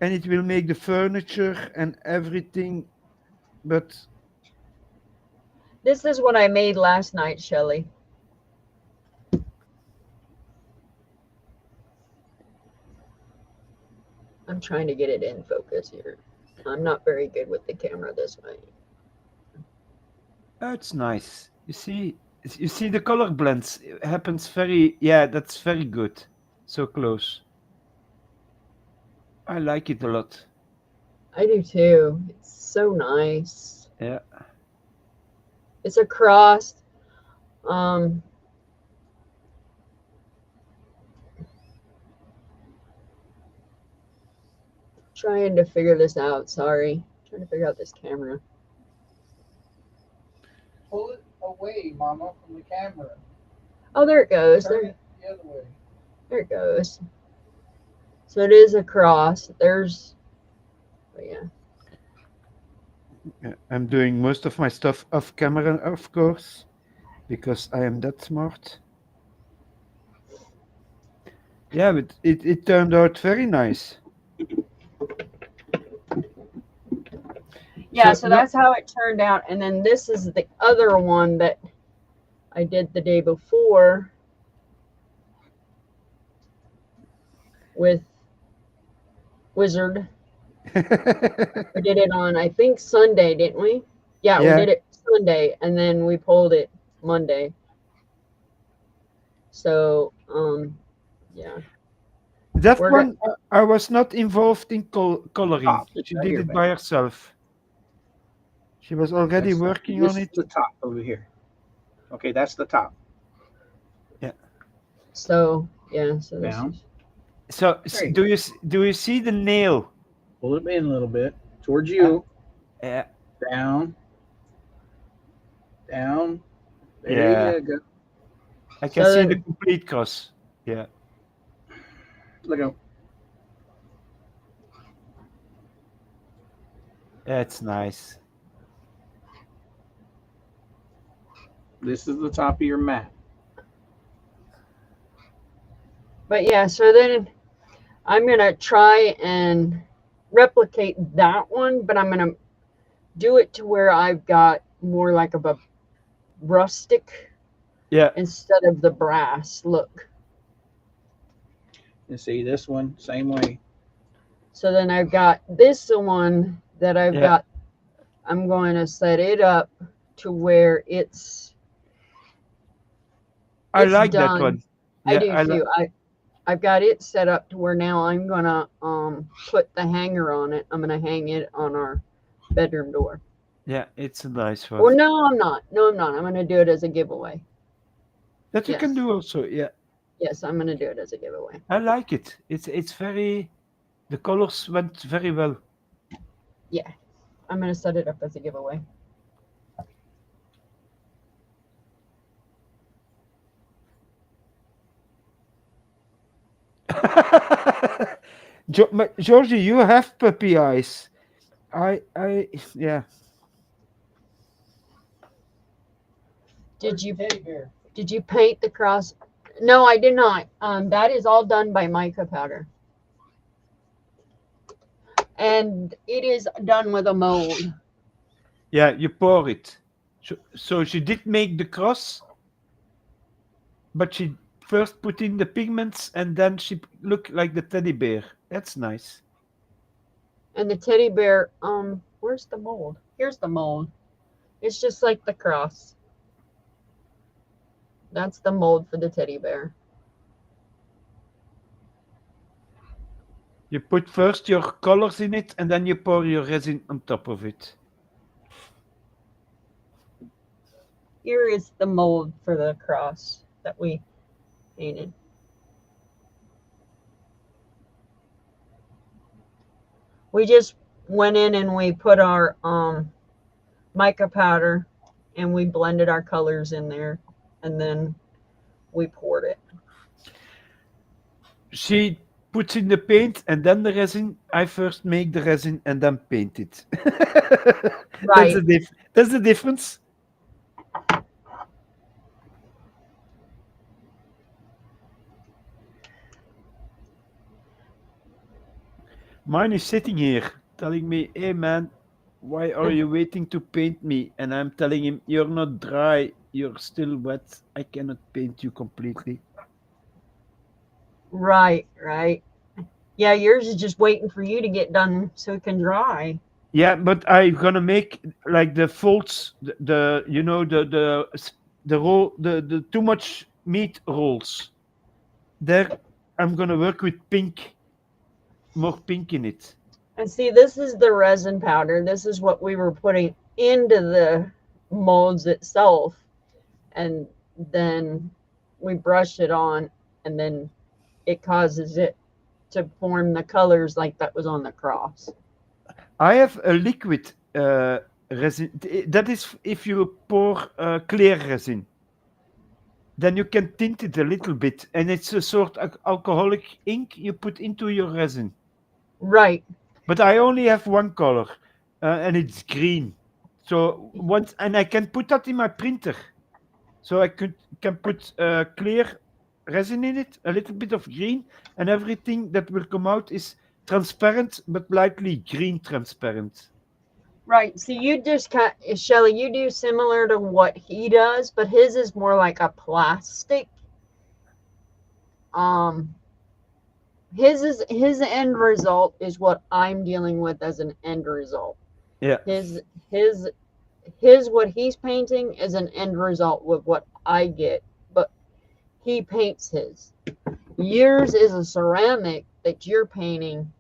and it will make the furniture and everything. But This is what I made last night, Shelly. I'm trying to get it in focus here. I'm not very good with the camera this way. it's nice. You see the color blends. It happens very. Yeah, that's very good. So close. I like it a lot. I do too. It's so nice. Yeah. It's a cross. Um, Trying to figure this out. Sorry. Trying to figure out this camera. Pull it away, Mama, from the camera. Oh, there it goes. Turn it the other way. There it goes. So it is a cross. But yeah. Yeah, I'm doing most of my stuff off camera, of course, because I am that smart. Yeah, but it turned out very nice. Yeah, So so no, that's how it turned out. And then this is the other one that I did the day before with Wizard. We did it on, I think, Sunday, didn't we? Yeah, we yeah, did it Sunday, and then we pulled it Monday. So, yeah. that We're one I was not involved in coloring. Top. It's She right did here, it man. by herself. She was already working This on is it. the top over here. Okay, that's the top. So yeah, so this Down. is So There you do go. do you see the nail? Pull it in a little bit towards Uh, you. yeah, Down. Down. There yeah. you go. I can so see the then complete cross. Yeah, Look out. that's nice. This is the top of your mat. but yeah, so then I'm gonna try and replicate that one, but I'm gonna do it to where I've got more like of a rustic Yeah, instead of the brass look. And see this one, same way. So then I've got this one that I've yeah. got. I'm going to set it up to where I it's like that done. one. I Yeah, do too. I've got it set up to where now I'm gonna put the hanger on it. I'm gonna hang it on our bedroom door. yeah, it's a nice one. Or no, I'm not. No, I'm not. I'm gonna do it as a giveaway. That you can Yes, do also. Yeah, yes, I'm gonna do it as a giveaway. I like it. It's very the colors went very well. Yeah, I'm gonna set it up as a giveaway. Georgie, you have puppy eyes. Yeah. Did you did you paint the cross? No, I did not. That is all done by mica powder, and it is done with a mold. Yeah, you pour it. So she did make the cross, but she first put in the pigments and then she looked like the teddy bear. That's nice. And the teddy bear, where's the mold? Here's the mold. It's just like the cross. That's the mold for the teddy bear. You put first your colors in it and then you pour your resin on top of it. Here is the mold for the cross that we painted. We just went in and we put our mica powder and we blended our colors in there and then we poured it. She puts in the paint and then the resin. I first make the resin and then paint it. Right. That's the difference. Mine is sitting here telling me, "Hey man, why are you waiting to paint me?" And I'm telling him, "You're not dry, you're still wet. I cannot paint you completely." Right, right. Yeah, yours is just waiting for you to get done so it can dry. Yeah, but I'm gonna make like the folds, the you know the roll, the too much meat rolls. There, I'm gonna work with pink, more pink in it. And see, this is the resin powder. This is what we were putting into the molds itself. And then we brush it on, and then it causes it to form the colors like that was on the cross. I have a liquid resin. That is if you pour clear resin, then you can tint it a little bit, and it's a sort of alcoholic ink you put into your resin. Right. But I only have one color, and it's green. So once, and I can put that in my printer. So I can put clear resin in it, a little bit of green, and everything that will come out is transparent but lightly green transparent. Right. So you just Shelly, you do similar to what he does, but his is more like a plastic. Um, his end result is what I'm dealing with as an end result. Yeah. His his what he's painting is an end result with what I get, but he paints his. Yours is a ceramic that you're painting.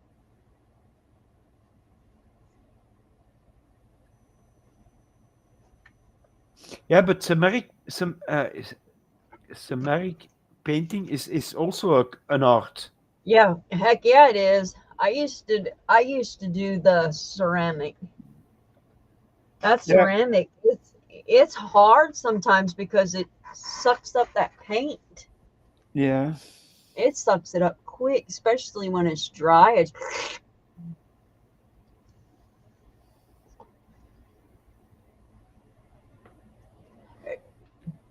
Yeah, but ceramic painting is also an art. Yeah, heck yeah, it is. I used to do the ceramic. That Yeah. ceramic, it's hard sometimes because it sucks up that paint. Yeah. It sucks it up quick, especially when it's dry.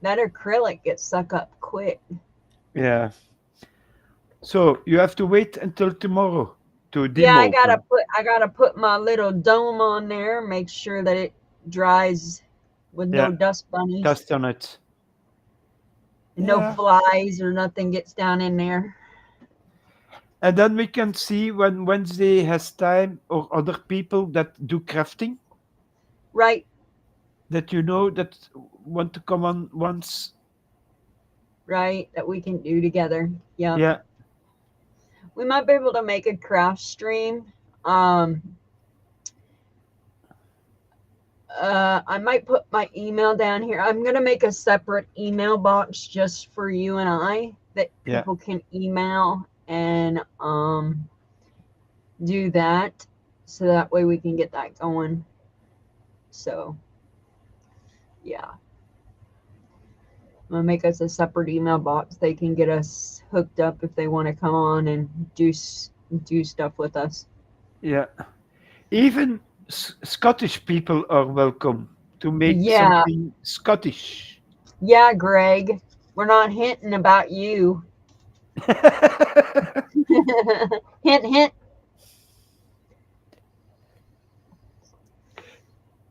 That acrylic gets sucked up quick. Yeah. So you have to wait until tomorrow. to Yeah, demo. I gotta put my little dome on there, make sure that it dries with no Yeah. dust bunnies, Dust on it. no Yeah. flies or nothing gets down in there. And then we can see when Wednesday has time or other people that do crafting Right, that you know that want to come on once. right, that we can do together. Yep. Yeah. We might be able to make a craft stream. I might put my email down here. I'm gonna make a separate email box just for you and I that Yeah. people can email and do that, so that way we can get that going. So yeah, I'm gonna make us a separate email box. They can get us hooked up if they want to come on and do stuff with us. Yeah. Even Scottish people are welcome to make Yeah, something Scottish. yeah, Greg. We're not hinting about you. Hint, hint.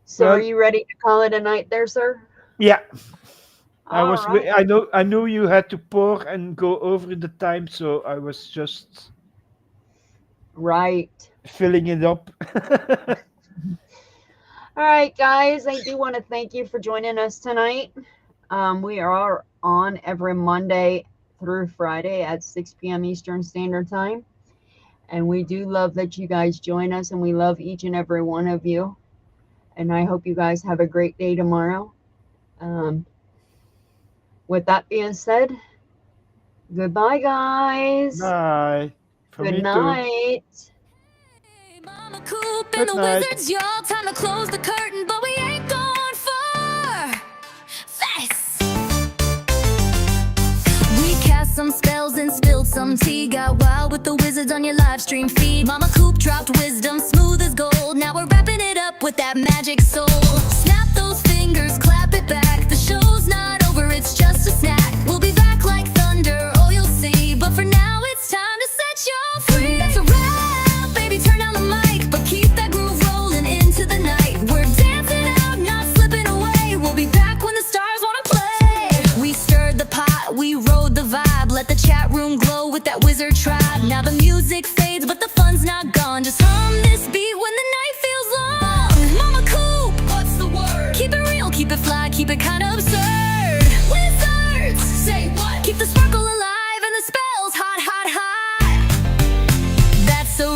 So, are Well, you ready to call it a night there, sir? yeah. All right. I knew you had to pour and go over the time, so I was just Right. filling it up. All right, guys. I do want to thank you for joining us tonight. We are on every Monday through Friday at 6 p.m. Eastern Standard Time. And we do love that you guys join us, and we love each and every one of you. And I hope you guys have a great day tomorrow. With that being said, goodbye, guys. Bye. For Good me too. night. Hey, Mama Coop and Good the night. wizards, y'all. Time to close the curtain, but we ain't going far. Fast. We cast some spells and spilled some tea. Got wild with the wizards on your live stream feed. Mama Coop dropped wisdom, smooth as gold. Now we're wrapping it up with that magic soul. Snap those fingers, clap it back. The show's not over, it's just a snack. We'll be back like thunder, oh you'll see. But for now, it's time to set y'all free. That's a wrap, baby, turn down the mic. But keep that groove rolling into the night. We're dancing out, not slipping away. We'll be back when the stars wanna play. We stirred the pot, we rode the vibe. Let the chat room glow with that wizard tribe. Now the music fades, but the fun's not gone. Just hum this beat when the night feels long. Mama Coop, what's the word? Keep it real, keep it fly, keep it kinda absurd. Wizards, say what? Keep the sparkle alive and the spells hot, hot, hot. That's a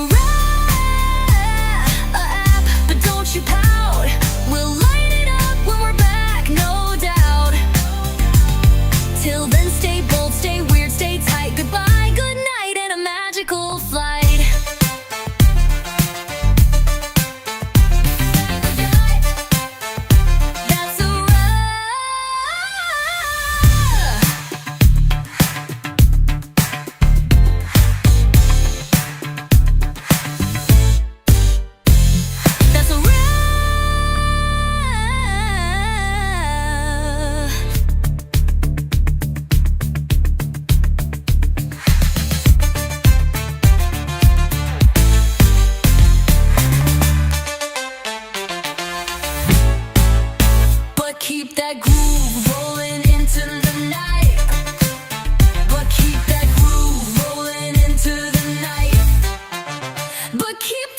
wrap, but don't you pout. We'll light it up when we're back, no doubt. Till then, stay bold, stay weird, stay tight. Goodbye, good night, and a magical flight. That's a wrap. That's a wrap. But keep that groove rolling into the night. But keep that groove rolling into the night. But keep